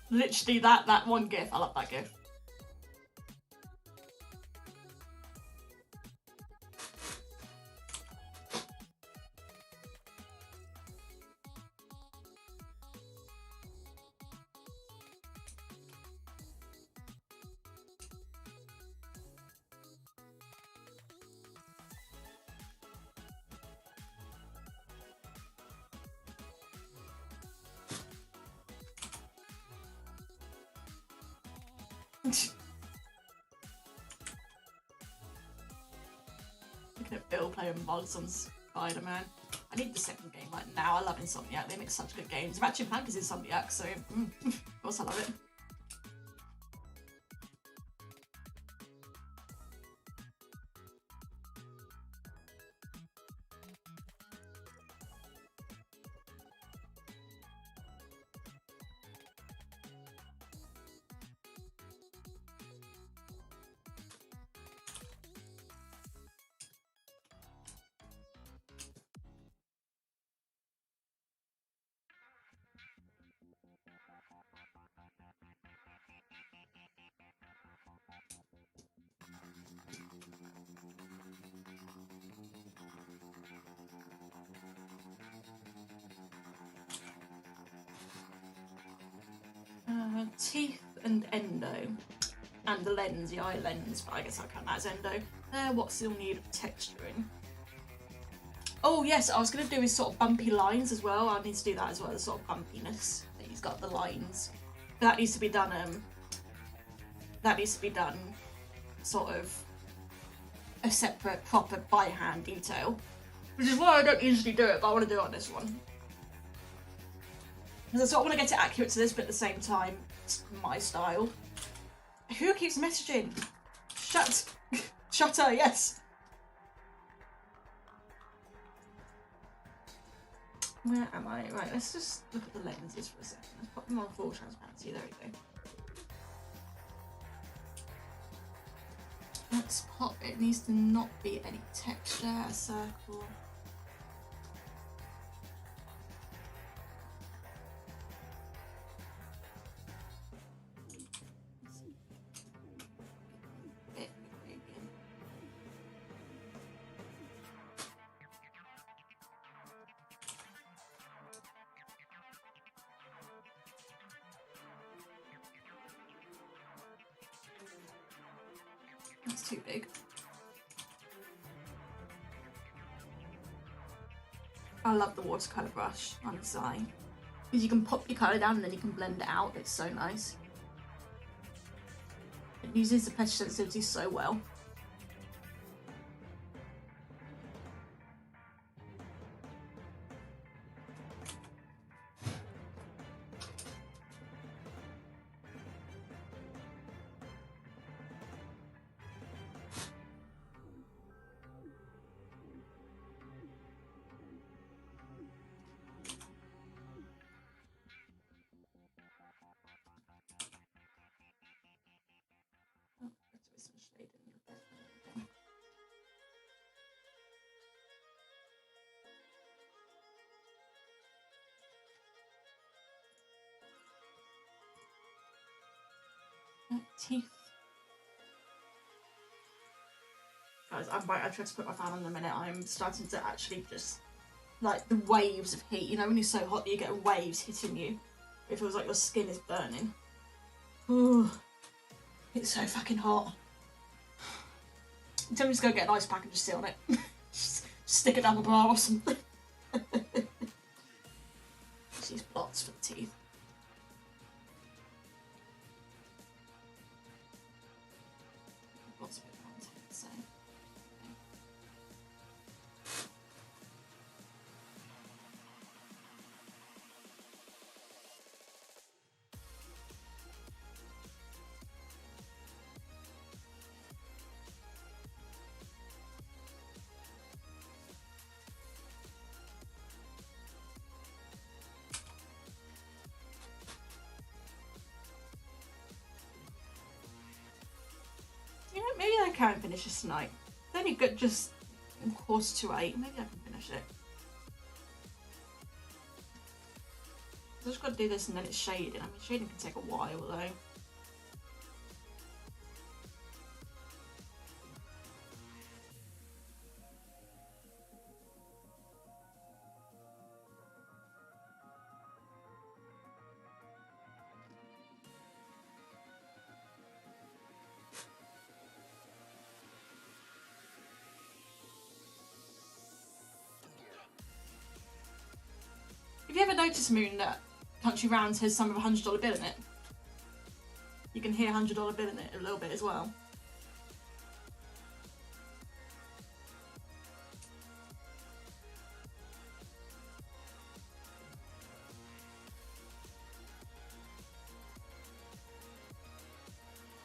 [SPEAKER 1] Literally that one gif. I love that gif. Looking at Bill playing mods on Spider-Man. I need the second game right now. I love Insomniac. They make such good games. Ratchet & Clank is Insomniac, so of course I love it. Teeth and endo, and the lens, the eye lens, but I guess I count that as endo. What still need texturing? Oh yes, I was going to do his sort of bumpy lines as well. I need to do that as well, the sort of bumpiness that he's got, the lines. That needs to be done, sort of a separate, proper by hand detail. Which is why I don't usually do it, but I want to do it on this one. Because I sort of want to get it accurate to this, but at the same time, it's my style. Who keeps messaging? Shut her, yes. Where am I? Right, let's just look at the lenses for a second. Let's pop them on full transparency. There we go. Let's pop it. It needs to not be any texture. A circle. That's too big. I love the watercolour brush on this eye. Because you can pop your colour down and then you can blend it out. It's so nice. It uses the pressure sensitivity so well. Teeth. Guys, I tried to put my fan on in a minute. I'm starting to actually just, like, the waves of heat. You know when you're so hot that you get waves hitting you? It feels like your skin is burning. Ooh, it's so fucking hot. Tell me to go get an ice pack and just sit on it. Just stick it down my bra or something. These blots for the teeth. Lots of it on tape, so. You know, maybe I can finish this tonight. It's only good, just 7:45. Maybe I can finish it. just got to do this and then it's shading. I mean, shading can take a while though. Have you ever noticed, Moon, that Country Rounds has some of a $100 bill in it? You can hear $100 bill in it a little bit as well.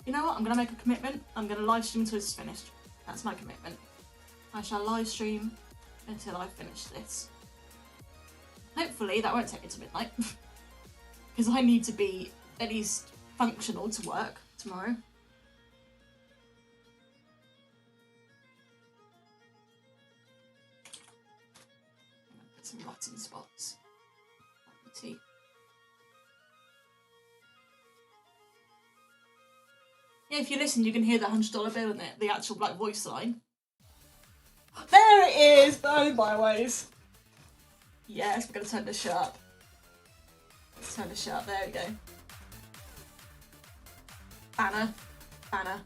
[SPEAKER 1] You know what? I'm going to make a commitment. I'm going to live stream until this is finished. That's my commitment. I shall live stream until I finish this. Hopefully that won't take me to midnight. Because I need to be at least functional to work tomorrow. Put some rotten spots. Like my teeth. Yeah, if you listen, you can hear the $100 bill in it, the actual like voice line. There it is! Oh my ways. Yes, we're gonna turn this shit up. Let's turn this shit up, there we go. Banner. Banner.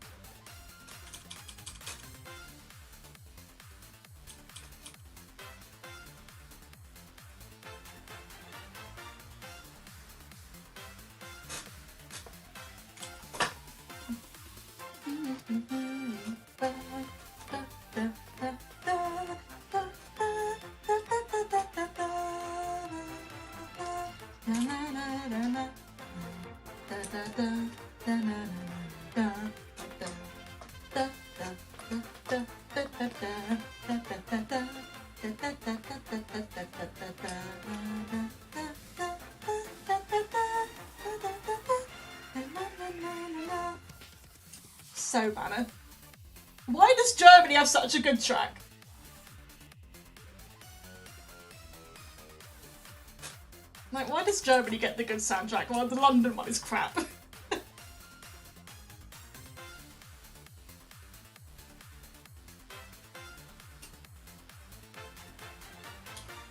[SPEAKER 1] So banner. Why does Germany have such a good track? Like, why does Germany get the good soundtrack while the London one is crap?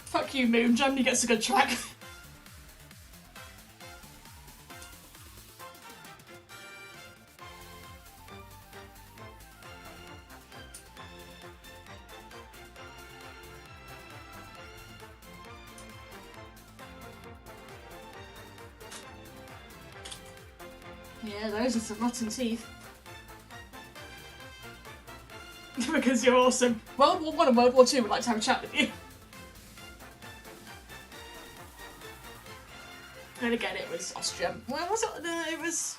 [SPEAKER 1] Fuck you, Moon. Germany gets a good track. Yeah, those are some rotten teeth. Because you're awesome. World War I and World War II would like to have a chat with you. And again, it was Austria. Well, was it? No, it was...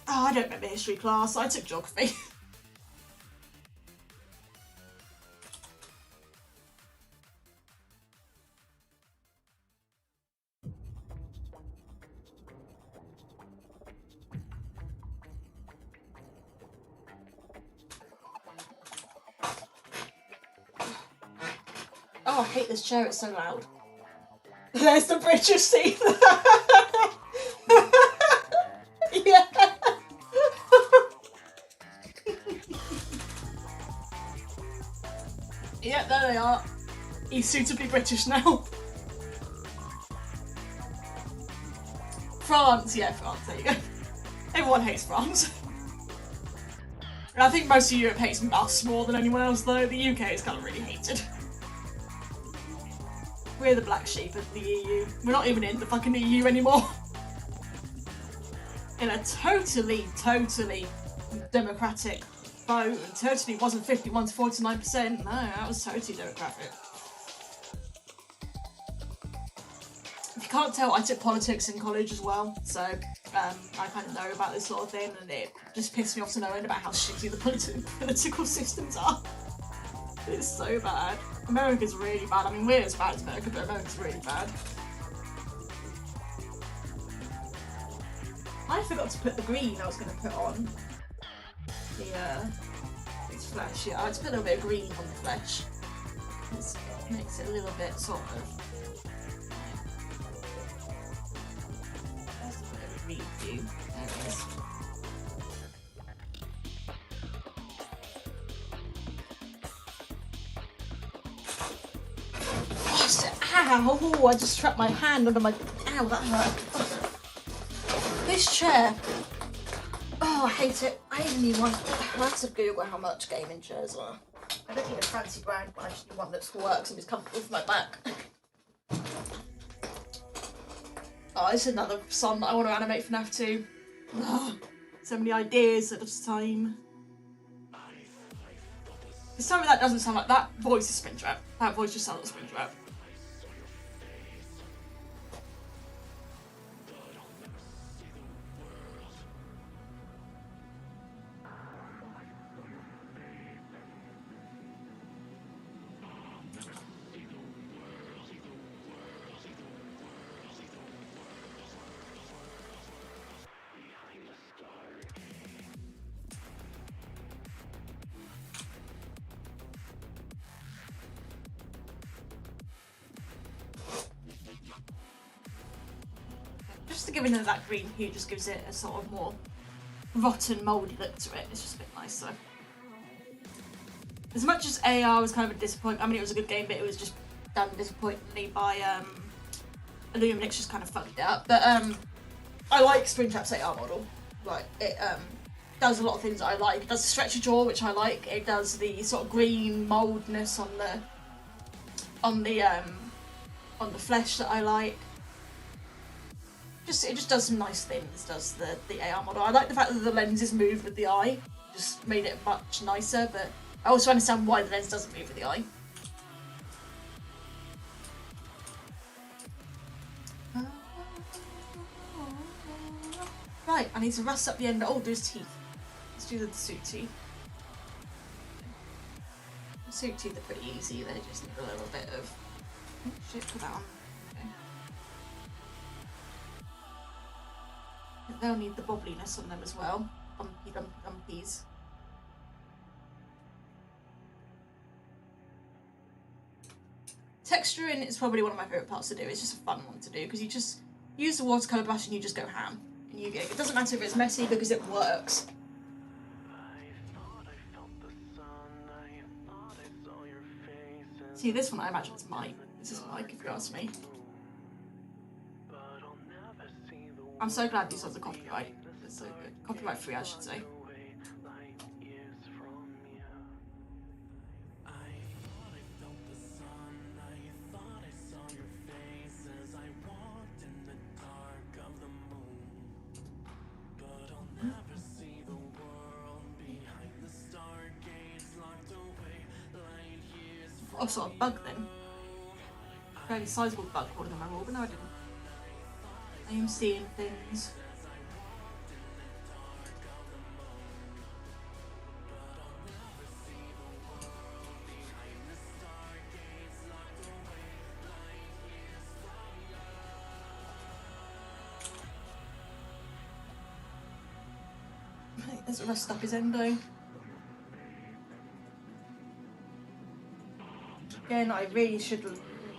[SPEAKER 1] Oh, I don't remember history class. I took geography. Oh, I hate this chair, it's so loud. There's the British teeth. Yeah. Yeah, there they are. He's suitably British now. France, yeah, France, there you go. Everyone hates France. And I think most of Europe hates us more than anyone else though. The UK is kind of really hated. We're the black sheep of the EU. We're not even in the fucking EU anymore. In a totally democratic vote, and totally wasn't 51 to 49%. No, that was totally democratic. If you can't tell, I took politics in college as well, so I kind of know about this sort of thing, and it just pissed me off to no end about how shitty the political systems are. It's so bad. America's really bad. I mean, we're as bad as America, but America's really bad. I forgot to put the green I was going to put on the its flesh. Yeah, I just put a little bit of green on the flesh. It makes it a little bit sort of you. There it is. Ow! I just trapped my hand under my. Ow, that hurt. This chair. Oh, I hate it. I even need one. I have to Google how much gaming chairs are. I don't need a fancy brand, but I just need one that works and is comfortable for my back. Oh, it's another song that I want to animate for FNAF 2. Oh, so many ideas at a time. Some of that doesn't sound like that voice is Springtrap. That voice just sounds like Springtrap. Just to give it that green hue just gives it a sort of more rotten, mouldy look to it. It's just a bit nicer. As much as AR was kind of a disappointment, I mean it was a good game, but it was just done disappointingly by Illuminix, just kind of fucked it up. But I like Springtrap's AR model. Like it does a lot of things that I like. It does the stretchy jaw, which I like. It does the sort of green mouldness on the flesh that I like. It just does some nice things, does the AR model. I like the fact that the lenses move with the eye. Just made it much nicer, but I also understand why the lens doesn't move with the eye. Right, I need to rust up the end. Oh, there's teeth. Let's do the suit teeth. The suit teeth are pretty easy. They just need a little bit of... Oh, shit, put that on. They'll need the bobbliness on them as well. Bumpy, dumpy, dumpies. Texturing is probably one of my favourite parts to do. It's just a fun one to do because you just use the watercolour brush and you just go ham. And it doesn't matter if it's messy because it works. See, this one I imagine is Mike. This is Mike, if you ask me. I'm so glad these ones are copyright. They're so good. Copyright free, I should say. Oh, sort of bug then. Very sizable bug crawling on my wall, but no, I didn't. I am seeing things. Right, let's rust up his endo. Again, I really should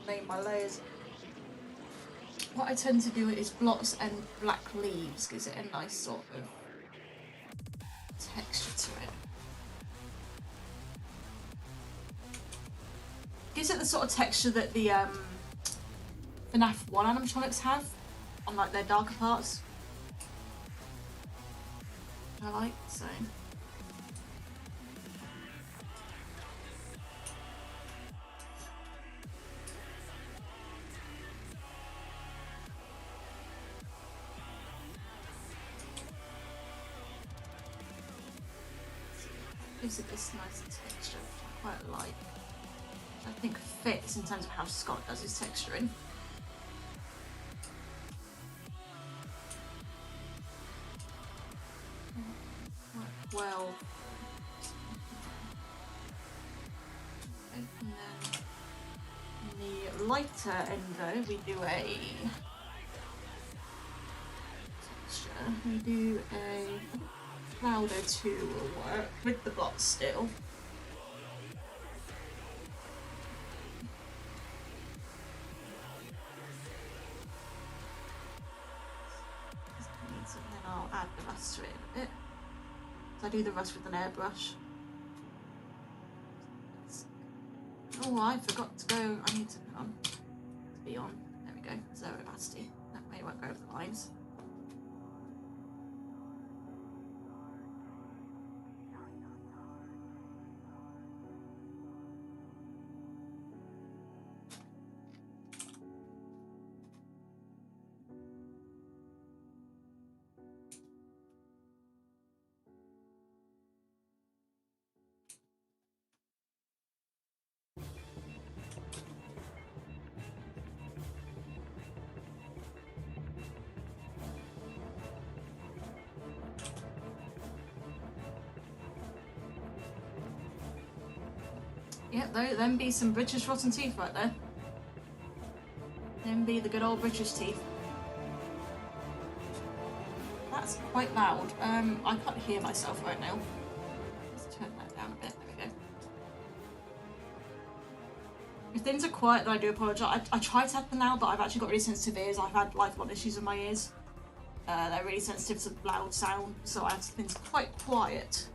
[SPEAKER 1] name my layers. What I tend to do is blots and black leaves, gives it a nice sort of texture to it. Gives it the sort of texture that the FNAF 1 animatronics have on like their darker parts. Which I like, so. Gives it this nice texture, which I quite like. Which I think fits in terms of how Scott does his texturing. Quite well. And then in the lighter endo, we do a texture. We do a Cloudo 2 will work with the blots still. and then I'll add the rust to it in a bit. So I do the rust with an airbrush. Oh, I forgot to go. I need to put on to be on. There we go. Zero opacity. That way it won't go over the lines. Yeah, them be some British rotten teeth right there. Them be the good old British teeth. That's quite loud. I can't hear myself right now. Let's turn that down a bit. There we go. If things are quiet, then I do apologise. I try to have them now, but I've actually got really sensitive ears. I've had lifelong issues with my ears. They're really sensitive to loud sound, so I have things quite quiet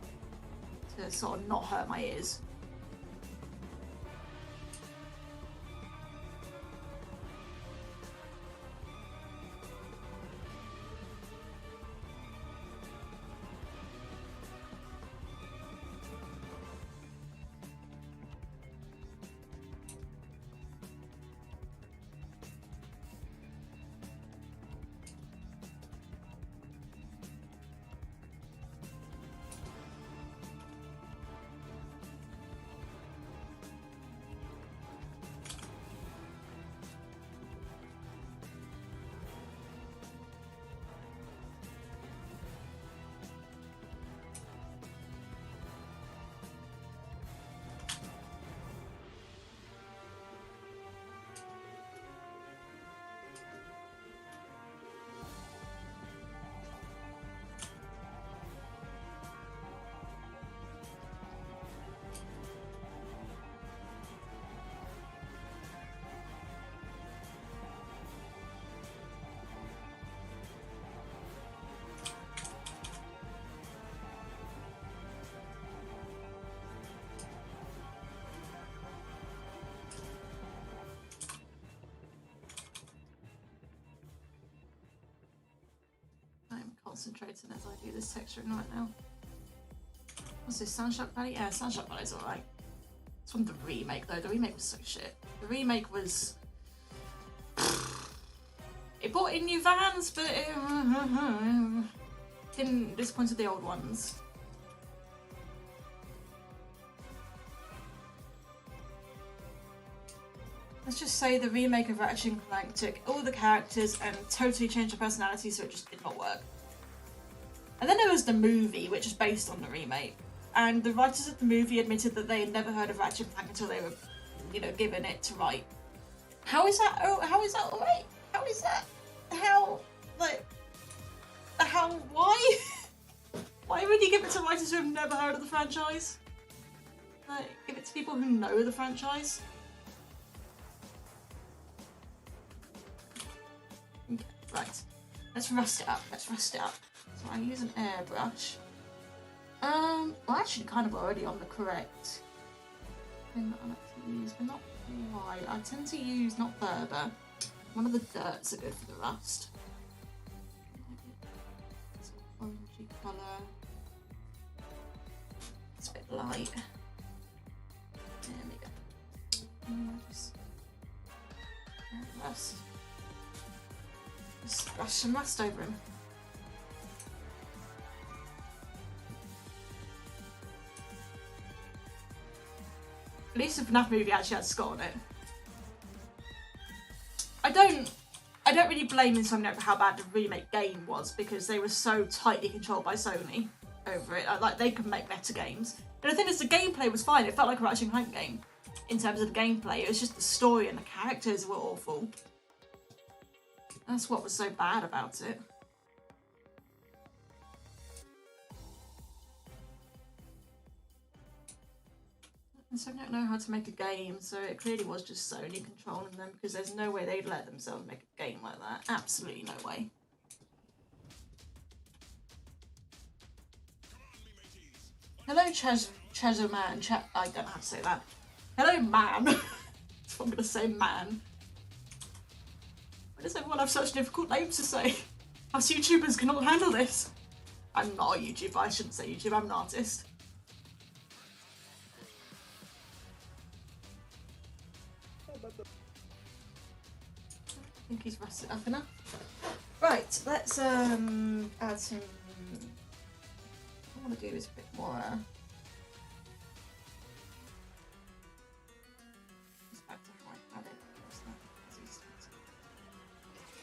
[SPEAKER 1] to sort of not hurt my ears. Concentrating as I do this texturing right now. What's this, Soundshock Valley? Yeah, Soundshock Valley's alright. It's from the remake though. The remake was so shit. The remake was... It brought in new vans, but it didn't disappoint the old ones. Let's just say the remake of Ratchet & Clank took all the characters and totally changed their personality, so it just did not work. And then there was the movie, which is based on the remake. And the writers of the movie admitted that they had never heard of Ratchet & Clank until they were, you know, given it to write. How is that? Oh, how is that alright? How is that? How, like, how? Why? Why would you give it to writers who have never heard of the franchise? Like, give it to people who know the franchise. Okay, right. Let's rust it up. Let's rust it up. So I use an airbrush. Well, actually, kind of already on the correct thing that I like to use, but not white. I tend to use not Berber. One of the dirts are good for the rust. It's an orangey colour. It's a bit light. There we go. Just rust. Just brush some rust over him. At least the FNAF movie actually had Scott on it. I don't really blame Insomniac for how bad the remake game was, because they were so tightly controlled by Sony over it. Like, they could make better games. And the thing is, the gameplay was fine. It felt like a Ratchet & Clank game in terms of the gameplay. It was just the story and the characters were awful. That's what was so bad about it. And so I don't know how to make a game, so it clearly was just Sony controlling them, because there's no way they'd let themselves make a game like that. Absolutely no way. Hello, Chazzo Man. I don't know how to say that. Hello, man. That's what I'm gonna say, man. Why does everyone have such difficult names to say? Us YouTubers cannot handle this. I'm not a YouTuber. I shouldn't say YouTuber. I'm an artist. I think he's rested up enough. Right, let's add some. What I want to do is a bit more. Just back to how I had it.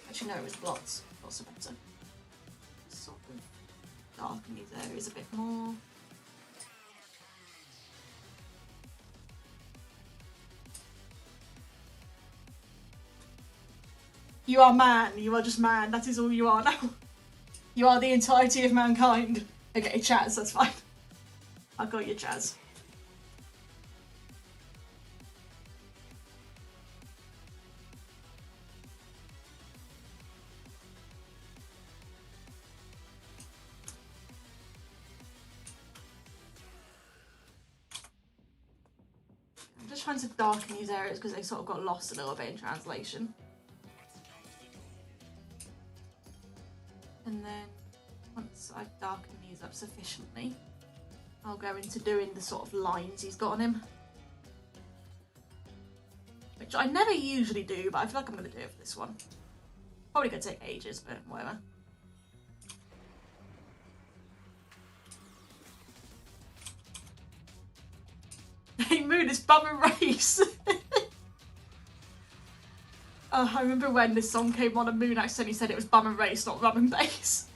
[SPEAKER 1] Actually, no, it was lots of better. Sort of darken these areas a bit more. You are man. You are just man. That is all you are now. You are the entirety of mankind. Okay, Chaz, that's fine. I'll call you Chaz. I'm just trying to darken these areas because they sort of got lost a little bit in translation. And then once I've darkened these up sufficiently, I'll go into doing the sort of lines he's got on him. Which I never usually do, but I feel like I'm going to do it for this one. Probably going to take ages, but whatever. Hey Moon, it's Bum and Race! I remember when this song came on and Moon accidentally said it was Bum and Race, not Rum and Bass.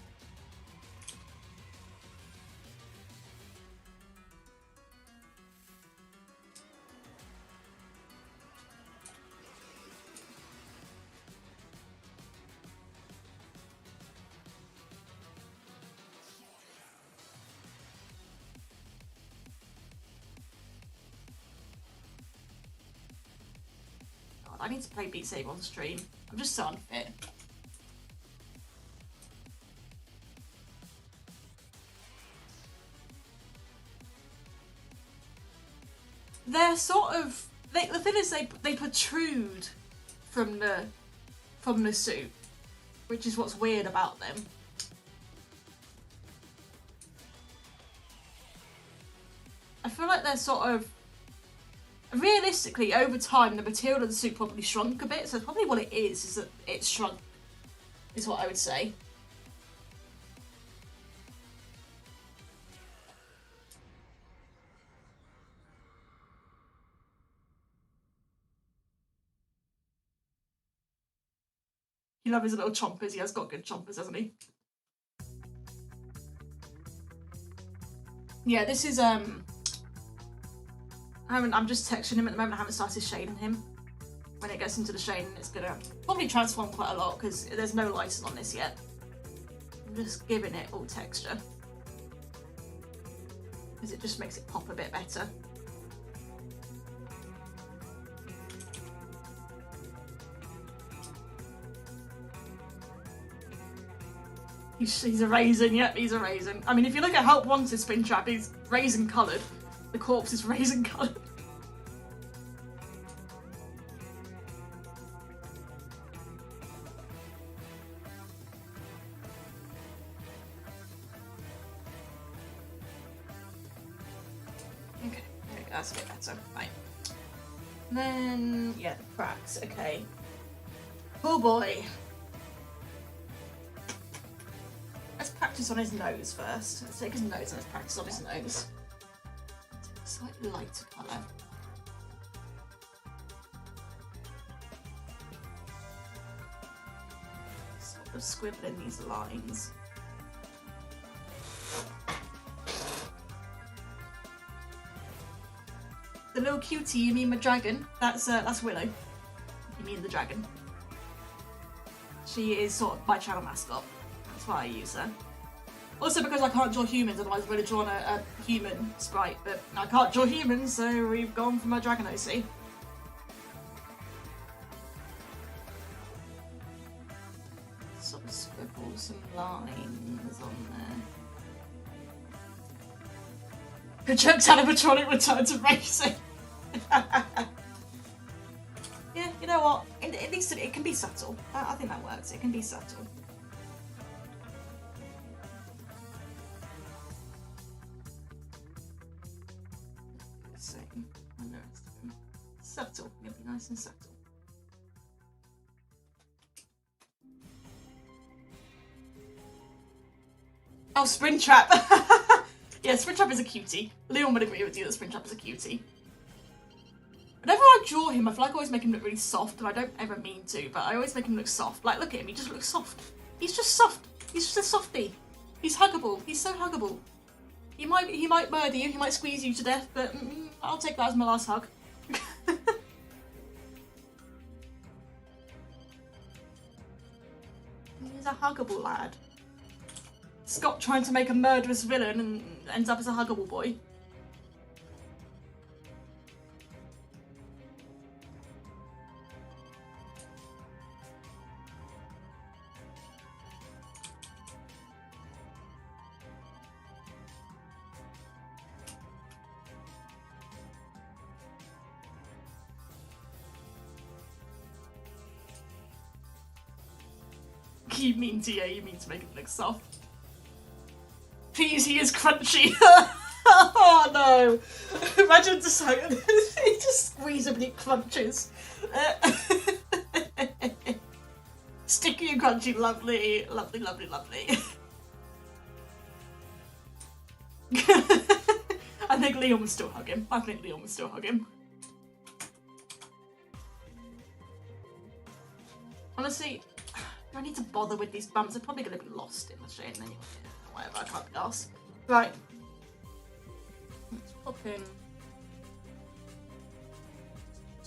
[SPEAKER 1] I need to play Beat Saber on stream. I'm just so unfit. They're sort of the thing is they protrude from the suit, which is what's weird about them. I feel like they're sort of realistically, over time, the material of the suit probably shrunk a bit, so probably what it is that it's shrunk, is what I would say. You love his little chompers, he has got good chompers, hasn't he? Yeah, this is, I'm just texturing him at the moment. I haven't started shading him. When it gets into the shading, it's gonna probably transform quite a lot because there's no lighting on this yet. I'm just giving it all texture because it just makes it pop a bit better. He's a raisin, yep, he's a raisin. I mean, if you look at Help Wanted Springtrap, he's raisin coloured. The corpse is raisin coloured. Okay, there we go, that's a bit better. Right. And then, yeah, the cracks, okay. Oh boy. Let's practice on his nose first. Let's take his nose and let's practice on his nose. Slightly lighter colour. Sort of squibbling these lines. The little cutie, you mean my dragon? That's Willow. You mean the dragon. She is sort of my channel mascot. That's why I use her. Also because I can't draw humans, otherwise I would have drawn a human sprite, but I can't draw humans, so we've gone for my dragon OC. Sort of scribble some lines on there. Project animatronic return to racing. Yeah, you know what? At least it can be subtle. I think that works. It can be subtle. Same. Subtle. It'll be nice and subtle. Oh, Springtrap. Yeah, Springtrap is a cutie. Leon would agree with you that Springtrap is a cutie. Whenever I draw him, I feel like I always make him look really soft, and I don't ever mean to, but I always make him look soft. Like, look at him, he just looks soft. He's just soft. He's just a softie. He's huggable. He's so huggable. He might murder you, he might squeeze you to death, but I'll take that as my last hug. He's a huggable lad. Scott trying to make a murderous villain and ends up as a huggable boy. You mean to, yeah, you mean to make it look soft. Please, he is crunchy. Oh no! Imagine just like he just squeeze him and he crunches. Sticky and crunchy, lovely, lovely, lovely, lovely. I think Leon would still hug him. Honestly, do I need to bother with these bumps? They're probably going to be lost in the chain anyway. Whatever, I can't be asked. Right. Let's pop in.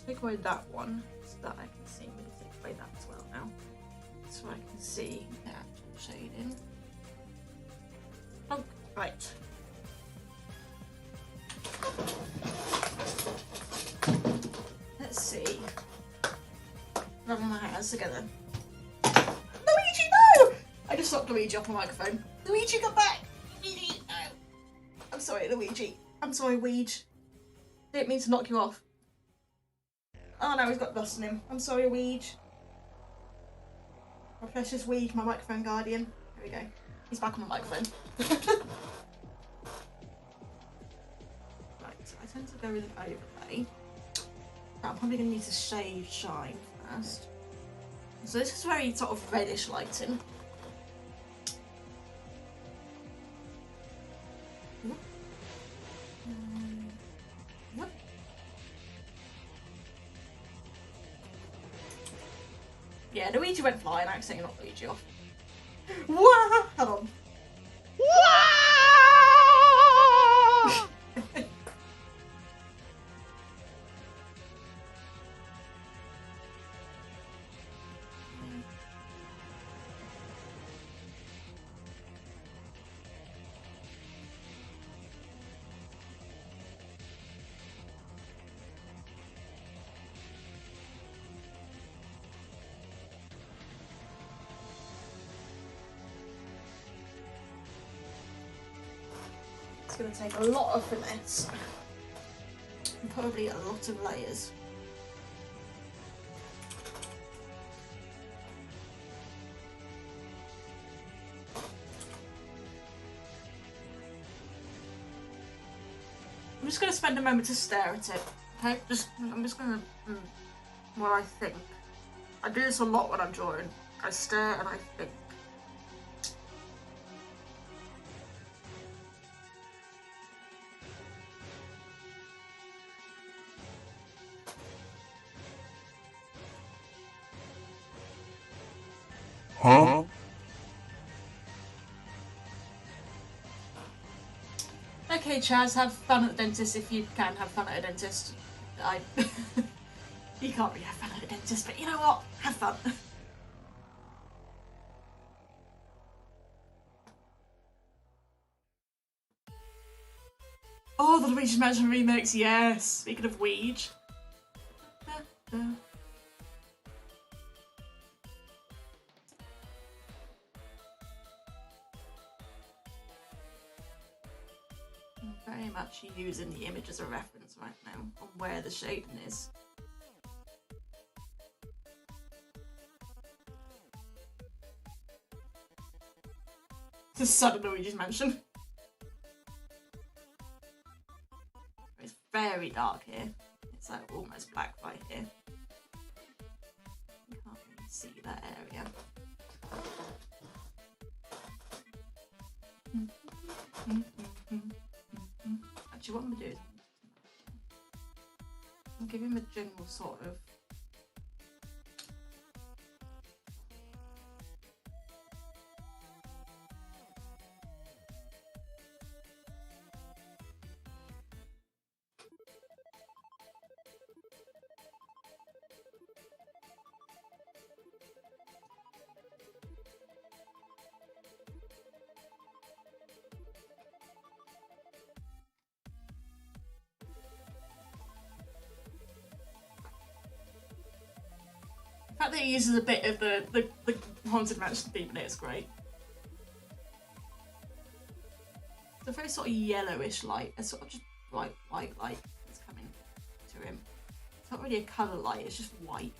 [SPEAKER 1] Take away that one so that I can see. I'm going to take away that as well now. So I can see the actual shading. Oh, right. Let's see. Rubbing my hands together. Luigi, no! I just knocked Luigi off my microphone. Luigi, come back! Luigi, no! I'm sorry, Luigi. I'm sorry, Weege. Didn't mean to knock you off. Oh no, he's got dust on him. I'm sorry, Weege. My precious Weege, my microphone guardian. There we go. He's back on my microphone. Right, so I tend to go with an overlay. Now, I'm probably going to need to shade shine first. So this is very sort of reddish lighting. What? Yeah, Luigi went flying. I accidentally knocked Luigi off. Wah! Hold on. It's going to take a lot of finesse and probably a lot of layers. I'm just going to spend a moment to stare at it. Okay, I'm just going to what I think. I do this a lot when I'm drawing. I stare and I think.
[SPEAKER 5] Huh?
[SPEAKER 1] Okay, Chaz, have fun at the dentist if you can have fun at a dentist. You can't really have fun at a dentist, but you know what? Have fun. Oh, the Luigi's Mansion remix, yes! Speaking of Weege. very much using the image as a reference right now on where the shading is. The sudden Luigi's Mansion. It's very dark here. It's like almost black right here. You can't really see that area. Actually, what I'm gonna do is I'll give him a general sort of the fact that he uses a bit of the Haunted Mansion theme in it is great. It's a very sort of yellowish light, a sort of just bright white light that's coming to him. It's not really a colour light, it's just white.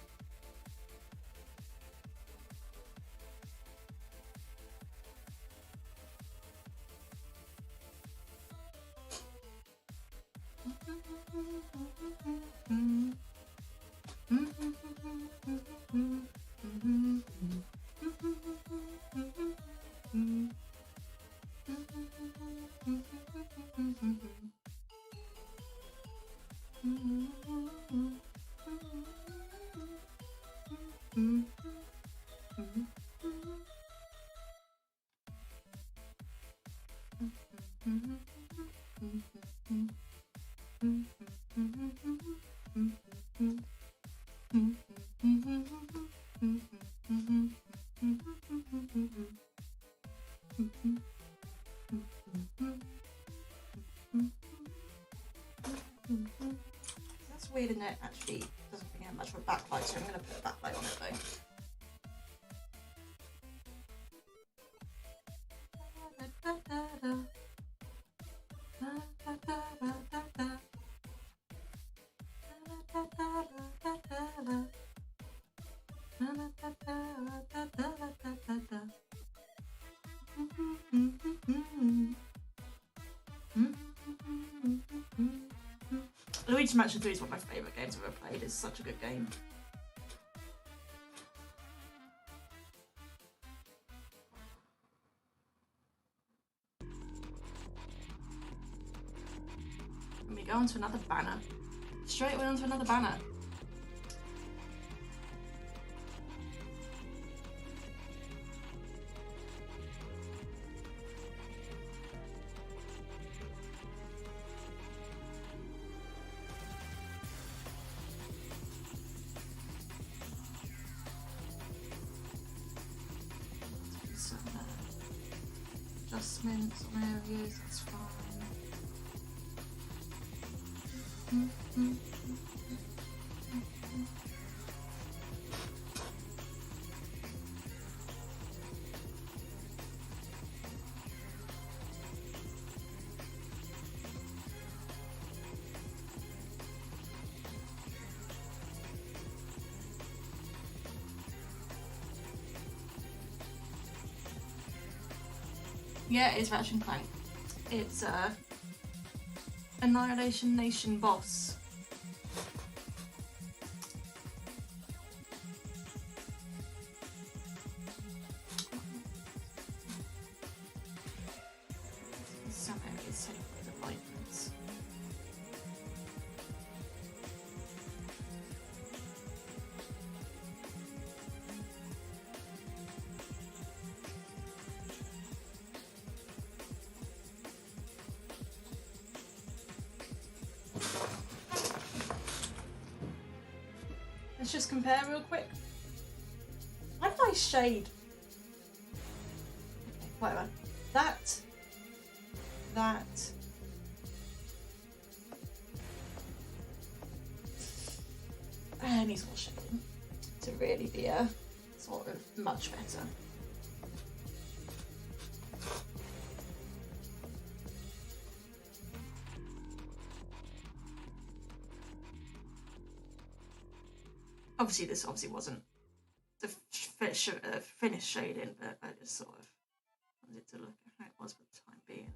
[SPEAKER 1] That's weird, and it actually doesn't bring out much of a backlight, so I'm going to put a backlight on it though. Luigi's Mansion 3 is one of my favourite games I've ever played. It's such a good game. And we go on to another banner. Straight away onto another banner. Adjustments on areas, that's fine. Yeah, it's Ratchet and Clank. It's Annihilation Nation boss. Some areas take away the lightness. Let's just compare real quick. How did I shade? Okay, whatever. That. Needs more shading to really be a sort of much better. Obviously, this wasn't the finished shading, but I just sort of wanted to look at how it was for the time being.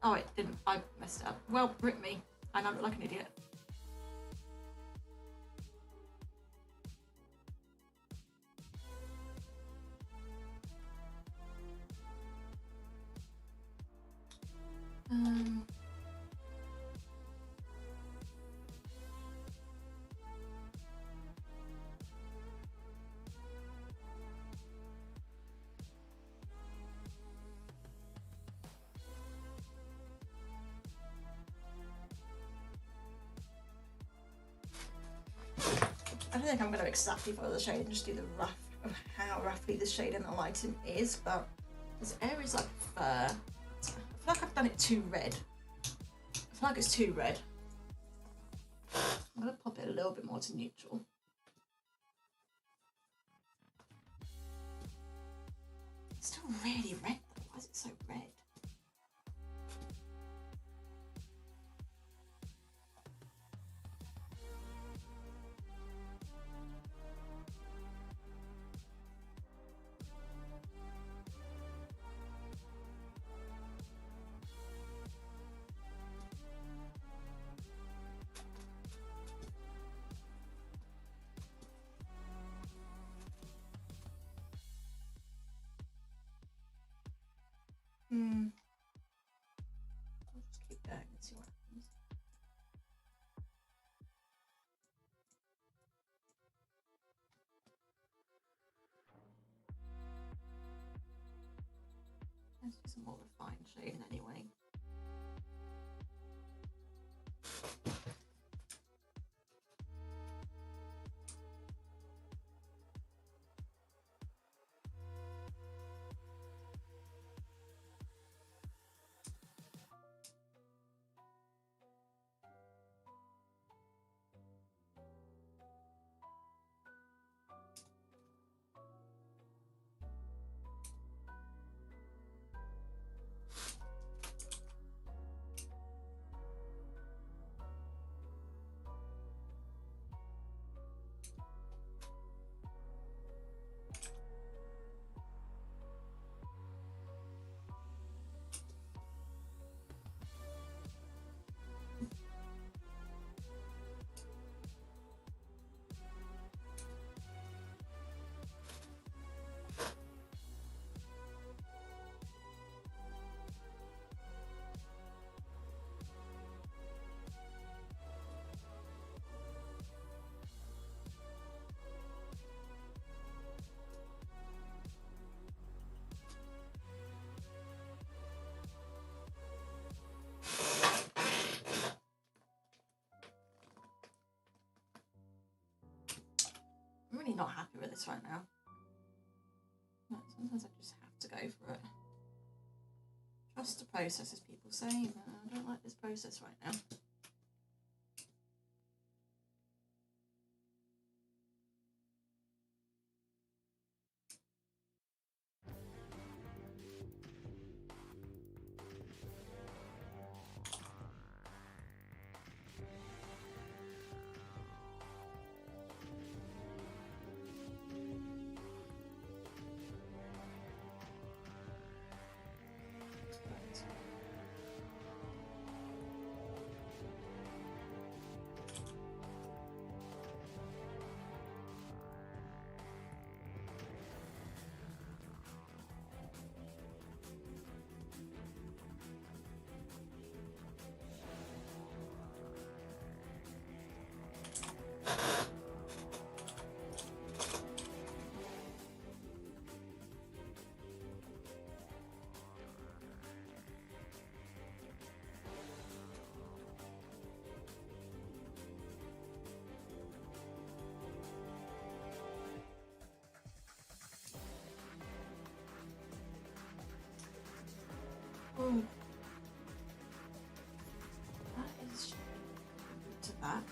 [SPEAKER 1] Oh, it didn't. I messed it up. Well, rip me. I now look like an idiot. I don't think I'm going to exactly follow the shade and just do the rough of how roughly the shade and the lighting is, but there's areas like fur. I feel like I've done it too red. I feel like it's too red. I'm going to pop it a little bit more to neutral. It's still really red though. Why is it so red? I'll just keep going and see what happens. Let's do some more refined shading anyway. I'm really not happy with this right now. But sometimes I just have to go for it. Trust the process, as people say, but I don't like this process right now. that is to that.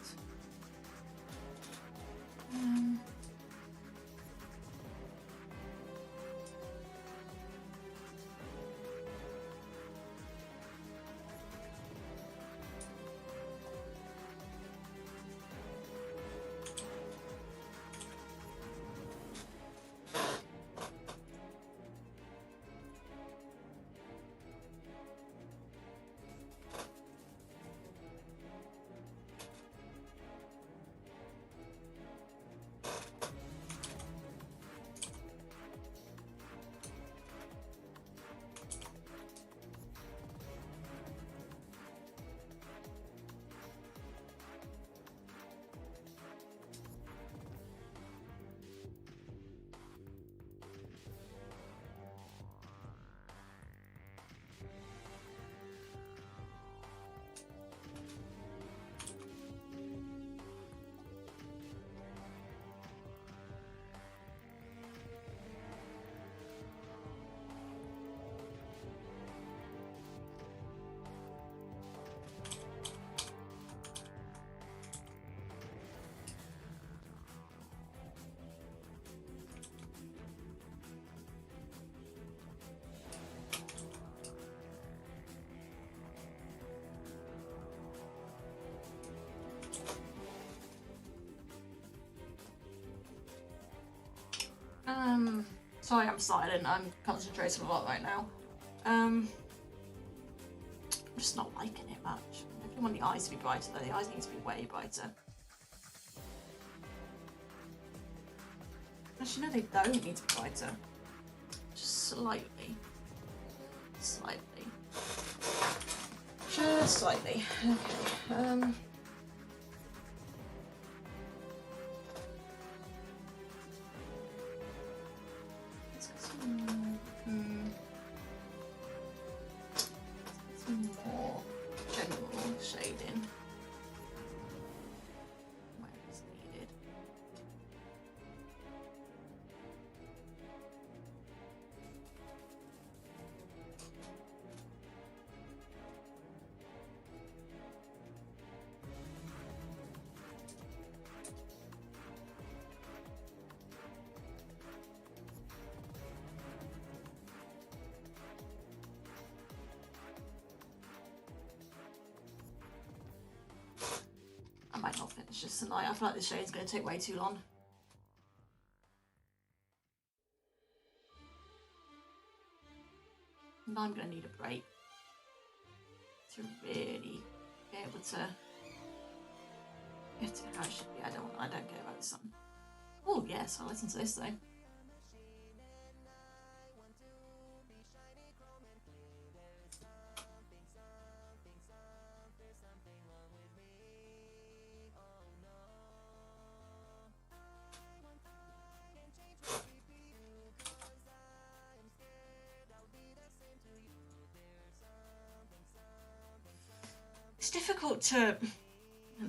[SPEAKER 1] Sorry, I'm silent. I'm concentrating a lot right now. I'm just not liking it much. I don't want the eyes to be brighter though. The eyes need to be way brighter. Actually, no, they don't need to be brighter. Just slightly. Slightly. Just slightly. Okay. Some more general shading where it's needed. I might not finish this tonight. I feel like this shade's going to take way too long. And I'm going to need a break to really be able to get it how it should be. I don't care about the sun. Oh yes, I'll listen to this though. It's difficult to.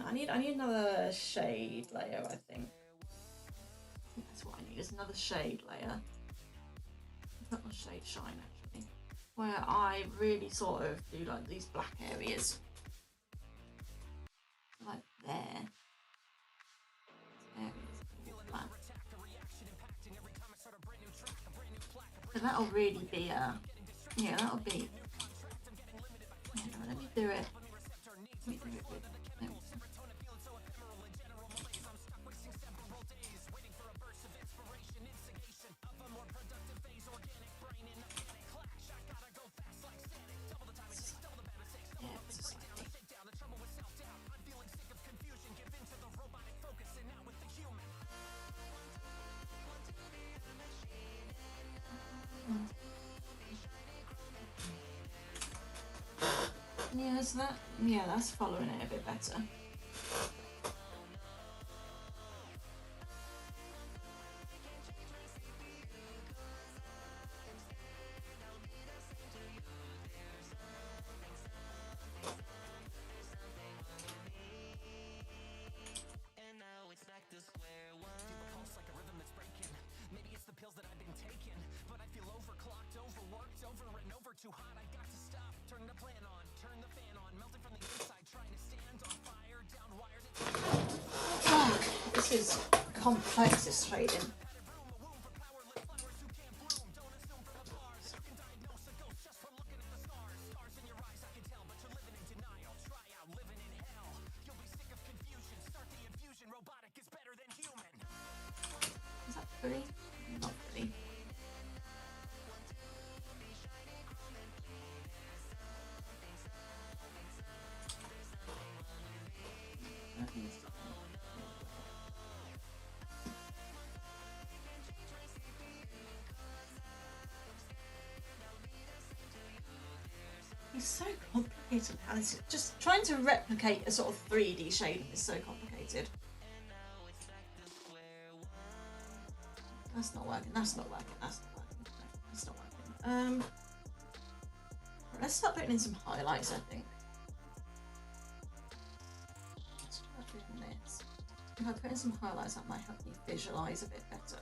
[SPEAKER 1] I need another shade layer. I think that's what I need. Is another shade layer. Not a shade shine actually, where I really sort of do like these black areas, like there. Black. So that'll really be a. Yeah, that'll be. Let me do it. Yeah, so that's following it a bit better.
[SPEAKER 5] Too hot, I got to stop.
[SPEAKER 1] This is complex, this trading. Is that pretty? Not pretty. That needs to be. It's so complicated, Alice. Just trying to replicate a sort of 3D shading is so complicated. That's not working, that's not working, that's not working, that's not working. Right, let's start putting in some highlights, I think. Let's start doing this. If I put in some highlights, that might help me visualise a bit better.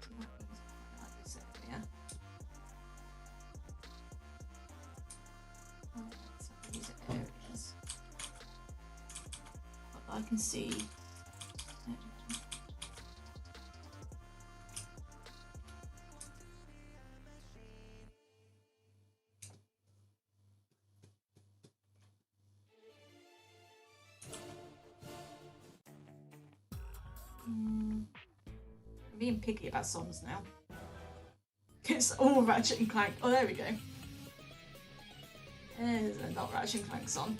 [SPEAKER 1] So that means highlight this area. Highlight some of these areas. But I can see. I'm being picky about songs now. It's all Ratchet and Clank. Oh, there we go. There's a not Ratchet and Clank song.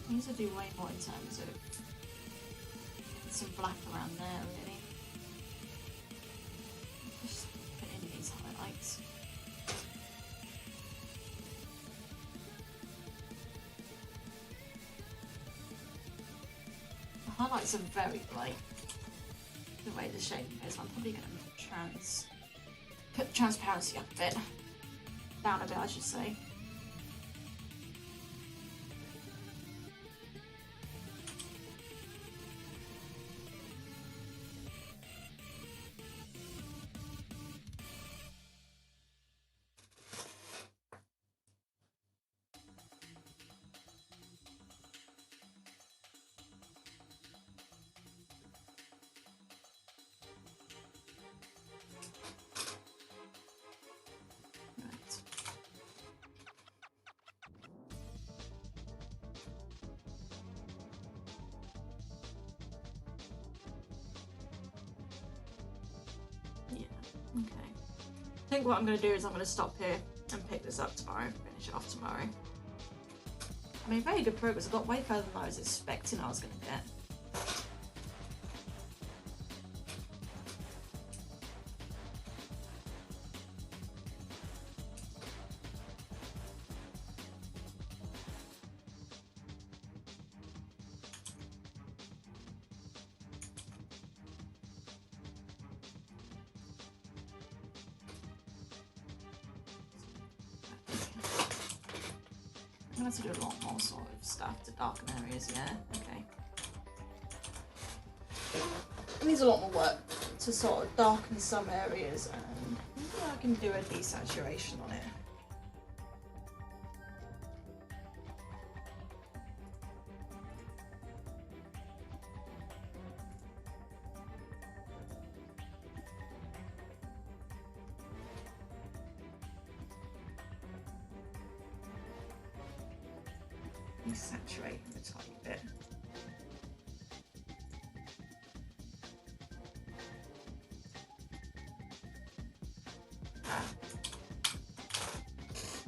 [SPEAKER 1] I need to do way more in terms of some black around there, really. Just put in these highlights. The highlights are very bright. The way the shading is, I'm probably going to put transparency up a bit. Down a bit, I should say. Okay. I think what I'm going to do is I'm going to stop here and pick this up tomorrow, finish it off tomorrow. I mean, very good progress. I got way further than I was expecting I was going to get. gonna have to do a lot more sort of stuff to darken areas, yeah, okay. It needs a lot more work to sort of darken some areas, and maybe I can do a desaturation on it. Desaturate a tiny bit.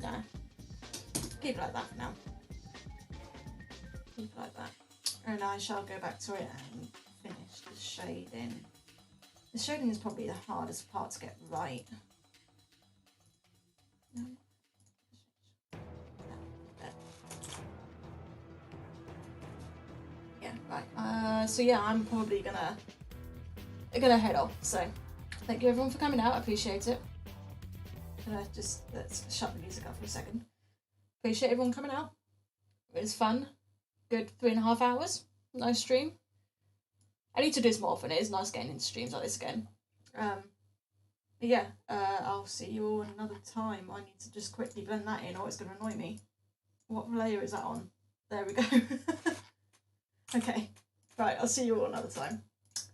[SPEAKER 1] No. Keep it like that for now. Keep it like that. And I shall go back to it and finish the shading. The shading is probably the hardest part to get right. No. Yeah, right. So yeah, I'm probably gonna head off. So thank you everyone for coming out. I appreciate it. Let's shut the music up for a second. Appreciate everyone coming out. It was fun. Good 3.5 hours. Nice stream. I need to do this more often. It is nice getting into streams like this again. Yeah, I'll see you all another time. I need to just quickly blend that in or it's going to annoy me. What layer is that on? There we go. Okay. Right, I'll see you all another time.